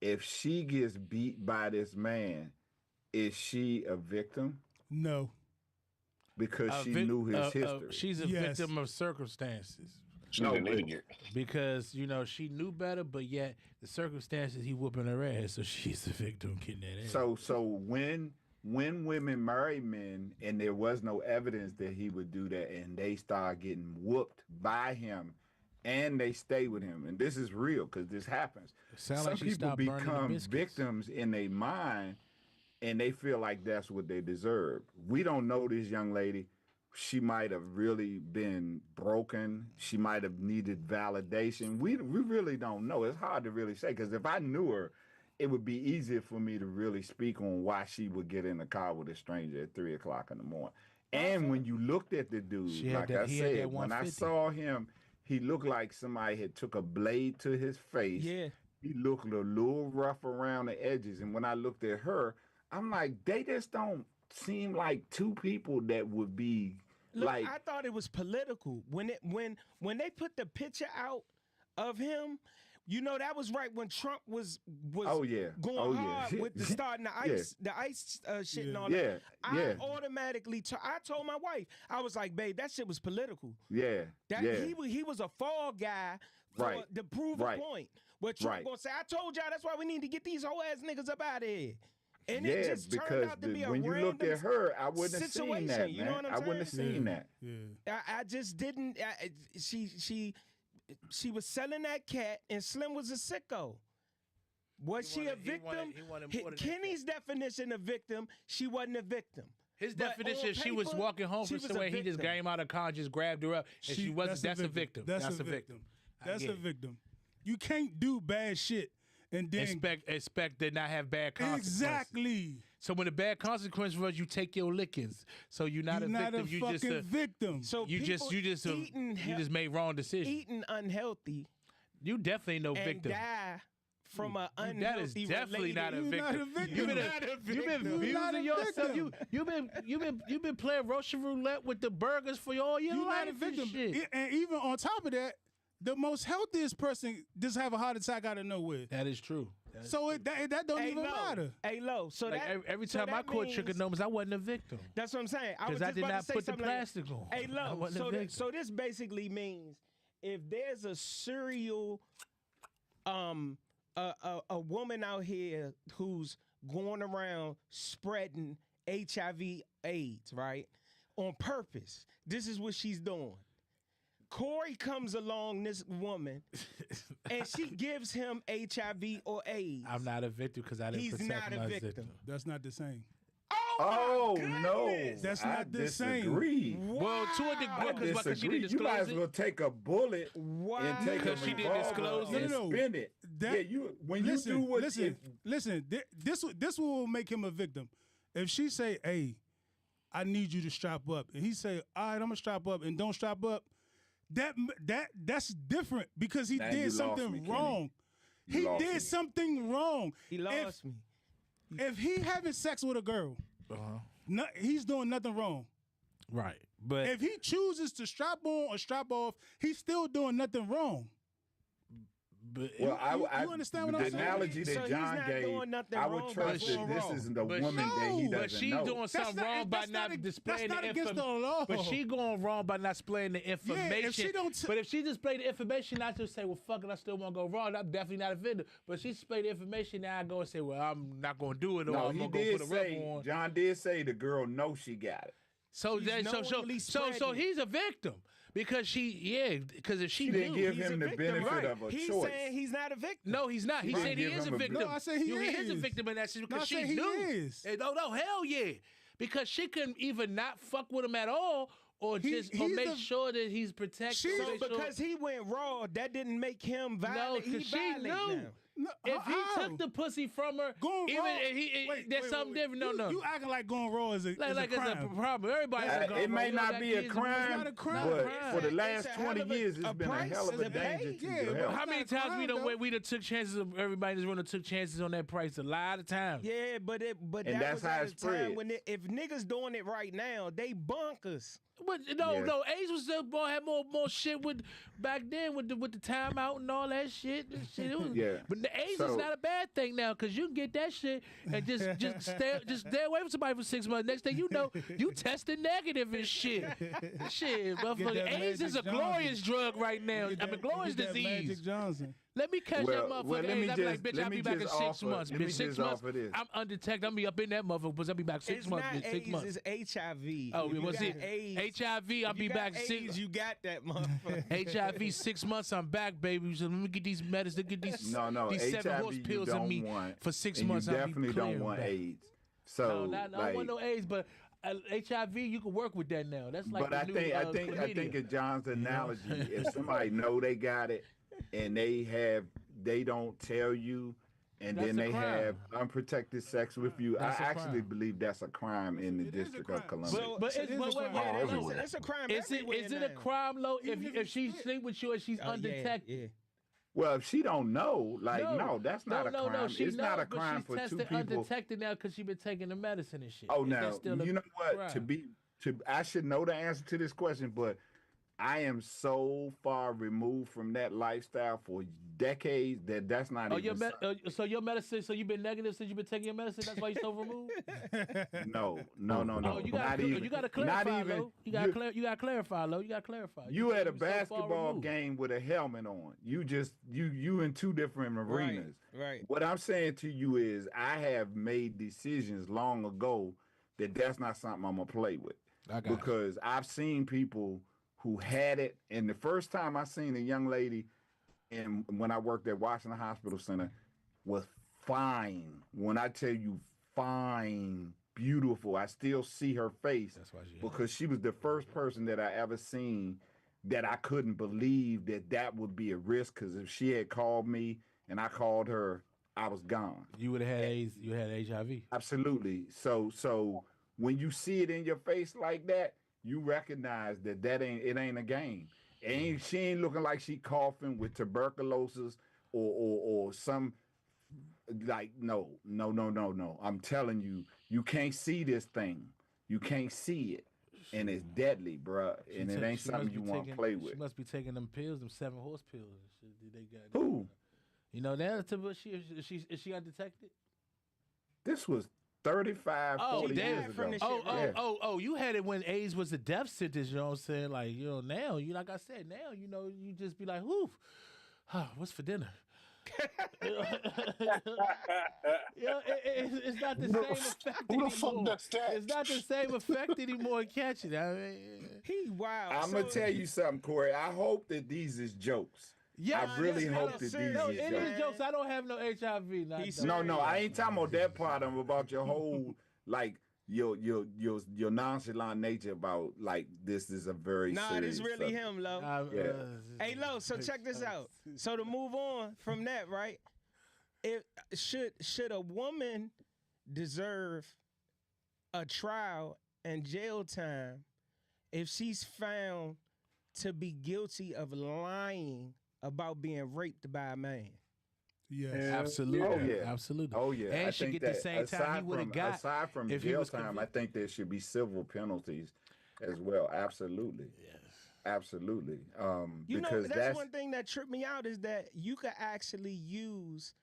if she gets beat by this man, is she a victim? No. Because she knew his history. She's a victim of circumstances. She's an idiot. Because, she knew better, but yet the circumstances, he whooping her ass, so she's the victim getting that ass. So when women marry men and there was no evidence that he would do that and they start getting whooped by him and they stay with him, and this is real because this happens. Some people become victims in their mind and they feel like that's what they deserve. We don't know this young lady. She might have really been broken. She might have needed validation. We really don't know. It's hard to really say because if I knew her, it would be easier for me to really speak on why she would get in the car with a stranger at 3 o'clock in the morning. And when you looked at the dude, like I said, when I saw him, he looked like somebody had took a blade to his face. Yeah. He looked a little rough around the edges. And when I looked at her, I'm like, they just don't seem like two people that would be. Look, I thought it was political when they put the picture out of him. That was right when Trump was going hard with the starting the ice shit and all that. I automatically I told my wife, I was like, babe, that shit was political. He was a fall guy to prove a point. What Trump gonna say? I told y'all that's why we need to get these whole ass niggas up out of here. And it just turned out to be a when you looked at her, I wouldn't have seen that, man. You know what I'm saying? I wouldn't have seen that. Yeah. I just didn't. She was selling that cat, and Slim was a sicko. Was she a victim? Kenny's definition of victim, she wasn't a victim. His definition, she was walking home from somewhere. He just came out of car and just grabbed her up, and she wasn't. That's a victim. That's a victim. That's a victim. You can't do bad shit. And then expect to not have bad consequences. Exactly. So when the bad consequence was, you take your lickings. So you're not a victim. You just a victim. So you just made wrong decisions. Eating unhealthy. You definitely no victim. Die from an unhealthy. That is definitely not a victim. You've been abusing yourself. You've been playing Russian roulette with the burgers for all your life. Not a victim. And even on top of that, the most healthiest person just have a heart attack out of nowhere. That is true. So that don't even matter. Hey, Lo. So Like that every time I caught trichomonas, I wasn't a victim. That's what I'm saying. Because I did not put the plastic on. Hey, I Lo. wasn't a victim. So this basically means if there's a serial, a woman out here who's going around spreading HIV/AIDS, right, on purpose, this is what she's doing. Corey comes along, this woman, and she gives him HIV or AIDS. I'm not a victim because I didn't protect my victim. That's not the same. Oh no, That's not the disagree. same. Well, to a I degree, because she disagree. didn't You might disclose as well it. take a bullet and take a Because she didn't revolver disclose and it? No. spin it. This will make him a victim. If she say, "Hey, I need you to strap up," and he say, "All right, I'm gonna strap up," and don't strap up, that's different because he Now did you lost something me, Kenny. wrong. You He lost did me. something wrong. He lost me. If he having sex with a girl, he's doing nothing wrong. Right. But If he chooses to strap on or strap off, he's still doing nothing wrong. Well, you understand what I'm the saying? analogy So that he's John not gave, doing nothing I would wrong trust by that doing this wrong. isn't the But woman that he No, but doesn't she's know. doing something wrong by that's not not- displaying that's the not against the information. law. But she going wrong by not displaying the information. she don't but if she display the information, not just say, well, fuck it, I still want to go wrong. I'm definitely not offended. But she display the information, now I go and say, well, I'm not going to do it, or No, I'm he going to go did put a rubber say, on. John did say the girl knows she got it. So She's that, knowingly so spreading. he's a victim because because if she She didn't knew, give he's him a the victim, benefit right. of a He's choice. saying he's not a victim. no, he's not. He She said he didn't is a give him a victim. No, I said he is a is. victim in that situation No, I because she said he knew. is. No, hell yeah, because she couldn't either not fuck with him at all or He's make the- sure that he's protected. She- or So make sure- because he went raw, that didn't make him violent. No, he 'cause she violent knew. now. No, if he how? took the pussy from her, Going even raw, if there's something different. No, You acting like going raw is a like is a it's a crime. problem. Everybody has It may not be a It's crime, not a crime. but It's for the it's last a hell 20 of a- years, it's a been a price hell of a to pay. danger to Yeah, your but health. How many It's not a times crime, though. we done took chances of everybody in this room took chances on that price a lot of times. Yeah, but And that that's was how at it a time spread. when if niggas doing it right now, they bonkers. But Yeah. no, AIDS was still had more shit with back then with the timeout and all that shit. This shit it was, Yeah. But the AIDS So- is not a bad thing now because you can get that shit and just stay away from somebody for 6 months. Next thing you know, you tested negative and shit. Shit, motherfucker. that AIDS is a Magic glorious drug right now. Get I mean, that- glorious get that disease. Magic Johnson. Let me catch that motherfucker. let me AIDS. I be like, just- bitch, let I'll me be back in just 6 offer- months. let me Bitch, 6 just months. offer this. I'm undetected. I'm be up in that motherfucker, but I'll be back 6 It's months. not Bitch, 6 AIDS, months. it's HIV. Oh, If you what's got it? AIDS, HIV, I'll if be you back got 6. AIDS, you got that motherfucker. HIV 6 months, I'm back, baby. So let me get these medicines, get these No, these 7 HIV horse you pills in don't me want, for 6 and months. you I'll be definitely clear don't want back. AIDS. So, I don't want no AIDS, but HIV, you can work with that now. That's like but the I new, think chlamydia. in John's analogy, if somebody know they got it and they don't tell you, and That's then a they crime. have unprotected sex with you, That's I a actually crime. believe that's a crime in the It is a District crime. of Columbia. But It it's is but a wait, crime. wait, everywhere. It's a crime Is everywhere it a now. crime, though, Even if she sleep with you and she's Yeah, undetected? yeah. Well, if she don't know, no, that's not a crime. No, she It's not a knows, but crime she's for two tested people. undetected now because she's been taking the medicine and shit. Oh, Is that now still a you know what? crime? I should know the answer to this question, but I am so far removed from that lifestyle for decades that's not Oh, even. so your medicine. So you've been negative since you've been taking your medicine. That's why you're so removed. No. Oh, you not gotta, even. you gotta clarify, not even. Lo. You gotta clarify, Lo. You gotta clarify. You at a so far basketball removed. game with a helmet on. You in two different arenas. Right. What I'm saying to you is I have made decisions long ago that's not something I'm gonna play with. I got Because I've seen people who had it, and the first time I seen a young lady, and when I worked at Washington Hospital Center, was fine. When I tell you fine, beautiful, I still see her face. That's why she because she was the first person that I ever seen that I couldn't believe that would be a risk. Because if she had called me and I called her, I was gone. You would have had AIDS. You had HIV. Absolutely. So when you see it in your face like that, you recognize that ain't a game. She ain't looking like she coughing with tuberculosis or some like no. I'm telling you, you can't see this thing. You can't see it. and it's deadly, bruh. And it ain't something you want to play with. She must be taking them pills, them 7-horse pills. And shit they got. Who? You know, now is she undetected? This was 35, 40 years ago. Oh, you had it when AIDS was a death sentence, you know what I'm saying? Like, you know, now, like I said, now, you know, you just be like, whoo, what's for dinner? It's not the same effect Who the fuck anymore. does that? It's not the same effect anymore catching it. I mean, he wild. I'm going to tell you something, Corey. I hope that these is jokes. Yeah, I really hope that these is it jokes. is jokes. I don't have no HIV. No, I ain't talking about that part. I'm about your whole, like, your nonchalant nature about, like, this is a very serious this really subject. him, Lo. Hey, Lo, so check this out. So to move on from that, right? Should a woman deserve a trial and jail time if she's found to be guilty of lying about being raped by a man? Yes. Absolutely. Oh, yeah. Absolutely. Oh, yeah. And she get the same time he would have got. Aside from if jail time, I think there should be civil penalties as well. Absolutely. Yes. Absolutely. You know, because that's one thing that tripped me out is that you could actually use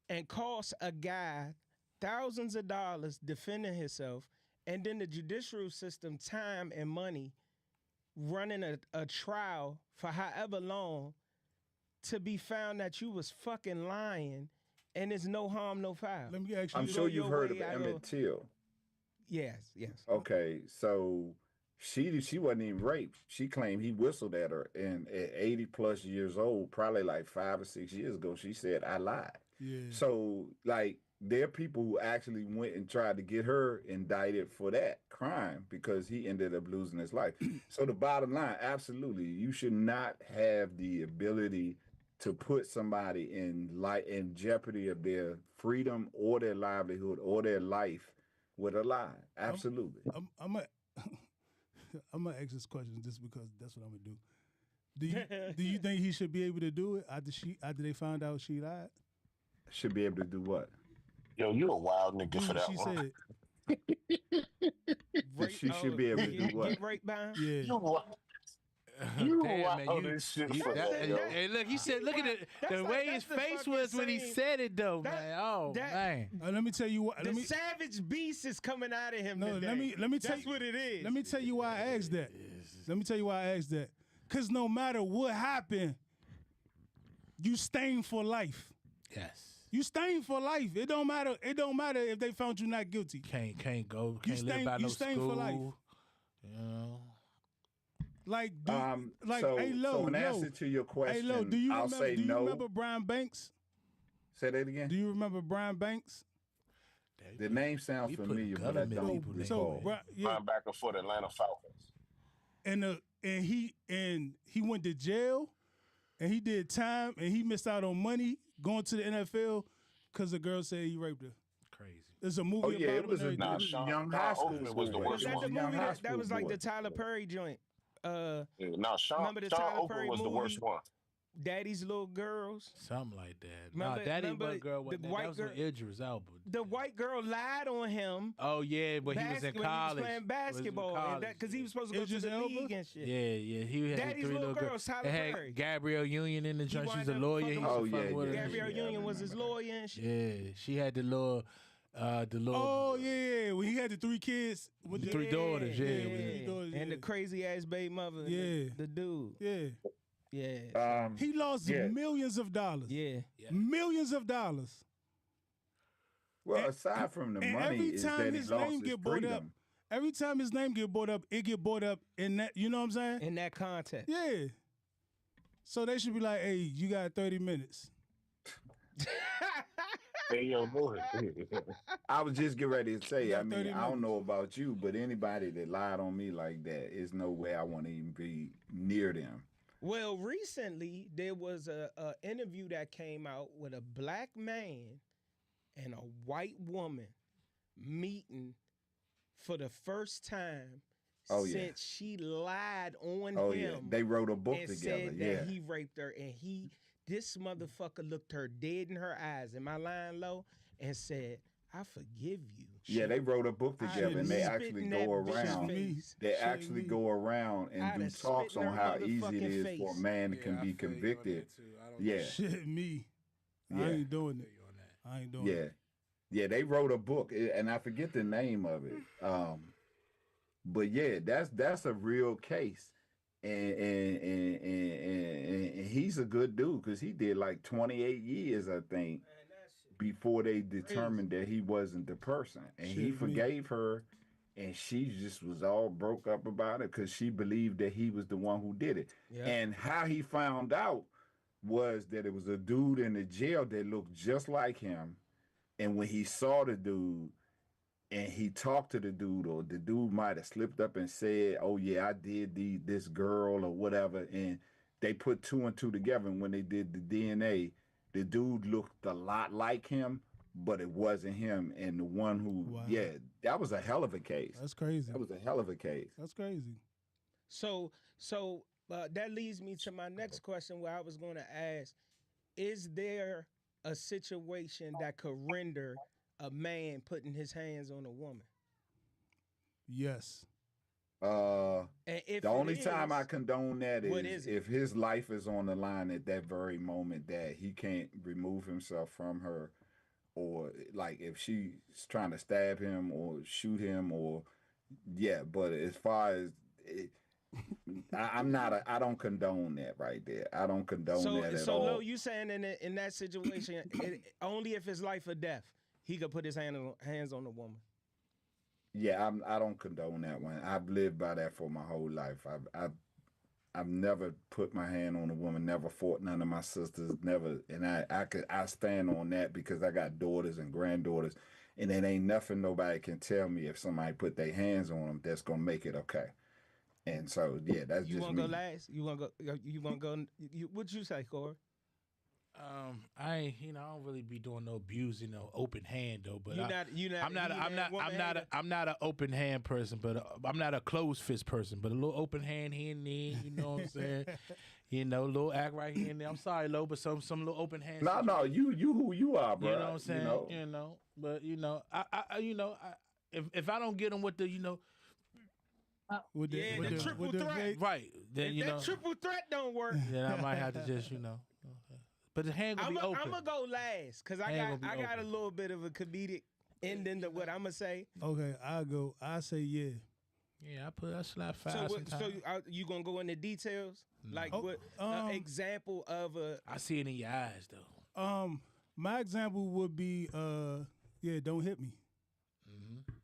and cost a guy thousands of dollars defending himself, and then the judicial system time and money running a trial for however long to be found that you was fucking lying, and it's no harm, no foul. Let me ask you. I'm sure you've heard of Emmett Till. Yes. Okay, so she wasn't even raped. She claimed he whistled at her, and at 80 plus years old, probably like 5 or 6 years ago, she said, "I lied." Yeah. So, like, there are people who actually went and tried to get her indicted for that crime because he ended up losing his life. So the bottom line, absolutely, you should not have the ability to put somebody in jeopardy of their freedom or their livelihood or their life with a lie. Absolutely. I'm gonna ask this question just because that's what I'm gonna do. Do you think he should be able to do it after they found out she lied? Should be able to do what? Yo, you a wild nigga for that she one. Said. She should be able to do what? Get raped by him? Yeah. You wild. This shit for that, yo. Hey, look, he said, look at it. The way his face was when he said it, though, man. Oh, man. Let me tell you what. The savage beast is coming out of him. No, today. let me tell That's you what it is. Let me tell you why I asked that. Let me tell you why I asked that. Cause no matter what happened, you stained for life. Yes. You stained for life. It don't matter. It don't matter if they found you not guilty. Can't go. You Can't live by no stained for life. school. You know. Like, so, hey, Lo, so in answer to your question, hey, Lo, do you I'll remember, say do you no. remember Brian Banks? Say that again. Do you remember Brian Banks? The name sounds familiar, but I don't recall. So, Brian Backer for the Atlanta Falcons. And he went to jail, and he did time, and he missed out on money going to the NFL because the girl said he raped her. Crazy. There's a movie about it was him. young high school. Was the Was worst that one. the movie that was like the Tyler Perry joint? Sean remember the Tyler Perry was the movie? worst one. Daddy's Little Girls. Something like that. Remember- Daddy remember But Girl wasn't the that. white That was girl- when Idris Elba. The white girl lied on him. Oh, yeah, but he was in when college. He was playing basketball, because he was supposed to go Idris to the Elba? league and shit. Yeah. He had Daddy's three Little little Girls, Tyler They had Perry. Gabrielle Union in the joint. She was a wound up lawyer. fucking He with- was fucking with her. Gabrielle Yeah, I Union was his remember lawyer and shit. Yeah, she had the little. Oh yeah, when he had the 3 kids with The 3 daughters, yeah. with the 3 daughters, And yeah. the crazy ass baby mother. Yeah. The dude. Yeah. Yeah. He lost millions of dollars. Yeah. Millions of dollars. Well, aside from the And money, every is time that he his lost name his get brought up, freedom. every time his name get brought up, it get brought up in that. You know what I'm saying? In that context. Yeah. So they should be like, hey, you got 30 minutes. Hey, yo, boy. I was just getting ready to say, You got I mean, 30 I don't minutes. know about you, but anybody that lied on me like that, is no way I want to even be near them. Well, recently there was a interview that came out with a black man and a white woman meeting for the first time Oh, yeah. since she lied on Oh him. yeah, they wrote a book and together. said Yeah, that he raped her, and this motherfucker looked her dead in her eyes. Am I lying, Low? And said, I forgive you. Yeah, they wrote a book I'd together, have and they spit actually in go that bitch's around. face. They actually go around and I'd do have talks spit in on her how easy it motherfucking is face. for a man to can be convicted. Yeah, Shit, me. Yeah. I ain't doing it. I ain't doing it. yeah. They wrote a book, and I forget the name of it. But yeah, that's a real case, and he's a good dude because he did like 28 years, I think, before they determined that he wasn't the person, and he forgave her, and she just was all broke up about it because she believed that he was the one who did it. Yeah. And how he found out was that it was a dude in the jail that looked just like him, and when he saw the dude and he talked to the dude, or the dude might have slipped up and said, "Oh yeah, I did this girl," or whatever, and they put 2 and 2 together, and when they did the DNA, the dude looked a lot like him, but it wasn't him. And the one who, that was a hell of a case. That's crazy. That was a hell of a case. That's crazy. So that leads me to my next question, where I was going to ask: is there a situation that could render a man putting his hands on a woman? Yes. The only time I condone that is if his life is on the line at that very moment, that he can't remove himself from her, or like if she's trying to stab him or shoot him, or but as far as I don't condone that right there. I don't condone that at all. So Lo, you saying in that situation, only if it's life or death, he could put his hands on the woman? Yeah, I don't condone that one. I've lived by that for my whole life. I've never put my hand on a woman, never fought none of my sisters, never. And I stand on that because I got daughters and granddaughters, and it ain't nothing nobody can tell me if somebody put their hands on them that's gonna make it okay. And so that's you just wanna me. Go last? You wanna go? What'd you say, Corey? I don't really be doing no abusing, no open hand though. But I'm not an open hand person, but I'm not a closed fist person. But a little open hand here and there, you know what I'm saying? A little act right here and there. I'm sorry, Lo, but some little open hand. No, you who you are, bro. You know what I'm saying? But if I don't get them with the with the triple threat, right? Then if that triple threat don't work, then I might have to just But the hand gonna be open. I'm gonna go last because I got a little bit of a comedic ending to what I'm gonna say. Okay, I'll go. I say yeah. Yeah, I slap five. So you gonna go into details? Like what example of a? I see it in your eyes though. My example would be don't hit me.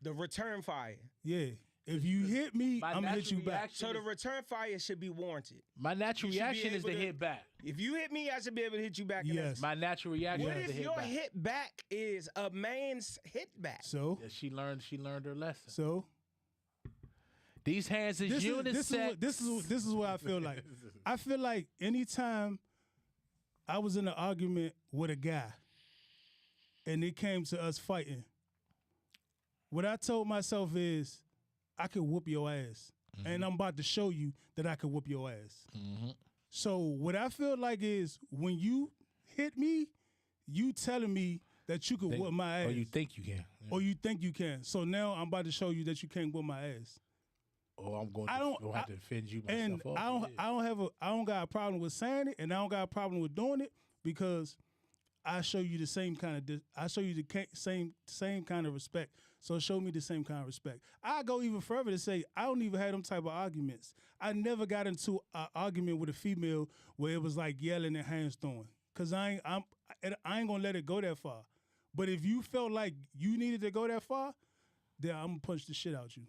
The return fire. Yeah. If you hit me, I'm gonna hit you back. So the return fire should be warranted. My natural reaction is to hit back. If you hit me, I should be able to hit you back. Yes. My natural reaction is to hit back. What if your hit back is a man's hit back? So she learned her lesson. So these hands is unisex. This is what I feel like. I feel like anytime I was in an argument with a guy and it came to us fighting, what I told myself is, I can whoop your ass. And I'm about to show you that I can whoop your ass. So what I feel like is when you hit me, you telling me that you can whoop my ass. Or you think you can. Yeah. Or you think you can. So now I'm about to show you that you can't whoop my ass. Or I'm going to have to defend you myself. And I don't got a problem with saying it, and I don't got a problem with doing it because I show you the same kind of same kind of respect. So show me the same kind of respect. I go even further to say I don't even have them type of arguments. I never got into an argument with a female where it was like yelling and hands throwing, cause I ain't gonna let it go that far. But if you felt like you needed to go that far, then I'm gonna punch the shit out you.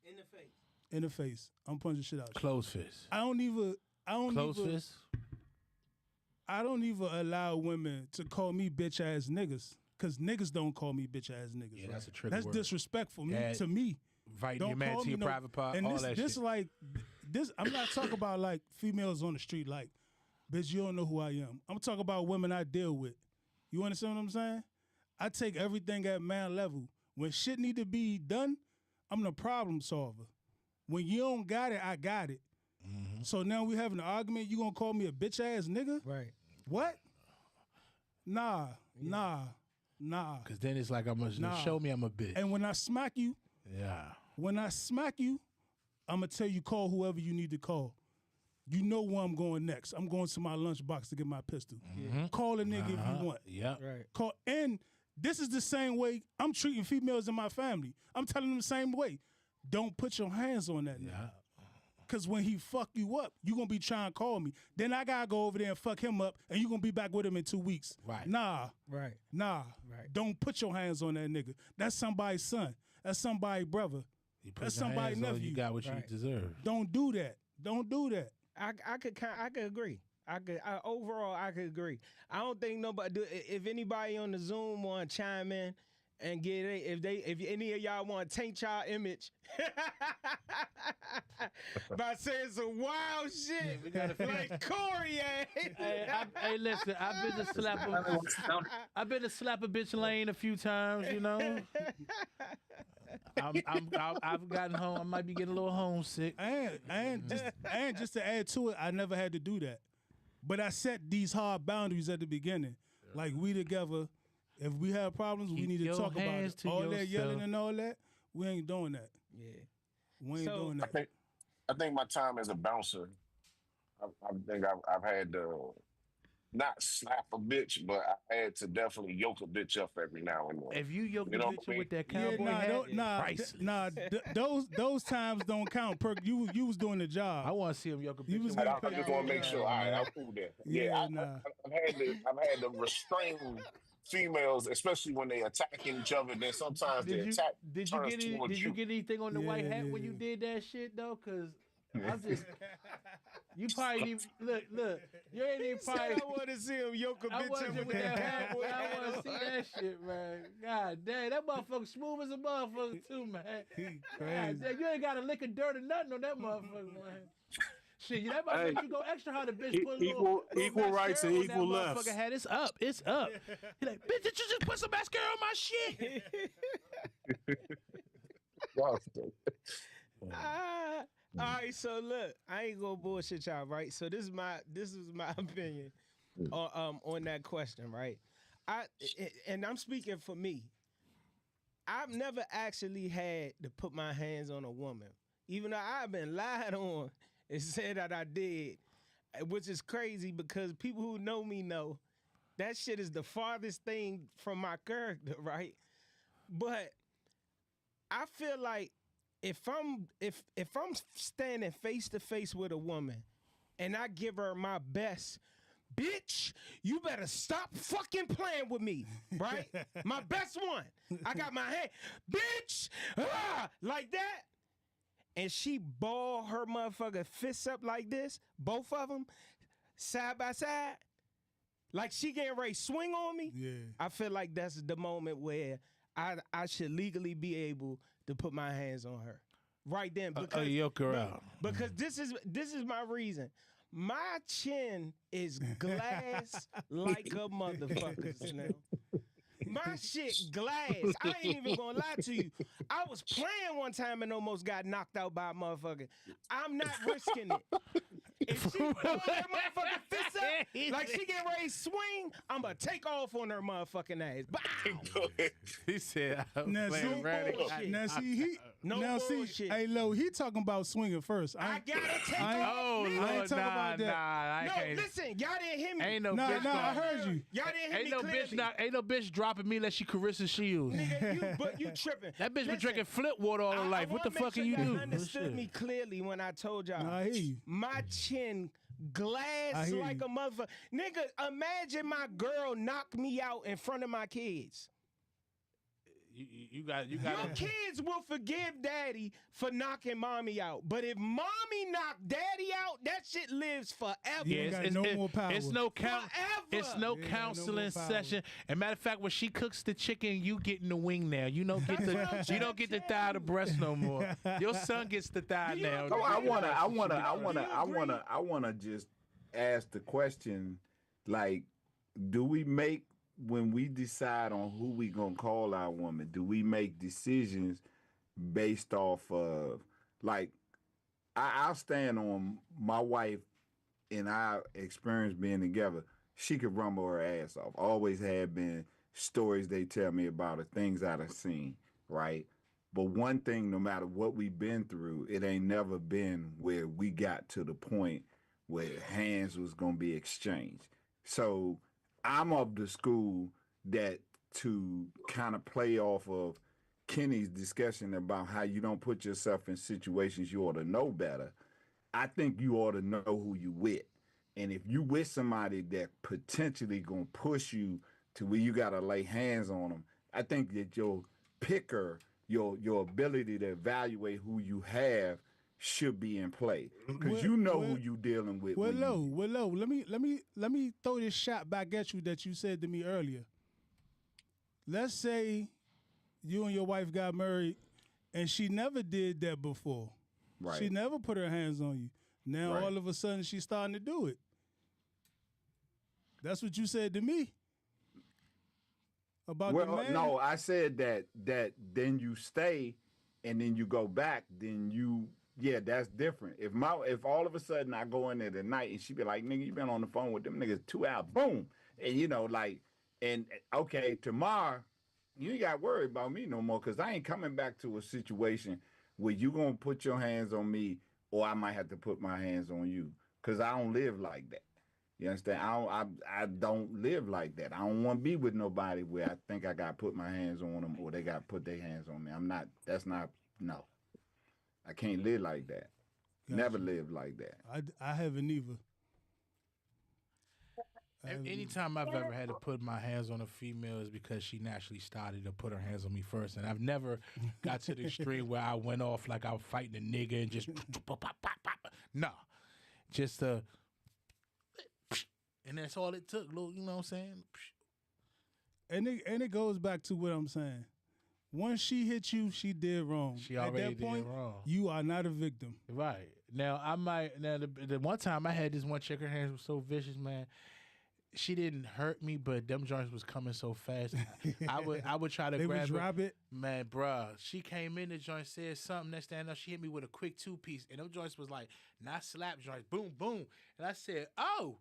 In the face. In the face. I'm punching the shit out you. Close fist. Close fist. I don't even allow women to call me bitch ass niggas. Cause niggas don't call me bitch ass niggas. Yeah, right? that's a tricky That's word. disrespectful to me. Inviting your man to your private part, and all this, that this shit. like this. I'm not talking about like females on the street. Like, bitch, you don't know who I am. I'm talking about women I deal with. You understand what I'm saying? I take everything at man level. When shit need to be done, I'm the problem solver. When you don't got it, I got it. So now we having an argument. You gonna call me a bitch ass nigga? Right. What? Nah. Nah. Because then it's like, Nah. show me I'm a bitch. And when I smack you, I'm going to tell you call whoever you need to call. You know where I'm going next. I'm going to my lunchbox to get my pistol. Call a nigga if you want. Yeah. Right. Call, and this is the same way I'm treating females in my family. I'm telling them the same way. Don't put your hands on that nigga. Because when he fuck you up, you going to be trying to call me. Then I got to go over there and fuck him up, and you going to be back with him in 2 weeks. Right. Nah. Right. Nah. Right. Don't put your hands on that nigga. That's somebody's son. That's somebody's brother. That's somebody's nephew. You got what you deserve. Don't do that. Don't do that. I could agree. Overall I could agree. I don't think nobody. If anybody on the Zoom want to chime in and get it, if any of y'all want to taint y'all image by saying some wild shit like Corey. Hey, listen, I've been to slap a bitch lane a few times, you know. I've gotten home. I might be getting a little homesick. And just to add to it, I never had to do that. But I set these hard boundaries at the beginning. Like, we together, if we have problems, we need to talk about it. All that yelling and all that, we ain't doing that. Yeah. We ain't doing that. I think my time as a bouncer, I think I've had to not slap a bitch, but I had to definitely yoke a bitch up every now and then. If you yoke a bitch with that cowboy hat, those times don't count. Perk, you was doing the job. I want to see him yoke a bitch. I just want to make sure. All right, I'll prove that. I've had to restrain females, especially when they attacking each other. Then sometimes they attack. Did you get anything on the white hat when you did that shit though? Because you probably need look. You ain't even probably. I want to see him yoke a bitch up with that hat. I want to see that shit, man. God damn, that motherfucker smooth as a motherfucker too, man. Crazy. God damn, you ain't got a lick of dirt or nothing on that motherfucker, man. Shit, that motherfucker you go extra hard. The bitch put equal rights and equal lefts. Motherfucker had it's up. He like, bitch, did you just put some mascara on my shit? All right, so look, I ain't gonna bullshit y'all, right? So this is my opinion on that question, right? And I'm speaking for me. I've never actually had to put my hands on a woman, even though I've been lied on and said that I did, which is crazy because people who know me know that shit is the farthest thing from my character, right? But I feel like if I'm standing face to face with a woman and I give her my best, bitch, you better stop fucking playing with me, right? My best one. I got my hand, bitch, like that. And she ball her motherfucker fists up like this, both of them, side by side, like she getting ready to swing on me. Yeah. I feel like that's the moment where I should legally be able to put my hands on her right then. Because, yoke her out. Because this is my reason. My chin is glass like a motherfucker, now. My shit glass. I ain't even gonna lie to you. I was playing one time and almost got knocked out by a motherfucker. I'm not risking it. If she pull that motherfucking fist up, like she get ready to swing, I'm gonna take off on her motherfucking ass. Bow! He said, Now see, hey, Lo, he talking about swinging first. I gotta take off. Oh, nigga. I ain't talking about that. I No, can't. listen, y'all didn't hear me. Ain't no Nah, bitch. I heard you. Y'all didn't hear me clearly. Ain't no bitch dropping me unless she Carissa Shields. Nigga, but you tripping. That bitch been Listen, drinking flip water all her life. What the fuck are you doing? doing? Understood me clearly when I told y'all. I hear you. My chin glass I hear like you. a motherfucker. Nigga, imagine my girl knock me out in front of my kids. You got. Your kids will forgive daddy for knocking mommy out. But if mommy knocked daddy out, that shit lives forever. You ain't got no more power. It's no count. Forever. It's no Yeah, counseling no more power. session. And matter of fact, when she cooks the chicken, you getting the wing now. You don't get you don't get the thigh of the breast no more. Your son gets the thigh Do you now. agree? I wanna just ask the question, like, do we make, when we decide on who we gonna call our woman, do we make decisions based off of, like, I'll stand on my wife in our experience being together. She could rumble her ass off. Always had been. stories they tell me about, or things I've seen, right? But one thing, no matter what we've been through, it ain't never been where we got to the point where hands was gonna be exchanged. So I'm of the school that, to kind of play off of Kenny's discussion about how you don't put yourself in situations you ought to know better. I think you ought to know who you with. And if you with somebody that potentially gonna push you to where you gotta lay hands on them, I think that your picker, your ability to evaluate who you have should be in play, because you know who you dealing with. Willow, let me throw this shot back at you that you said to me earlier. Let's say you and your wife got married and she never did that before. Right. She never put her hands on you. Now Right. all of a sudden she's starting to do it. That's what you said to me. About the man? No, I said that then you stay and then you go back, then that's different. If all of a sudden I go in there tonight and she be like, nigga, you been on the phone with them niggas 2 hours, boom. And okay, tomorrow you ain't got to worry about me no more, because I ain't coming back to a situation where you going to put your hands on me or I might have to put my hands on you, because I don't live like that. You understand? I don't live like that. I don't want to be with nobody where I think I got to put my hands on them or they got to put their hands on me. No. I can't live like that. Gotcha. Never lived like that. I haven't either. Anytime I've ever had to put my hands on a female is because she naturally started to put her hands on me first. And I've never got to the extreme where I went off like I was fighting a nigga and just no. Just and that's all it took, little, you know what I'm saying? And it goes back to what I'm saying. Once she hit you, she did wrong. She already At that point, did wrong. You are not a victim. Right. Now the one time I had this one chick, her hands were so vicious, man. She didn't hurt me, but them joints was coming so fast. I would try to grab would drop it. Man, bruh, she came in the joint, said something. Next thing I know, she hit me with a quick 2-piece, and them joints was like not slap joints, boom, boom. And I said, "Oh,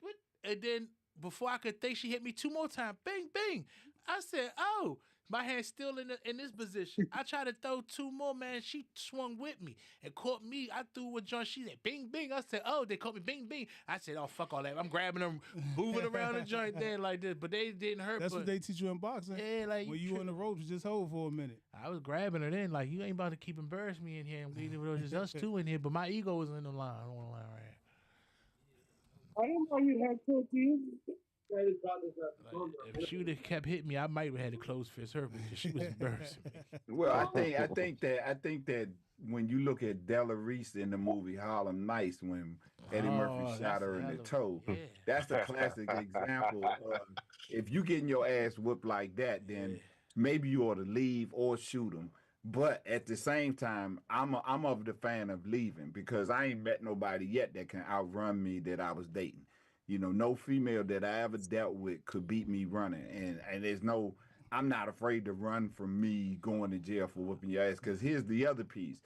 what?" And then before I could think, she hit me 2 more times, bing, bing. I said, "Oh." My hand's still in this position. I tried to throw 2 more, man. She swung with me and caught me. I threw a joint. She said, bing, bing. I said, oh, they caught me, bing, bing. I said, oh, fuck all that. I'm grabbing them, moving around the joint there like this. But they didn't hurt. That's what they teach you in boxing. Yeah, like when you on the ropes, just hold for a minute. I was grabbing her then, like, you ain't about to keep embarrassing me in here. I'm leaving it just us 2 in here. But my ego was in the line. I don't want to lie right here. I didn't know you had cookies. Like, if she would have kept hitting me, I might have had to close fist her because she was embarrassing me. Well, I think that when you look at Della Reese in the movie Harlem Nights, when Eddie Murphy shot her in the toe, that's the classic example of, if you getting your ass whooped like that, then maybe you ought to leave or shoot him. But at the same time, I'm of the fan of leaving, because I ain't met nobody yet that can outrun me that I was dating. You know, no female that I ever dealt with could beat me running. And there's no, I'm not afraid to run from me going to jail for whooping your ass. Because here's the other piece.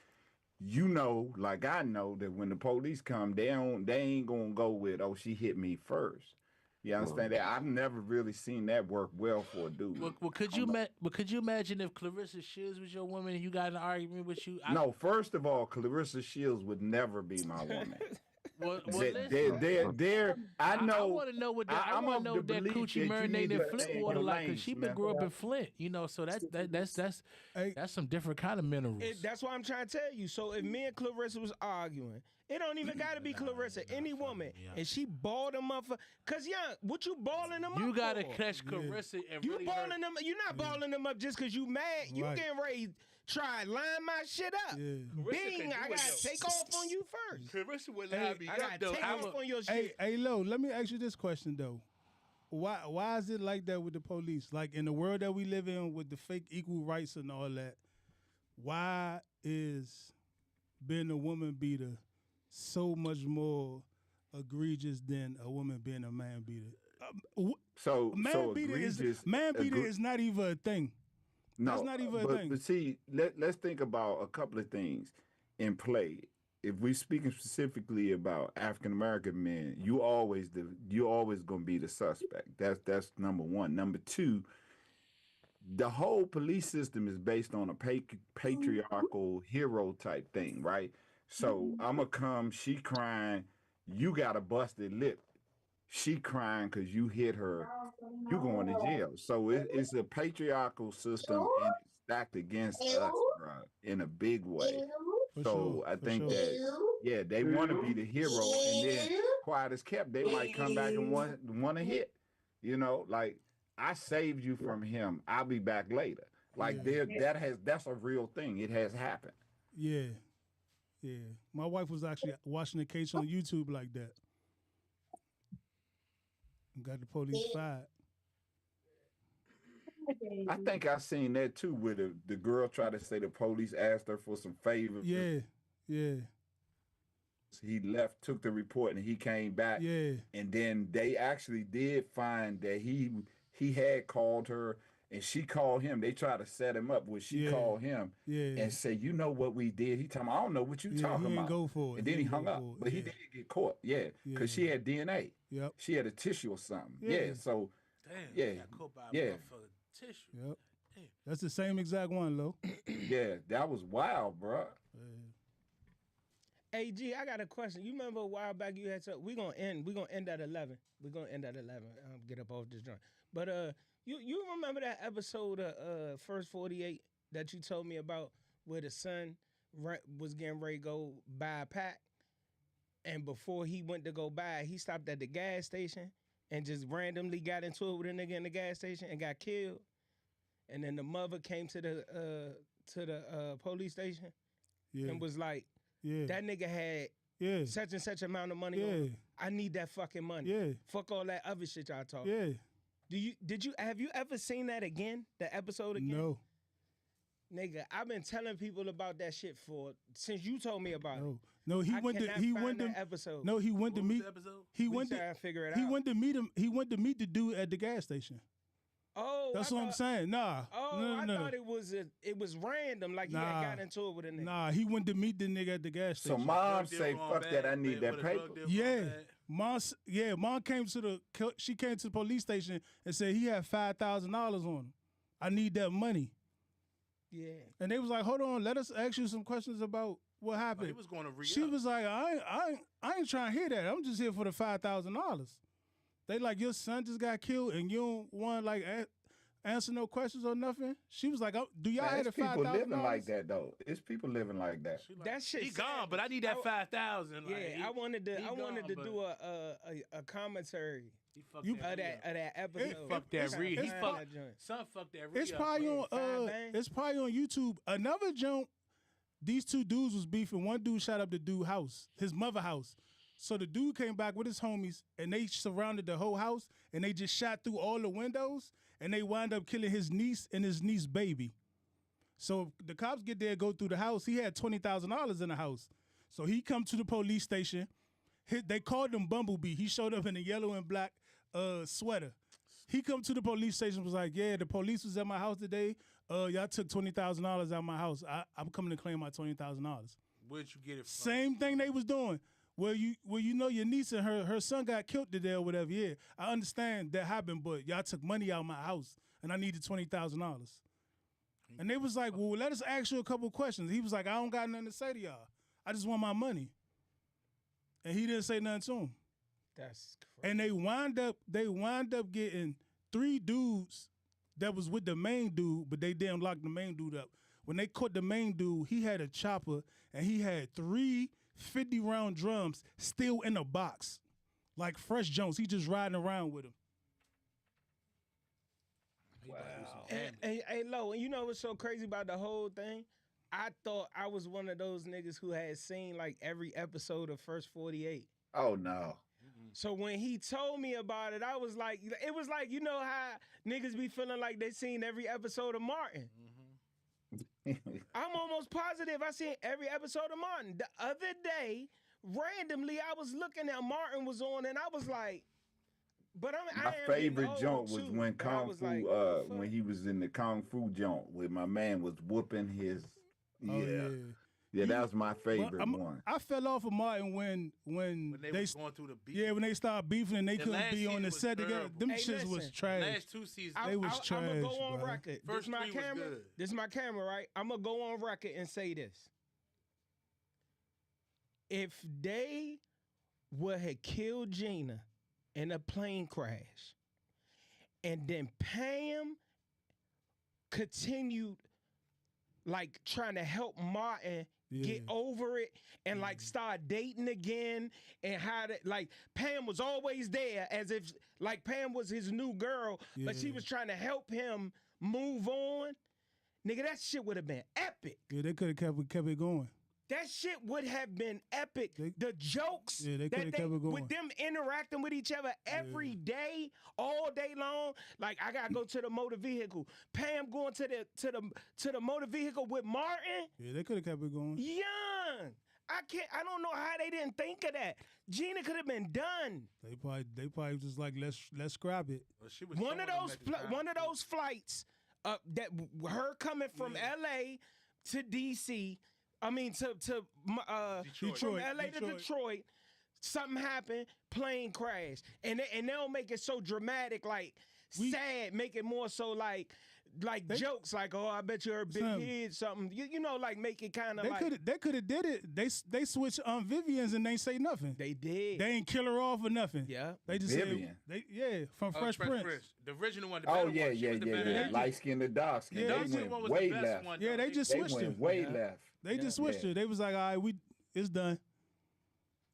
You know, like I know, that when the police come, they ain't going to go with, oh, she hit me first. You understand that? I've never really seen that work well for a dude. Well, could you imagine if Clarissa Shields was your woman and you got in an argument with you? No, first of all, Clarissa Shields would never be my woman. Well, I know. I want to know what that. I want to know what that coochie marinated Flint water like, because she been grew up in Flint, you know. So that's some different kind of minerals. That's what I'm trying to tell you. So if me and Clarissa was arguing, it don't even got to be Clarissa, any woman, and she balled them up for. Cause what you balling them up? You gotta for? catch Clarissa and you really balling them. You're not balling them up just cause you mad. You getting ready. Try line my shit up. Yeah. Bing, I gotta take off on you first. Clarissa would lie me I gotta take off on your shit. Hey, Lo, let me ask you this question though. Why is it like that with the police? Like in the world that we live in with the fake equal rights and all that, why is being a woman beater so much more egregious than a woman being a man beater? Man beater is not even a thing. No, that's not even a thing. But see, let's think about a couple of things in play. If we're speaking specifically about African American men, you always gonna be the suspect. That's number one. Number two, the whole police system is based on a patriarchal hero type thing, right? So I'ma come, she crying, you got a busted lip. She crying because you hit her, you going to jail. So it's a patriarchal system and it's stacked against us, bro, in a big way. So I think that they want to be the hero, and then quiet as kept, they might come back and want to hit. You know, like I saved you from him. I'll be back later. Like that's a real thing. It has happened. Yeah. Yeah. My wife was actually watching a case on YouTube like that. Got the police fired. I think I seen that too, where the girl tried to say the police asked her for some favors. Yeah. Yeah. He left, took the report, and he came back. Yeah. And then they actually did find that he had called her and she called him. They tried to set him up where she called him and said, you know what we did? He told me, I don't know what you talking he about. Go for it. And then he hung up. But he did get caught, because she had DNA. Yep. She had a tissue or something. Yeah. So damn, got caught by a motherfucking tissue. Yep. Damn. That's the same exact one, Lo. Yeah, that was wild, bro. Hey G, I got a question. You remember a while back you had we're gonna end at 11. We're gonna end at 11. Get up off this joint. But you remember that episode of First 48 that you told me about where the son was getting ready to go buy a pack, and before he went to go buy it, he stopped at the gas station and just randomly got into it with a nigga in the gas station and got killed. And then the mother came to the police station and was like, that nigga had such and such amount of money. On. I need that fucking money. Yeah. Fuck all that other shit y'all talk. Yeah. Have you ever seen that again? The episode again? No. Nigga, I've been telling people about that shit since you told me about it. No, he went to episode. No, he went to meet. He went to figure it he out. went to meet him. He went to meet the dude at the gas station. Oh, that's what I'm saying. Nah. I thought it was random. Like he had got into it with a nigga. Nah, he went to meet the nigga at the gas station. So mom say, "Fuck that! I need that paper." Yeah, mom came to the police station and said he had $5,000 on him. I need that money. Yeah. And they was like, "Hold on, let us ask you some questions about what happened." He was going to She was like, "I ain't trying to hear that. I'm just here for the $5,000." They like, your son just got killed and you don't want like answer no questions or nothing. She was like, do y'all have the $5,000? People living like that though. It's people living like that. Like, that shit. He gone, but I need that 5,000. Yeah, I wanted to do a commentary. He fucked that episode. Fuck that read. He fucked. Son, fuck that read. It's probably on YouTube. Another jump. These two dudes was beefing. One dude shot up the dude's house, his mother house. So the dude came back with his homies, and they surrounded the whole house, and they just shot through all the windows, and they wound up killing his niece and his niece's baby. So the cops get there, go through the house. He had $20,000 in the house. So he come to the police station. They called him Bumblebee. He showed up in a yellow and black sweater. He come to the police station, was like, yeah, the police was at my house today. Y'all took $20,000 out of my house. I'm coming to claim my $20,000. Where'd you get it from? Same thing they was doing. Well, you know your niece and her son got killed today or whatever. Yeah, I understand that happened, but y'all took money out of my house, and I needed $20,000. And they was like, well, let us ask you a couple of questions. He was like, I don't got nothing to say to y'all. I just want my money. And he didn't say nothing to him. That's crazy. And they wind up getting 3 dudes that was with the main dude, but they didn't lock the main dude up. When they caught the main dude, he had a chopper, and he had 3 50-round drums still in a box. Like Fresh Jones. He just riding around with him. Wow. Hey, Lo, you know what's so crazy about the whole thing? I thought I was one of those niggas who had seen like every episode of First 48. Oh, no. So when he told me about it, I was like, it was like, you know how niggas be feeling like they seen every episode of Martin. I'm almost positive I seen every episode of Martin. The other day, randomly, I was looking at Martin was on, and I was like, but my favorite joint was when Kung Fu, when he was in the Kung Fu joint, where my man was whooping his. Oh, yeah. Yeah, that was my favorite one. I fell off of Martin when they was going through the beef. Yeah, when they started beefing and they The couldn't last be on the season set was together. terrible. Them Hey, shits was listen. trash. Last 2 seasons. They was I'm trash, gonna go on bro. record. First This my 3 was camera. good. This is my camera, right? I'm gonna go on record and say this. If they would have killed Gina in a plane crash, and then Pam continued like trying to help Martin get over it and like start dating again, and how to like Pam was always there as if like Pam was his new girl, but she was trying to help him move on. Nigga, that shit would have been epic. Yeah, they could have kept it going. That shit would have been epic. The jokes they that coulda kept it going. with them interacting with each other every day, all day long. Like I gotta go to the motor vehicle. Pam going to the motor vehicle with Martin. Yeah, they could have kept it going. Young. I don't know how they didn't think of that. Gina could have been done. They probably just like let's scrap it. Well, she was One of showing them at the time. one of those flights that her coming from LA to DC. I mean to Detroit. from LA to Detroit. Something happened, plane crash, and they'll make it so dramatic, like sad, make it more so like jokes, like I bet you're a big head, something. You know, like make it kind of like they could have did it. They switched Vivian's and they say nothing. They did. They ain't kill her off or nothing. Yeah. They just Vivian. said from Fresh Prince. The original one. The Oh better yeah, one. She was the better yeah. actress. Light skin to dark skin. Yeah, The They original one went was way the best left. one. Yeah, they just They switched went it. way left. They just switched it. They was like, all right, it's done.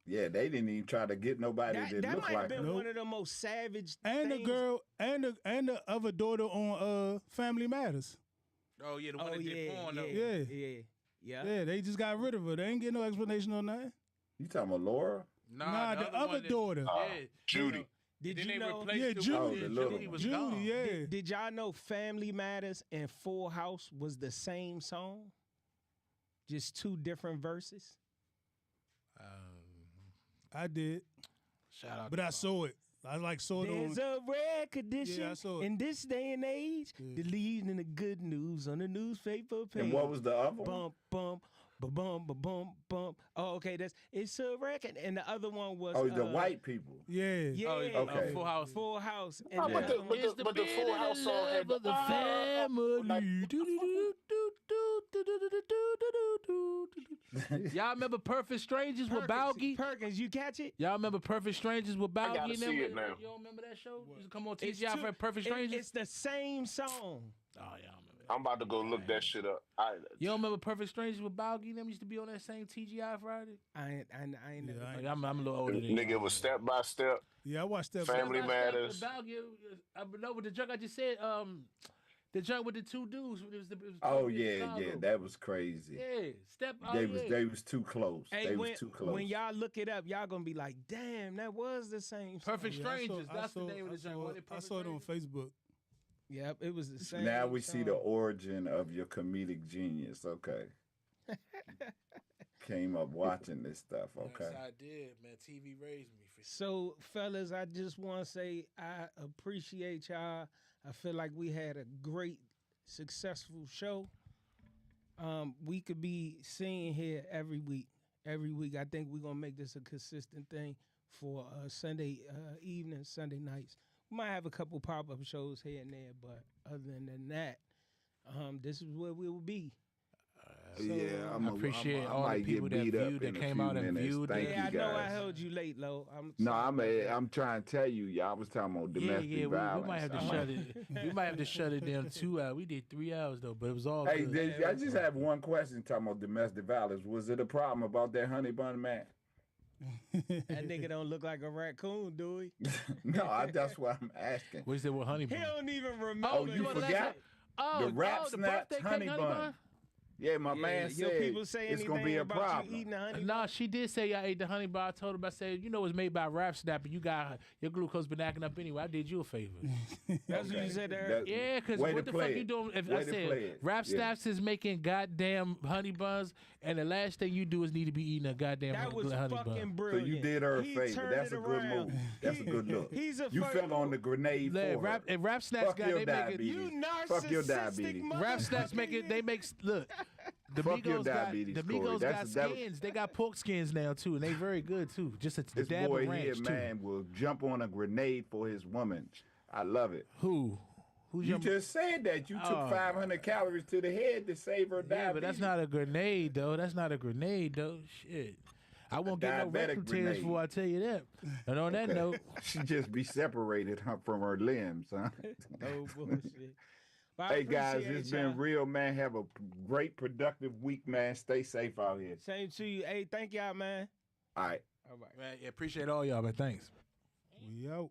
Yeah, they didn't even try to get nobody that that looked might have like been her. one of the most savage And things. the girl and the other daughter on Family Matters. Oh yeah, the one that did porn though. Yeah, they just got rid of her. They ain't get no explanation on that. You talking about Laura? Nah, the other one that- daughter. Yeah, Judy. Did then you they know? replaced Yeah, her Judy. with- Oh, the little Judy one. was Judy, gone. yeah. Did y'all know Family Matters and Full House was the same song? Just 2 different verses? I did, Shout out. but to I Bob. saw it. I like saw it on. There's a rare condition Yeah, I saw it. in this day and age, the leading the good news on the newspaper page. And what was the other one? Bump, bump, ba-bum, ba-bum, bump. Oh, okay, it's a record. And the other one was Oh, the white people. Yeah. Yeah, okay. Full House. Full House. And Oh, the but other one- but the Full House song had Love of the family. Y'all remember Perfect Strangers with Balgi? Perkins, you catch it? Y'all remember Perfect Strangers with Balgi? gotta and see them? it now. You don't remember that show? Used to come on It's TGI two- for Perfect Strangers? It's the same song. Oh, yeah, I remember that. I'm about to go look that shit up. You don't remember Perfect Strangers with Balgi? Them used to be on that same TGI Friday? I ain't never. Like, I'm a little older than you. Nigga, it was Step by Step. Yeah, I watched that. Family Matters. Balgi, I know with the junk I just said, the junk with the 2 dudes. It was Oh in yeah, Chicago. yeah, that was crazy. Yeah, They was too close. Hey, they when, was too close. when y'all look it up, y'all gonna be like, damn, that was the same song. Perfect Yeah, I saw- Strangers. I That's saw- the name of the junk. Wasn't it I Perfect saw it on Strangers? Facebook. Yep, it was the same. Now we see the song. origin of your comedic genius. Okay. Came up watching this stuff. Okay. Yes, I did, man. TV raised me for So, fellas, I just want to say I appreciate y'all. I feel like we had a great, successful show. We could be seeing here every week. Every week, I think we're gonna make this a consistent thing for Sunday evening, Sunday nights. We might have a couple pop-up shows here and there, but other than that, this is where we will be. Yeah, I appreciate all the might people get that beat up viewed, that in a came few out and minutes. viewed. Thank Yeah, I you know I guys. held you late, Lo. No, sorry about I'm trying to tell you, y'all was talking about domestic violence. We might have to shut it. We might have to shut it down 2 hours. We did 3 hours though, but it was all Hey, good. I just have one question talking about domestic violence. Was it a problem about that honey bun man? that nigga don't look like a raccoon, do he? No, that's what I'm asking. What is it with honey He bun? don't even remember. Oh, you forgot? Oh, The rap the snaps birthday honey cake bun. Yeah, my man Your said people say it's gonna anything be a about problem. you eating the honey? Nah, she did say I ate the honey bar. I told her, I said, you know it's made by Rap Snap, and you got your glucose been acting up anyway. I did you a favor. That's what you said there. Yeah, because Way what to the fuck play you it. doing? If Way I to play said it. Rap Yeah. Snaps is making goddamn honey buns, and the last thing you do is need to be eating a goddamn That was honey fucking bun. So brilliant. you did her a He favor. turned That's it a good around. move. That's a good look. He's a You fuck- fell on the grenade for her. And Rap Snaps Fuck got your they make it. diabetes. You Fuck your narcissistic diabetes. motherfucker. Rap Snaps make it. They make look. The Fuck your Migos got diabetes, the Corey. Migos got That- skins. They got pork skins now too, and they very good too. Just a This dab boy of ranch here, too. man, will jump on a grenade for his woman. I love it. Who? Who's You your? just said that. You took Oh. 500 calories to the head to save her diabetes. Yeah, but that's not a grenade though. That's not a grenade though. Shit. I won't get no diabetic rectal tears grenade. before I tell you that. And on that Okay. note, She just be separated from her limbs, huh? Oh bullshit. But I Hey guys, appreciate it's y'all. been real, man. Have a great, productive week, man. Stay safe out here. Same to you. Hey, thank y'all, man. All right. All right. man, yeah, appreciate all y'all, man. Thanks. We out.